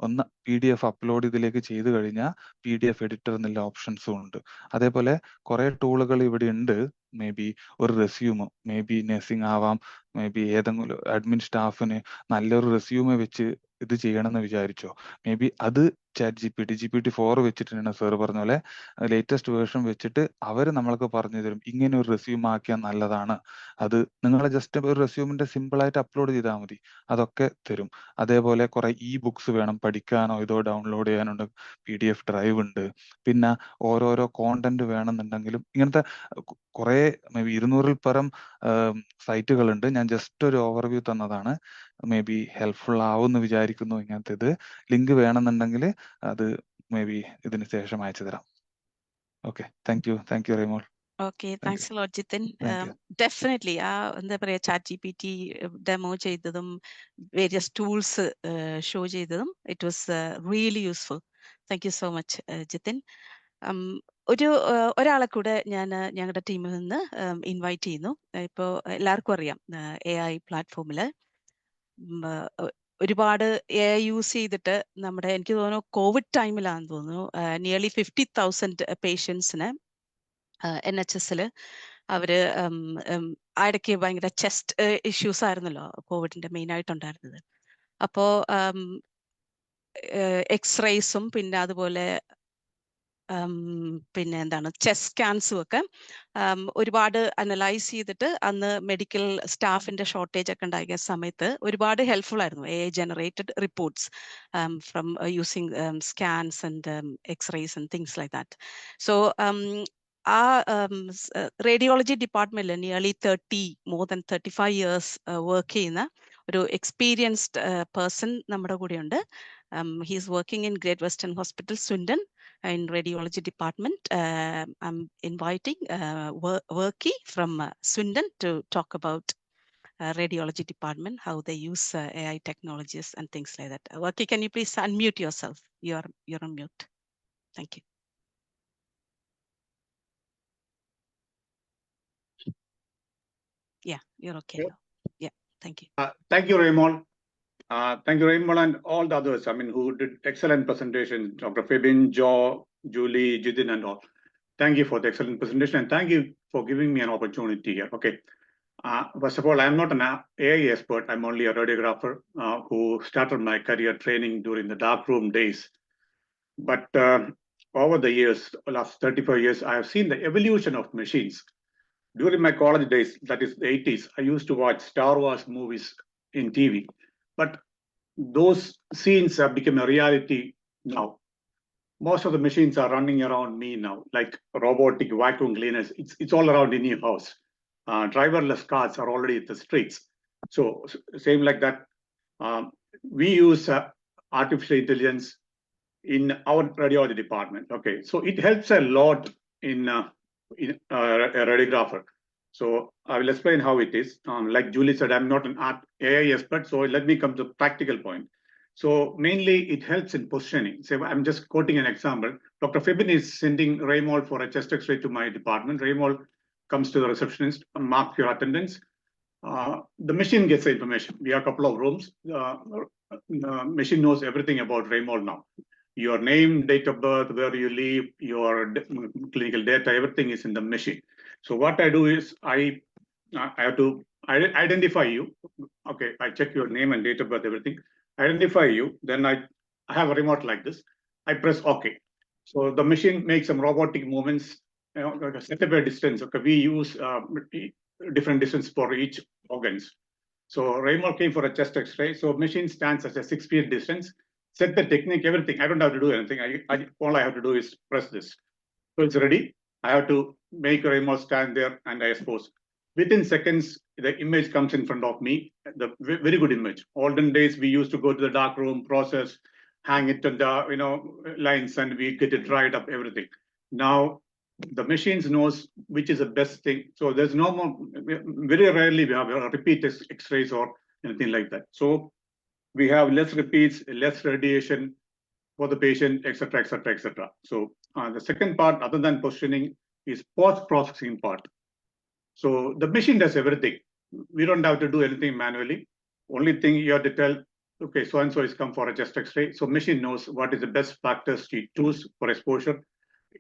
ഒന്ന് PDF അപ്ലോഡ് ഇതിലേക്ക് ചെയ്ത് കഴിഞ്ഞാൽ PDF എഡിറ്റർ എന്നുള്ള ഓപ്ഷൻസും ഉണ്ട്. അതേപോലെ കുറെ ടൂളുകൾ ഇവിടെ ഉണ്ട്. മേ ബി ഒരു റെസ്യൂം, മേ ബി നഴ്സിംഗ് ആവാം, മേ ബി ഏതെങ്കിലും അഡ്മിൻ സ്റ്റാഫിന് നല്ലൊരു റെസ്യൂമെ വെച്ച് ഇത് ചെയ്യണമെന്ന് വിചാരിച്ചോ. മേ ബി അത് GPT-4 വെച്ചിട്ടാണ് സാർ പറഞ്ഞ പോലെ ലേറ്റസ്റ്റ് വേർഷൻ വെച്ചിട്ട് അവർ നമ്മൾക്ക് പറഞ്ഞു തരും, ഇങ്ങനെ ഒരു റെസ്യൂം ആക്കിയാൽ നല്ലതാണ്. അത് നിങ്ങളെ ജസ്റ്റ് ഒരു റെസ്യൂമിന്റെ സിമ്പിൾ ആയിട്ട് അപ്ലോഡ് ചെയ്താൽ മതി, അതൊക്കെ തരും. അതേപോലെ കുറെ ബുക്സ് വേണം പഠിക്കാനോ ഇതോ ഡൗൺലോഡ് ചെയ്യാനുണ്ട്, PDF ഡ്രൈവ് ഉണ്ട്. പിന്നെ ഓരോരോ കോണ്ടന്റ് വേണമെന്നുണ്ടെങ്കിലും ഇങ്ങനത്തെ കുറെ മേ ബി 200-ൽ പരം സൈറ്റുകളുണ്ട്. ഞാൻ ജസ്റ്റ് ഒരു ഓവർവ്യൂ തന്നതാണ്. മേ ബി ഹെൽപ്ഫുൾ ആവുമെന്ന് വിചാരിക്കുന്നു. ഇങ്ങനത്തെ ഇത് ലിങ്ക് വേണമെന്നുണ്ടെങ്കിൽ അത് മേ ബി ഇതിന് ശേഷം അയച്ചു തരാം. Okay, thank you Raimol. Okay, thanks lot Jitin. Thank you. Definitely എന്താ പറയുക, ChatGPT ഡെമോ ചെയ്തതും വേരിയസ് ടൂൾസ് ഷോ ചെയ്തതും it was really useful. Thank you so much Jitin. ഒരാളെ കൂടെ ഞാൻ ഞങ്ങളുടെ ടീമിൽ നിന്ന് ഇൻവൈറ്റ് ചെയ്യുന്നു. ഇപ്പോൾ എല്ലാവർക്കും അറിയാം AI പ്ലാറ്റ്ഫോമിൽ ഒരുപാട് AI യൂസ് ചെയ്തിട്ട് എനിക്ക് തോന്നുന്നു കോവിഡ് ടൈമിലാണെന്ന് തോന്നുന്നു നിയർലി 50,000 പേഷ്യൻസിന് NHS-ൽ അവര് ഇടയ്ക്ക് ഭയങ്കര ചെസ്റ്റ് ഇഷ്യൂസ് ആയിരുന്നല്ലോ കോവിഡിന്റെ മെയിൻ ആയിട്ടുണ്ടായിരുന്നത്. അപ്പോൾ എക്സ്റേസും പിന്നെ അതുപോലെ പിന്നെ എന്താണ് ചെസ്റ്റ് സ്കാൻസും ഒക്കെ ഒരുപാട് അനലൈസ് ചെയ്തിട്ട് അന്ന് മെഡിക്കൽ സ്റ്റാഫിന്റെ ഷോർട്ടേജ് ഒക്കെ ഉണ്ടായ സമയത്ത് ഒരുപാട് ഹെൽപ്ഫുൾ ആയിരുന്നു AI generated reports from using scans and X-rays and things like that. So ആ റേഡിയോളജി ഡിപ്പാർട്ട്മെന്റിൽ nearly more than 35 years work ചെയ്യുന്ന ഒരു എക്സ്പീരിയൻസ്ഡ് പേഴ്സൺ നമ്മുടെ കൂടെയുണ്ട്. He's working in Great Western Hospital, Swindon, in radiology department. I'm inviting Worky from Swindon to talk about radiology department, how they use AI technologies and things like that. Worky, can you please unmute yourself? You're on mute. Thank you. Yeah, you're okay now. Yeah, thank you. Thank you, Raymond. Thank you, Raymond, and all the others, who did excellent presentations, Dr. Febin, Joe, Julie, Jidin, and all. Thank you for the excellent presentation, and thank you for giving me an opportunity here. Okay. First of all, I'm not an AI expert. I'm only a radiographer who started my career training during the darkroom days. But over the years, last 35 years, I have seen the evolution of machines. During my college days, that is the 80s, I used to watch Star Wars movies in TV. But those scenes have become a reality now. Most of the machines are running around me now, like robotic vacuum cleaners. It's all around in your house. Driverless cars are already at the streets. So same like that, we use artificial intelligence in our radiology department. Okay, so it helps a lot in a radiographer. So I will explain how it is. Like Julie said, I'm not an AI expert, so let me come to the practical point. So mainly it helps in positioning. So I'm just quoting an example. Dr. Febin is sending Raymond for a chest X-ray to my department. Raymond comes to the receptionist, mark your attendance. The machine gets the information. We have a couple of rooms. The machine knows everything about Raymond now. Your name, date of birth, where you live, your clinical data, everything is in the machine. So what I do is I have to identify you. Okay, I check your name and date of birth, everything. Identify you. Then I have a remote like this. I press OK. So the machine makes some robotic movements, set up a distance. Okay, we use different distance for each organs. So Raymond came for a chest X-ray. So machine stands at a 6 feet distance. Set the technique, everything. I don't have to do anything. All I have to do is press this. So it's ready. I have to make Raymond stand there and I expose. Within seconds, the image comes in front of me, the very good image. Olden days, we used to go to the dark room, process, hang it on the lines, and we get it dried up, everything. Now, the machines knows which is the best thing. So there's no more, very rarely we have repeat X-rays or anything like that. So we have less repeats, less radiation for the patient, etc., etc., etc. So the second part, other than positioning, is post-processing part. So the machine does everything. We don't have to do anything manually. Only thing you have to tell, okay, so-and-so is come for a chest X-ray. So machine knows what is the best factors to choose for exposure.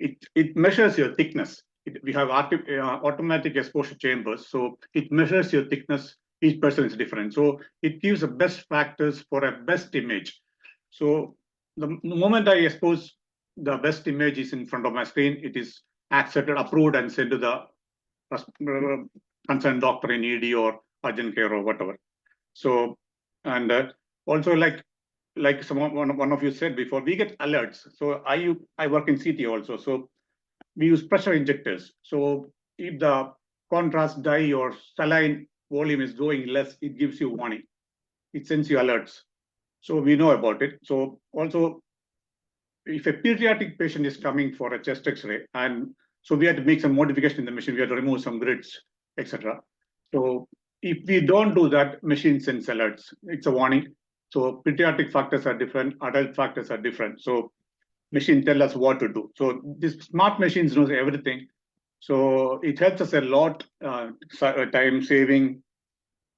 It measures your thickness. We have automatic exposure chambers. So it measures your thickness. Each person is different. So it gives the best factors for a best image. So the moment I expose the best image is in front of my screen, it is accepted, approved, and sent to the concerned doctor in ED or urgent care or whatever. So, and also like one of you said before, we get alerts. So I work in CT also. So we use pressure injectors. So if the contrast dye or saline volume is going less, it gives you warning. It sends you alerts. So we know about it. So also, if a pediatric patient is coming for a chest X-ray, and so we had to make some modification in the machine, we had to remove some grids, etc. So if we don't do that, machine sends alerts. It's a warning. So pediatric factors are different, adult factors are different. So machine tell us what to do. So these smart machines knows everything. So it helps us a lot, time saving.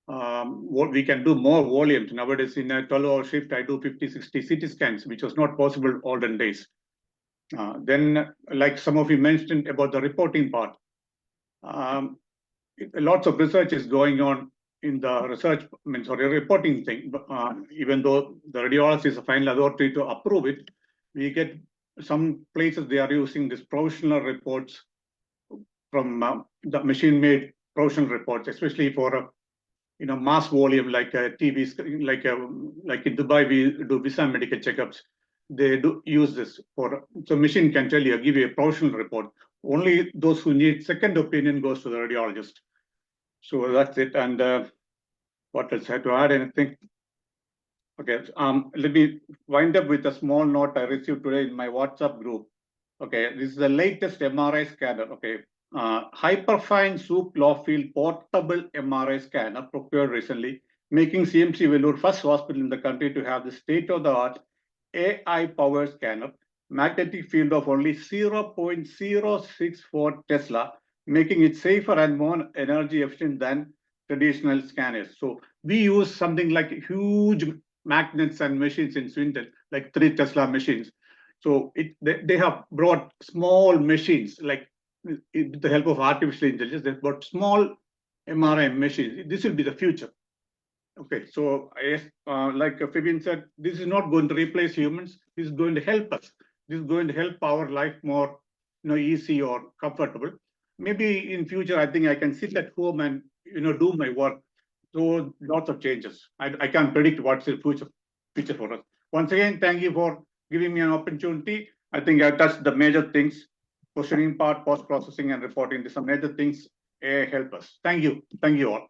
What we can do more volumes. Nowadays in a 12-hour shift, I do 50, 60 CT scans, which was not possible olden days. Then, like some of you mentioned about the reporting part, lots of research is going on in the reporting thing. Even though the radiologist is the final authority to approve it, we get some places they are using these provisional reports from the machine-made provisional reports, especially for mass volume like TVs, like in Dubai we do visa medical checkups. They do use this for, so machine can tell you, give you a provisional report. Only those who need second opinion goes to the radiologist. So that's it. And what else? I have to add anything? Okay, let me wind up with a small note I received today in my WhatsApp group. Okay, this is the latest MRI scanner. Okay, hyperfine soup low field portable MRI scanner procured recently, making CMC Vellore first hospital in the country to have the state-of-the-art AI powered scanner, magnetic field of only 0.064 Tesla, making it safer and more energy efficient than traditional scanners. So we use something like huge magnets and machines in Swindon, like 3 Tesla machines. So they have brought small machines, like with the help of artificial intelligence, they brought small MRI machines. This will be the future. Okay, so like Fabian said, this is not going to replace humans. This is going to help us. This is going to help our life more, easy or comfortable. Maybe in future, I think I can sit at home and do my work. So lots of changes. I can't predict what's the future for us. Once again, thank you for giving me an opportunity. I think I touched the major things: questioning part, post-processing, and reporting. These are major things help us. Thank you all.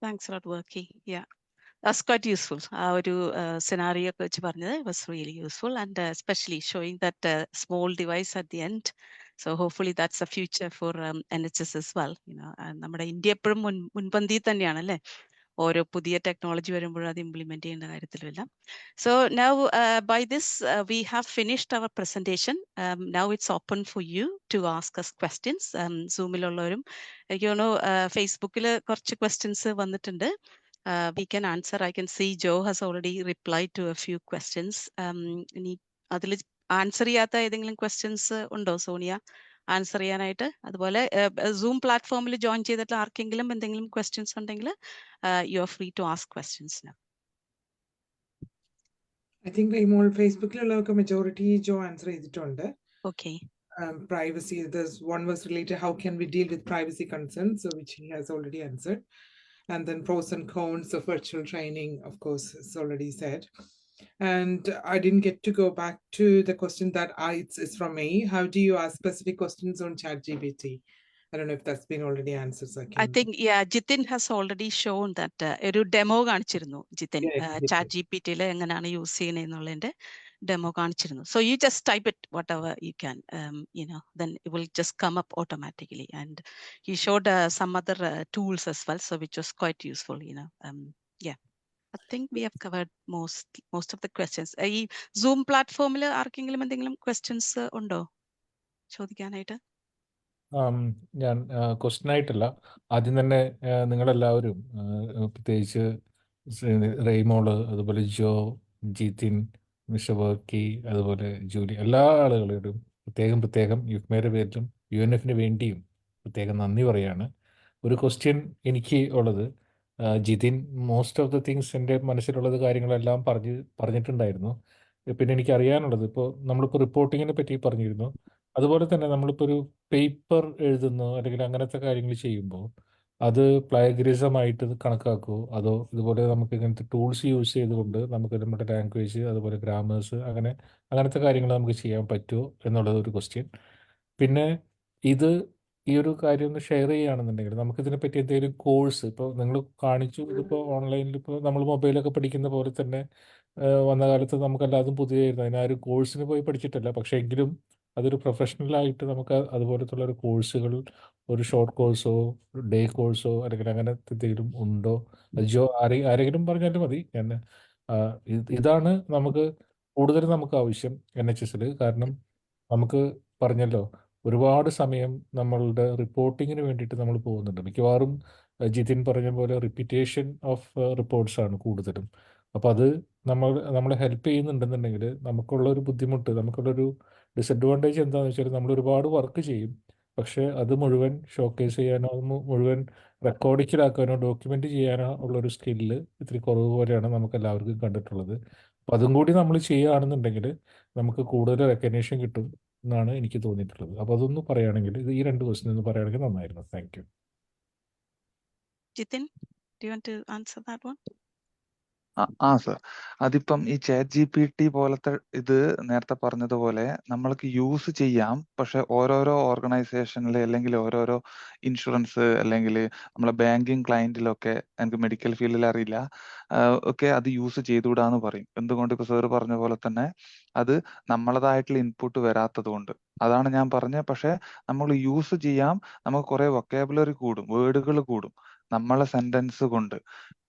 Thanks a lot, Worky. Yeah. That's quite useful. Our scenario was really useful, and especially showing that small device at the end. So hopefully that's the future for NHS as well. നമ്മുടെ India എപ്പോഴും മുൻപന്തിയിൽ തന്നെയാണ് അല്ലേ, ഓരോ പുതിയ technology വരുമ്പോഴും അത് implement ചെയ്യേണ്ട കാര്യത്തിലെല്ലാം. So now by this we have finished our presentation. Now it's open for you to ask us questions. Zoomയിലുള്ളവരും എനിക്ക് തോന്നുന്നു ഫേസ്ബുക്കിൽ കുറച്ച് ക്വസ്റ്റ്യൻസ് വന്നിട്ടുണ്ട്. We can answer. I can see Joe has already replied to a few questions. ഇനി അതിൽ answer ചെയ്യാത്ത ഏതെങ്കിലും questions ഉണ്ടോ സോണിയ ആൻസർ ചെയ്യാനായിട്ട്? അതുപോലെ സൂം പ്ലാറ്റ്ഫോമിൽ ജോയിൻ ചെയ്തിട്ട് ആർക്കെങ്കിലും എന്തെങ്കിലും ക്വസ്റ്റ്യൻസ് ഉണ്ടെങ്കിൽ you are free to ask questions. I think Raymond ഫേസ്ബുക്കിലുള്ളവർക്ക് മെജോറിറ്റി ജോ ആൻസർ ചെയ്തിട്ടുണ്ട്. Okay. Privacy, there's one was related, how can we deal with privacy concerns, so which he has already answered. And then pros and cons of virtual training, of course, is already said. And I didn't get to go back to the question that it's from me. How do you ask specific questions on ChatGPT? I don't know if that's been already answered. So I think, yeah, Jitin has already shown that ഒരു demo കാണിച്ചിരുന്നു Jitin. Chat GPT-യിൽ എങ്ങനെയാണ് use ചെയ്യുന്നതെന്നുള്ളതിന്റെ demo കാണിച്ചിരുന്നു. So you just type it whatever you can, then it will just come up automatically. And he showed some other tools as well, so which was quite useful, yeah. I think we have covered most of the questions. ഈ Zoom പ്ലാറ്റ്ഫോമിൽ ആർക്കെങ്കിലും എന്തെങ്കിലും questions ഉണ്ടോ ചോദിക്കാനായിട്ട്? ഞാൻ question ആയിട്ടല്ല, ആദ്യം തന്നെ നിങ്ങളെല്ലാവരും പ്രത്യേകിച്ച് റെയ്മോള്, അതുപോലെ ജോ, ജിതിൻ, മിസ്റ്റർ വർക്കി, അതുപോലെ ജൂലി, എല്ലാ ആളുകളോടും പ്രത്യേകം യുക്മയുടെ പേരിലും UNF-ന് വേണ്ടിയും പ്രത്യേകം നന്ദി പറയാണ്. ഒരു ക്വസ്റ്റ്യൻ എനിക്ക് ഉള്ളത്, Jithin most of the things എൻ്റെ മനസ്സിലുള്ളത് കാര്യങ്ങളെല്ലാം പറഞ്ഞിട്ടുണ്ടായിരുന്നു. പിന്നെ എനിക്ക് അറിയാനുള്ളത്, ഇപ്പോൾ നമ്മളിപ്പോൾ റിപ്പോർട്ടിങ്ങിനെ പറ്റി പറഞ്ഞിരുന്നു, അതുപോലെ തന്നെ നമ്മളിപ്പോൾ ഒരു പേപ്പർ എഴുതുന്നു അല്ലെങ്കിൽ അങ്ങനത്തെ കാര്യങ്ങൾ ചെയ്യുമ്പോൾ അത് പ്ലയഗറിസമായിട്ട് കണക്കാക്കുമോ, അതോ ഇതുപോലെ നമുക്ക് ഇങ്ങനത്തെ ടൂൾസ് യൂസ് ചെയ്തുകൊണ്ട് നമുക്ക് നമ്മുടെ ലാംഗ്വേജ്, അതുപോലെ ഗ്രാമേഴ്സ്, അങ്ങനത്തെ കാര്യങ്ങൾ നമുക്ക് ചെയ്യാൻ പറ്റുമോ എന്നുള്ളത് ഒരു ക്വസ്റ്റ്യൻ. പിന്നെ ഈ ഒരു കാര്യം ഒന്ന് ഷെയർ ചെയ്യുകയാണെന്നുണ്ടെങ്കിൽ നമുക്കിതിനെ പറ്റി എന്തെങ്കിലും കോഴ്സ്, ഇപ്പോൾ നിങ്ങൾ കാണിച്ചു, ഇതിപ്പോൾ ഓൺലൈനിൽ ഇപ്പോൾ നമ്മൾ മൊബൈലൊക്കെ പഠിക്കുന്ന പോലെ തന്നെ വന്ന കാലത്ത് നമുക്കെല്ലാതും പുതിയതായിരുന്നു. അതിനാരും കോഴ്സിന് പോയി പഠിച്ചിട്ടല്ല, പക്ഷേ എങ്കിലും അതൊരു പ്രൊഫഷണലായിട്ട് നമുക്ക് അതുപോലത്തുള്ള ഒരു കോഴ്സുകൾ, ഒരു ഷോർട്ട് കോഴ്സോ ഡേ കോഴ്സോ അല്ലെങ്കിൽ അങ്ങനത്തെ എന്തെങ്കിലും ഉണ്ടോ? അത് ആരെങ്കിലും പറഞ്ഞാലും മതി. ഇതാണ് നമുക്ക് കൂടുതൽ ആവശ്യം NHS-ൽ. കാരണം നമുക്ക് പറഞ്ഞല്ലോ, ഒരുപാട് സമയം നമ്മളുടെ റിപ്പോർട്ടിങ്ങിന് വേണ്ടിയിട്ട് നമ്മൾ പോകുന്നുണ്ട്. മിക്കവാറും ജിതിൻ പറഞ്ഞ പോലെ റിപ്പീറ്റേഷൻ ഓഫ് റിപ്പോർട്ട്സ് ആണ് കൂടുതലും. അപ്പോൾ അത് നമ്മളെ ഹെൽപ്പ് ചെയ്യുന്നുണ്ടെന്നുണ്ടെങ്കിൽ നമുക്കുള്ളൊരു ബുദ്ധിമുട്ട്, നമുക്കുള്ളൊരു ഡിസഡ്വാൻറ്റേജ് എന്താണെന്ന് വെച്ചാൽ നമ്മൾ ഒരുപാട് വർക്ക് ചെയ്യും, പക്ഷേ അത് മുഴുവൻ ഷോക്കേസ് ചെയ്യാനോ മുഴുവൻ റെക്കോർഡിക്കലാക്കാനോ ഡോക്യുമെൻ്റ് ചെയ്യാനോ ഉള്ളൊരു സ്കില്ല് ഇത്തിരി കുറവ് പോലെയാണ് നമുക്ക് എല്ലാവർക്കും കണ്ടിട്ടുള്ളത്. അപ്പോൾ അതും കൂടി നമ്മൾ ചെയ്യുകയാണെന്നുണ്ടെങ്കിൽ നമുക്ക് കൂടുതൽ റെക്കഗ്നേഷൻ കിട്ടും എന്നാണ് എനിക്ക് തോന്നിയിട്ടുള്ളത്. അപ്പോൾ അതൊന്ന് പറയുകയാണെങ്കിൽ, ഈ 2 ക്വസ്റ്റ്യൻ ഒന്ന് പറയുകയാണെങ്കിൽ നന്നായിരുന്നു. Thank you. Jitin, do you want to answer that one? Sir. അതിപ്പം ഈ ChatGPT പോലത്തെ ഇത് നേരത്തെ പറഞ്ഞതുപോലെ നമ്മൾക്ക് യൂസ് ചെയ്യാം. പക്ഷെ ഓരോരോ ഓർഗനൈസേഷനിൽ അല്ലെങ്കിൽ ഓരോരോ ഇൻഷുറൻസ് അല്ലെങ്കിൽ നമ്മളെ ബാങ്കിങ് ക്ലയന്റിലൊക്കെ, എനിക്ക് മെഡിക്കൽ ഫീൽഡിൽ അറിയില്ല, ഒക്കെ അത് യൂസ് ചെയ്തുകൂടാന്ന് പറയും. എന്തുകൊണ്ട്? ഇപ്പൊ സാറ് പറഞ്ഞ പോലെ തന്നെ അത് നമ്മളതായിട്ടുള്ള ഇൻപുട്ട് വരാത്തത് കൊണ്ട്. അതാണ് ഞാൻ പറഞ്ഞത്. പക്ഷെ നമ്മൾ യൂസ് ചെയ്യാം, നമുക്ക് കുറെ വൊക്കാബുലറി കൂടും, വേർഡുകൾ കൂടും നമ്മളെ സെന്റൻസ് കൊണ്ട്.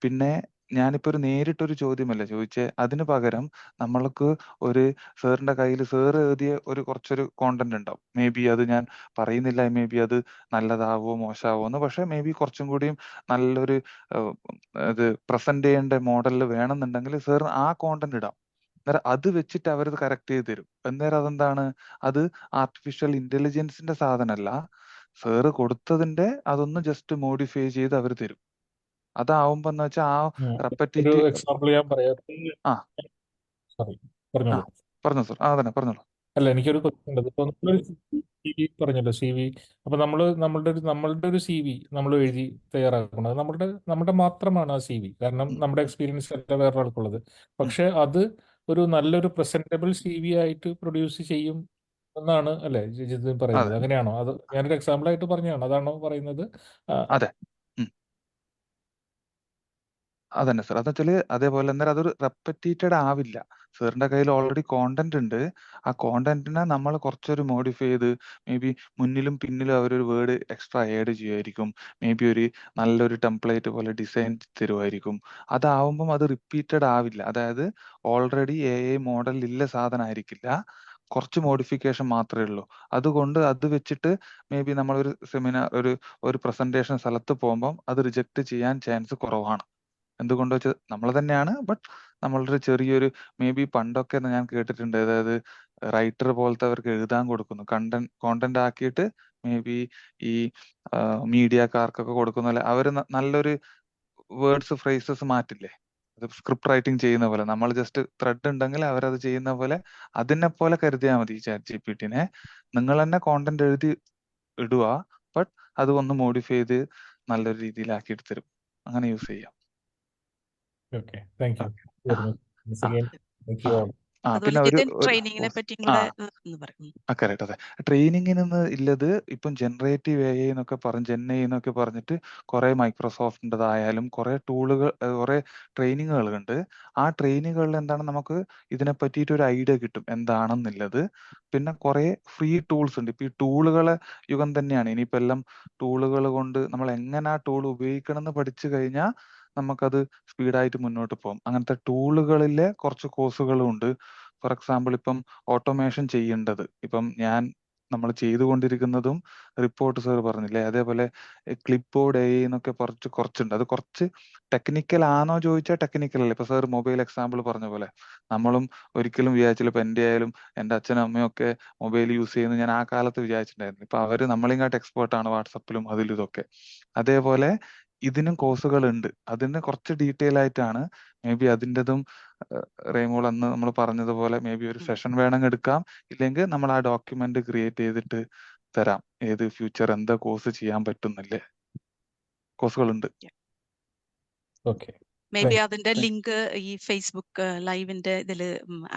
പിന്നെ ഞാനിപ്പോ നേരിട്ടൊരു ചോദ്യമല്ല ചോദിച്ചേ, അതിന് പകരം നമ്മൾക്ക് ഒരു സാറിന്റെ കയ്യിൽ സാറ് എഴുതിയ കുറച്ചൊരു കോണ്ടന്റ് ഉണ്ടാവും. മേ ബി അത് ഞാൻ പറയുന്നില്ല, മേ ബി അത് നല്ലതാവോ മോശമാവോ എന്ന്. പക്ഷെ മേ ബി കുറച്ചും കൂടിയും നല്ലൊരു ഇത് പ്രസന്റ് ചെയ്യേണ്ട മോഡലിൽ വേണമെന്നുണ്ടെങ്കിൽ സാർ ആ കോണ്ടന്റ് ഇടാം. അന്നേരം അത് വെച്ചിട്ട് അവരത് കറക്റ്റ് ചെയ്ത് തരും. അന്നേരം അതെന്താണ്? അത് ആർട്ടിഫിഷ്യൽ ഇന്റലിജൻസിന്റെ സാധനമല്ല, സാറ് കൊടുത്തതിന്റെ അതൊന്ന് ജസ്റ്റ് മോഡിഫൈ ചെയ്ത് അവർ തരും. അതാവുമ്പോ എന്ന് വെച്ചാൽ ആ ഒരു റെപ്പറ്റേറ്റീവ്. എക്സാമ്പിൾ ഞാൻ പറയാം. ആ സോറി, ആ പറഞ്ഞോളൂ. പറഞ്ഞോ സാർ. തന്നെ പറഞ്ഞോളൂ. അല്ല, എനിക്കൊരു ക്വസ്റ്റ്യൻ ഉണ്ട്. ഇപ്പൊ നമ്മളൊരു CV പറഞ്ഞല്ലോ, CV. അപ്പൊ നമ്മളുടെ ഒരു CV നമ്മൾ എഴുതി തയ്യാറാക്കുന്നത് നമ്മുടെ മാത്രമാണ് ആ CV. കാരണം നമ്മുടെ എക്സ്പീരിയൻസ് അല്ല വേറൊരാൾക്കുള്ളത്. പക്ഷെ അത് ഒരു നല്ലൊരു പ്രസന്റബിൾ CV ആയിട്ട് പ്രൊഡ്യൂസ് ചെയ്യും എന്നാണ് അല്ലേ ജിതിൻ പറയുന്നത്? അതെ അങ്ങനെയാണോ? അത് ഞാനൊരു എക്സാമ്പിൾ ആയിട്ട് പറഞ്ഞതാണ്, അതാണോ പറയുന്നത്? അതെ അതന്നെ സാർ. അതെന്ന് വെച്ചാല് അതേപോലെ അന്നേരം അതൊരു റെപ്പറ്റേറ്റഡ് ആവില്ല. സാറിന്റെ കയ്യിൽ ഓൾറെഡി കോണ്ടന്റ് ഉണ്ട്. ആ കോണ്ടന്റിനെ നമ്മൾ കുറച്ചൊരു മോഡിഫൈ ചെയ്ത് മേ ബി മുന്നിലും പിന്നിലും അവരൊരു വേർഡ് എക്സ്ട്രാ ആഡ് ചെയ്യുമായിരിക്കും. മേ ബി ഒരു നല്ലൊരു ടെംപ്ലേറ്റ് പോലെ ഡിസൈൻ തരുമായിരിക്കും. അതാവുമ്പം അത് റിപ്പീറ്റഡ് ആവില്ല. അതായത് ഓൾറെഡി AI മോഡലിൽ ഇല്ല സാധനമായിരിക്കില്ല, കുറച്ച് മോഡിഫിക്കേഷൻ മാത്രമേ ഉള്ളൂ. അതുകൊണ്ട് അത് വെച്ചിട്ട് മേ ബി നമ്മളൊരു സെമിനാർ ഒരു പ്രസന്റേഷൻ സ്ഥലത്ത് പോകുമ്പം അത് റിജക്ട് ചെയ്യാൻ ചാൻസ് കുറവാണ്. എന്തുകൊണ്ട് വെച്ചാൽ നമ്മൾ തന്നെയാണ്, ബട്ട് നമ്മളൊരു ചെറിയൊരു മേ ബി പണ്ടൊക്കെ ഞാൻ കേട്ടിട്ടുണ്ട്, അതായത് റൈറ്റർ പോലത്തെവർക്ക് എഴുതാൻ കൊടുക്കുന്നു, കോണ്ടന്റ് ആക്കിയിട്ട് മേ ബി ഈ മീഡിയക്കാർക്കൊക്കെ കൊടുക്കുന്ന അവര് നല്ലൊരു വേർഡ്സ് ഫ്രേസസ് മാറ്റില്ലേ, അത് സ്ക്രിപ്റ്റ് റൈറ്റിംഗ് ചെയ്യുന്ന പോലെ. നമ്മൾ ജസ്റ്റ് ത്രെഡ് ഉണ്ടെങ്കിൽ അവരത് ചെയ്യുന്ന പോലെ അതിനെ പോലെ കരുതിയാൽ മതി ChatGPT-നെ. നിങ്ങൾ തന്നെ കോണ്ടന്റ് എഴുതി ഇടുക, ബട്ട് അത് ഒന്ന് മോഡിഫൈ ചെയ്ത് നല്ലൊരു രീതിയിലാക്കി എടുത്തരും. അങ്ങനെ യൂസ് ചെയ്യാം. ഓക്കെ, താങ്ക് യു ആ, വെരി മച്ച്. ആ, താങ്ക് യു ഓൾ. അതുപോലെ പിന്നെ ജിതിൻ ട്രെയിനിങ്ങിനെ പറ്റിയും കൂടെ ഒന്ന് പറയും. കറക്റ്റ്. അതെ, ട്രെയിനിങ്ങിന് ഇല്ലത് ഇപ്പം ജനറേറ്റീവ് AI എന്നൊക്കെ ജെൻ AI എന്നൊക്കെ പറഞ്ഞിട്ട് കുറെ മൈക്രോസോഫ്റ്റിൻ്റെതായാലും കുറെ ടൂളുകൾ, കുറെ ട്രെയിനിങ്ങുകളുണ്ട്. ആ ട്രെയിനിങ്ങുകളിൽ എന്താണ്, നമുക്ക് ഇതിനെ പറ്റിയിട്ട് ഒരു ഐഡിയ കിട്ടും എന്താണെന്നുള്ളത്. പിന്നെ കുറെ ഫ്രീ ടൂൾസ് ഉണ്ട്. ഇപ്പൊ ഈ ടൂളുകളെ യുഗം തന്നെയാണ്. ഇനിയിപ്പോ എല്ലാം ടൂളുകൾ കൊണ്ട് നമ്മൾ എങ്ങനെ ആ ടൂൾ ഉപയോഗിക്കണം എന്ന് പഠിച്ചു കഴിഞ്ഞാൽ നമുക്കത് സ്പീഡായിട്ട് മുന്നോട്ട് പോകും. അങ്ങനത്തെ ടൂളുകളിലെ കുറച്ച് കോഴ്സുകളും ഉണ്ട്. ഫോർ എക്സാമ്പിൾ ഇപ്പം ഓട്ടോമേഷൻ ചെയ്യേണ്ടത്, ഇപ്പം നമ്മൾ ചെയ്തുകൊണ്ടിരിക്കുന്നതും റിപ്പോർട്ട് സാർ പറഞ്ഞില്ലേ, അതേപോലെ ക്ലിപ്പ് ബോർഡ് AI എന്നൊക്കെ കുറച്ചുണ്ട്. അത് കുറച്ച് ടെക്നിക്കൽ ആണോ ചോദിച്ചാൽ ടെക്നിക്കൽ അല്ല. ഇപ്പൊ സാർ മൊബൈൽ എക്സാമ്പിൾ പറഞ്ഞ പോലെ നമ്മളും ഒരിക്കലും വിചാരിച്ചില്ല, ഇപ്പൊ എൻ്റെ ആയാലും എൻ്റെ അച്ഛനും അമ്മയും ഒക്കെ മൊബൈൽ യൂസ് ചെയ്യുന്നത് ഞാൻ ആ കാലത്ത് വിചാരിച്ചിട്ടുണ്ടായിരുന്നു. ഇപ്പൊ അവര് നമ്മളെങ്ങാട്ട് എക്സ്പേർട്ടാണ് വാട്സപ്പിലും അതിലും ഇതൊക്കെ. അതേപോലെ ഇതിനും കോഴ്സുകൾ ഉണ്ട്. അതിന് കുറച്ച് ഡീറ്റെയിൽ ആയിട്ടാണ്. മേ ബി അതിൻ്റെതും റെയ്മോൾ അന്ന് നമ്മൾ പറഞ്ഞതുപോലെ മേ ബി ഒരു സെഷൻ വേണമെങ്കിൽ എടുക്കാം, ഇല്ലെങ്കിൽ നമ്മൾ ആ ഡോക്യുമെന്റ് ക്രിയേറ്റ് ചെയ്തിട്ട് തരാം. ഏത് ഫ്യൂച്ചർ എന്താ കോഴ്സ് ചെയ്യാൻ പറ്റുന്നില്ലേ, കോഴ്സുകളുണ്ട്. ഓക്കെ, മേ ബി അതിന്റെ ലിങ്ക് ഈ ഫേസ്ബുക്ക് ലൈവിന്റെ ഇതിൽ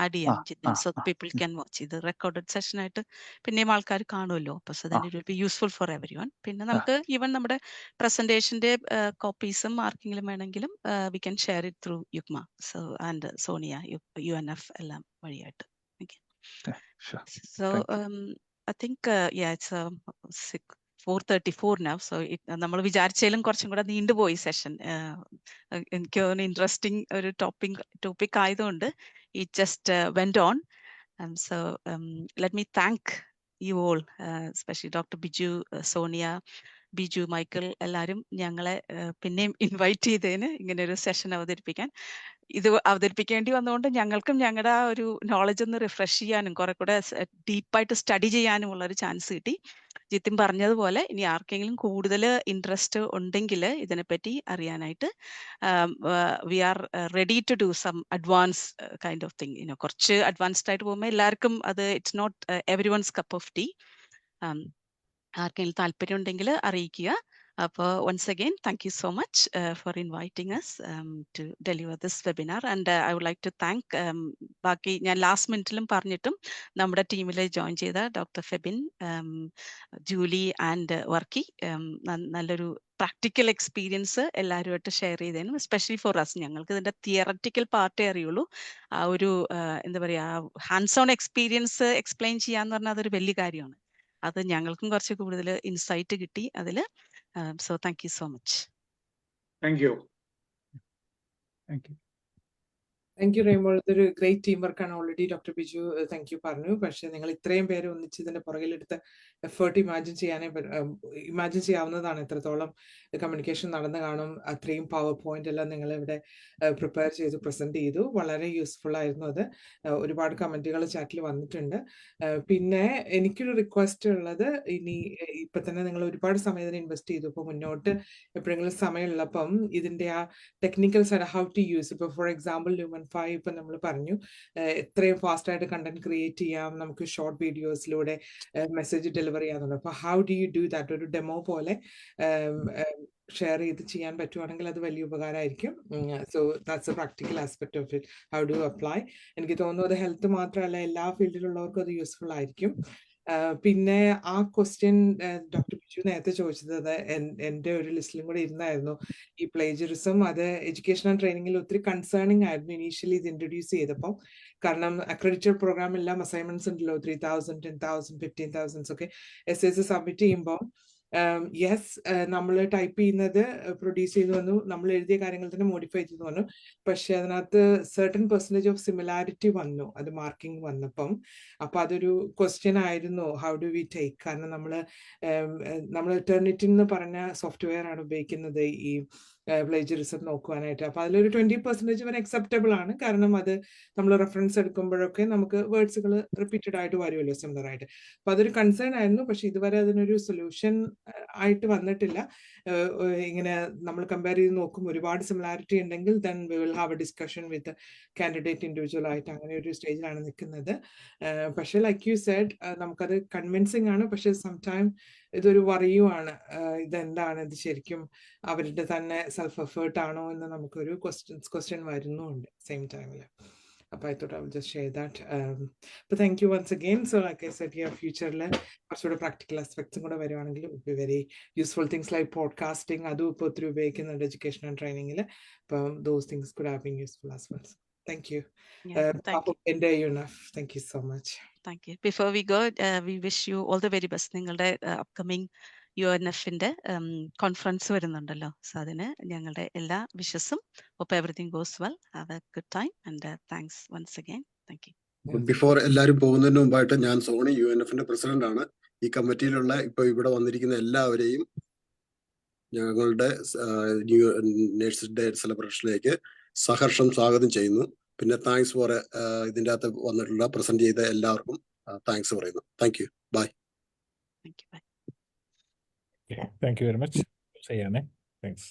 ആഡ് ചെയ്യാം Jithin, so people can watch. ഇത് റെക്കോർഡഡ് സെഷൻ ആയിട്ട് പിന്നെയും ആൾക്കാർ കാണുമല്ലോ. അപ്പൊ so that it will be useful for every one. പിന്നെ നമുക്ക് ഈവൻ നമ്മുടെ പ്രസന്റേഷന്റെ കോപ്പീസും ആർക്കെങ്കിലും വേണമെങ്കിലും we can share it through UUKMA and Sonia UNF എല്ലാം വഴിയായിട്ട്. So I think it's 4:34 now. So നമ്മൾ വിചാരിച്ചാലും കുറച്ചും കൂടെ നീണ്ടുപോയി സെഷൻ. എനിക്ക് തോന്നുന്നു ഇൻട്രസ്റ്റിംഗ് ഒരു ടോപ്പിക് ആയതുകൊണ്ട് it just went on. So let me thank you all, especially doctor Biju, Sonia, Biju, Michael, എല്ലാവരും ഞങ്ങളെ പിന്നെയും ഇൻവൈറ്റ് ചെയ്തതിന് ഇങ്ങനെ ഒരു സെഷൻ അവതരിപ്പിക്കാൻ. ഇത് അവതരിപ്പിക്കേണ്ടി വന്നതുകൊണ്ട് ഞങ്ങൾക്കും ഞങ്ങളുടെ ആ ഒരു നോളജ് ഒന്ന് റിഫ്രഷ് ചെയ്യാനും കുറെ കൂടെ ഡീപ്പായിട്ട് സ്റ്റഡി ചെയ്യാനും ഉള്ള ഒരു ചാൻസ് കിട്ടി. ജിതിൻ പറഞ്ഞതുപോലെ ഇനി ആർക്കെങ്കിലും കൂടുതൽ ഇൻട്രസ്റ്റ് ഉണ്ടെങ്കിൽ ഇതിനെപ്പറ്റി അറിയാനായിട്ട് we are ready to do some advance kind of thing. കുറച്ച് അഡ്വാൻസ്ഡ് ആയിട്ട് പോകുമ്പോൾ എല്ലാവർക്കും അത് it's not everyone's cup of tea. ആർക്കെങ്കിലും താല്പര്യം ഉണ്ടെങ്കിൽ അറിയിക്കുക. അപ്പോൾ once again, thank you so much for inviting us to deliver this webinar. And I would like to thank ബാക്കി ഞാൻ ലാസ്റ്റ് മിനിറ്റിലും പറഞ്ഞിട്ടും നമ്മുടെ ടീമിൽ ജോയിൻ ചെയ്ത doctor Febin, Julie and Varkey, നല്ലൊരു പ്രാക്ടിക്കൽ എക്സ്പീരിയൻസ് എല്ലാവരുമായിട്ട് ഷെയർ ചെയ്തതിനും എസ്പെഷ്യലി ഫോർ അസ്. ഞങ്ങൾക്ക് ഇതിൻ്റെ തിയററ്റിക്കൽ പാർട്ടേ അറിയുള്ളൂ. ആ ഒരു എന്താ പറയുക, ഹാൻഡ്സ് ഓൺ എക്സ്പീരിയൻസ് എക്സ്പ്ലെയിൻ ചെയ്യാന്ന് പറഞ്ഞാൽ അതൊരു വലിയ കാര്യമാണ്. അത് ഞങ്ങൾക്കും കുറച്ച് കൂടുതൽ ഇൻസൈറ്റ് കിട്ടി അതിൽ. So thank you so much. Thank you. Thank you. Thank you Reymol. ഇതൊരു ഗ്രേറ്റ് ടീം വർക്കാണ്. Already doctor Biju thank you പറഞ്ഞു. പക്ഷെ നിങ്ങൾ ഇത്രയും പേര് ഒന്നിച്ച് ഇതിന്റെ പുറകിലെടുത്ത എഫേർട്ട് ഇമാജിൻ ചെയ്യാവുന്നതാണ്. എത്രത്തോളം കമ്മ്യൂണിക്കേഷൻ നടന്നു കാണും. അത്രയും പവർ പോയിന്റ് എല്ലാം നിങ്ങൾ ഇവിടെ പ്രിപ്പയർ ചെയ്ത് പ്രസന്റ് ചെയ്തു. വളരെ യൂസ്ഫുൾ ആയിരുന്നു അത്. ഒരുപാട് കമന്റുകൾ ചാറ്റിൽ വന്നിട്ടുണ്ട്. പിന്നെ എനിക്കൊരു റിക്വസ്റ്റ് ഉള്ളത്, ഇനി ഇപ്പൊ തന്നെ നിങ്ങൾ ഒരുപാട് സമയം ഇതിന് ഇൻവെസ്റ്റ് ചെയ്തു. ഇപ്പൊ മുന്നോട്ട് എപ്പോഴെങ്കിലും സമയമുള്ളപ്പം ഇതിന്റെ ആ technical side, how to use, ഇപ്പൊ ഫോർ എക്സാമ്പിൾ Lumen 5 ഇപ്പൊ നമ്മൾ പറഞ്ഞു എത്രയും ഫാസ്റ്റ് ആയിട്ട് കണ്ടന്റ് ക്രിയേറ്റ് ചെയ്യാം, നമുക്ക് ഷോർട്ട് വീഡിയോസിലൂടെ മെസ്സേജ് ഡെലിവർ ചെയ്യാന്നുള്ളത്. അപ്പൊ how do you do that? ഒരു ഡെമോ പോലെ ഷെയർ ചെയ്ത് ചെയ്യാൻ പറ്റുവാണെങ്കിൽ അത് വലിയ ഉപകാരമായിരിക്കും. So that's a practical aspect of it. How do apply? എനിക്ക് തോന്നുന്നു അത് ഹെൽത്ത് മാത്രമല്ല, എല്ലാ ഫീൽഡിലുള്ളവർക്കും അത് യൂസ്ഫുൾ ആയിരിക്കും. പിന്നെ ആ ക്വസ്റ്റ്യൻ ഡോക്ടർ ബിജു നേരത്തെ ചോദിച്ചത് എൻ്റെ ഒരു ലിസ്റ്റിലും കൂടെ ഇരുന്നായിരുന്നു. ഈ പ്ലേജറിസം അത് എഡ്യൂക്കേഷൻ ആൻഡ് ട്രെയിനിങ്ങിൽ ഒത്തിരി കൺസേണിങ് ആയിരുന്നു ഇനീഷ്യലി ഇത് ഇൻട്രൊഡ്യൂസ് ചെയ്തപ്പോൾ. കാരണം അക്രഡിറ്റഡ് പ്രോഗ്രാം എല്ലാം അസൈൻമെന്റ്സ് ഉണ്ടല്ലോ, 3000, 10,000, 15,000 ഒക്കെ SS സബ്മിറ്റ് ചെയ്യുമ്പോൾ യെസ് നമ്മൾ ടൈപ്പ് ചെയ്യുന്നത് പ്രൊഡ്യൂസ് ചെയ്തു വന്നു, നമ്മൾ എഴുതിയ കാര്യങ്ങൾ തന്നെ മോഡിഫൈ ചെയ്തു വന്നു. പക്ഷെ അതിനകത്ത് സെർട്ടൺ പെർസെൻറ്റേജ് ഓഫ് സിമിലാരിറ്റി വന്നു അത് മാർക്കിംഗ് വന്നപ്പം. അപ്പൊ അതൊരു ക്വസ്റ്റ്യൻ ആയിരുന്നു, ഹൗ ഡു വി ടേക്ക്? കാരണം നമ്മൾ Turnitin എന്ന് പറഞ്ഞ സോഫ്റ്റ്വെയർ ആണ് ഉപയോഗിക്കുന്നത് ഈ പ്ലേജറിസം നോക്കുവാനായിട്ട്. അപ്പൊ അതിലൊരു 20% വരെ അക്സെപ്റ്റബിൾ ആണ്. കാരണം അത് നമ്മൾ റെഫറൻസ് എടുക്കുമ്പോഴൊക്കെ നമുക്ക് വേർഡ്സുകൾ റിപ്പീറ്റഡ് ആയിട്ട് വരുമല്ലോ സിമിലർ ആയിട്ട്. അപ്പൊ അതൊരു കൺസേൺ ആയിരുന്നു. പക്ഷെ ഇതുവരെ അതിനൊരു സൊല്യൂഷൻ ആയിട്ട് വന്നിട്ടില്ല. ഇങ്ങനെ നമ്മൾ കമ്പയർ ചെയ്ത് നോക്കും, ഒരുപാട് സിമിലാരിറ്റി ഉണ്ടെങ്കിൽ then we will have A discussion with candidate individual ആയിട്ട്. അങ്ങനെ ഒരു സ്റ്റേജിലാണ് നിൽക്കുന്നത്. പക്ഷെ ലൈക്ക് യു സെഡ്, നമുക്കത് കൺവിൻസിങ് ആണ്. പക്ഷെ സംടൈം ഇതൊരു വറിയുമാണ്, ഇതെന്താണ്, ഇത് ശരിക്കും അവരുടെ തന്നെ സെൽഫ് എഫേർട്ട് ആണോ എന്ന് നമുക്കൊരു ക്വസ്റ്റ്യൻ വരുന്നുണ്ട് സെയിം ടൈമിൽ. അപ്പൊ I thought I would just share that. But thank you once again. So like I said, yeah, ഫ്യൂച്ചറിൽ കുറച്ചുകൂടെ പ്രാക്ടിക്കൽ ആസ്പെക്ട്സും കൂടെ വരുവാണെങ്കിൽ it would be very useful. Things like podcasting, അതും ഇപ്പോൾ ഒത്തിരി ഉപയോഗിക്കുന്നുണ്ട് എഡ്യൂക്കേഷൻ ആൻഡ് ട്രെയിനിങ്ങിൽ. അപ്പം those things could have been useful as well. So, thank you. Thank you. Enough. Thank you so much. Thank you. Before we go, we wish you all the very best. നിങ്ങളുടെ upcoming UNF-ന്റെ conference വരുന്നുണ്ടല്ലോ. So അതിന് ഞങ്ങളുടെ എല്ലാ വിഷസും. Hope everything goes well. Have a good time and thanks once again. Thank you. Before എല്ലാവരും പോകുന്നതിന് മുമ്പായിട്ട്, ഞാൻ Sony UNF-ന്റെ president ആണ്. ഈ കമ്മിറ്റിയിലുള്ള ഇപ്പൊ ഇവിടെ വന്നിരിക്കുന്ന എല്ലാവരെയും ഞങ്ങളുടെ ന്യൂ നേഴ്സ് ഡേ സെലിബ്രേഷനിലേക്ക് സഹർഷം സ്വാഗതം ചെയ്യുന്നു. പിന്നെ താങ്ക്സ് ഫോർ ഇതിൻ്റെ അകത്ത് വന്നിട്ടുള്ള പ്രസന്റ് ചെയ്ത എല്ലാവർക്കും താങ്ക്സ് പറയുന്നു. Thank you. Bye. Thank you. Bye. Thank you very much. Sayane. Thanks.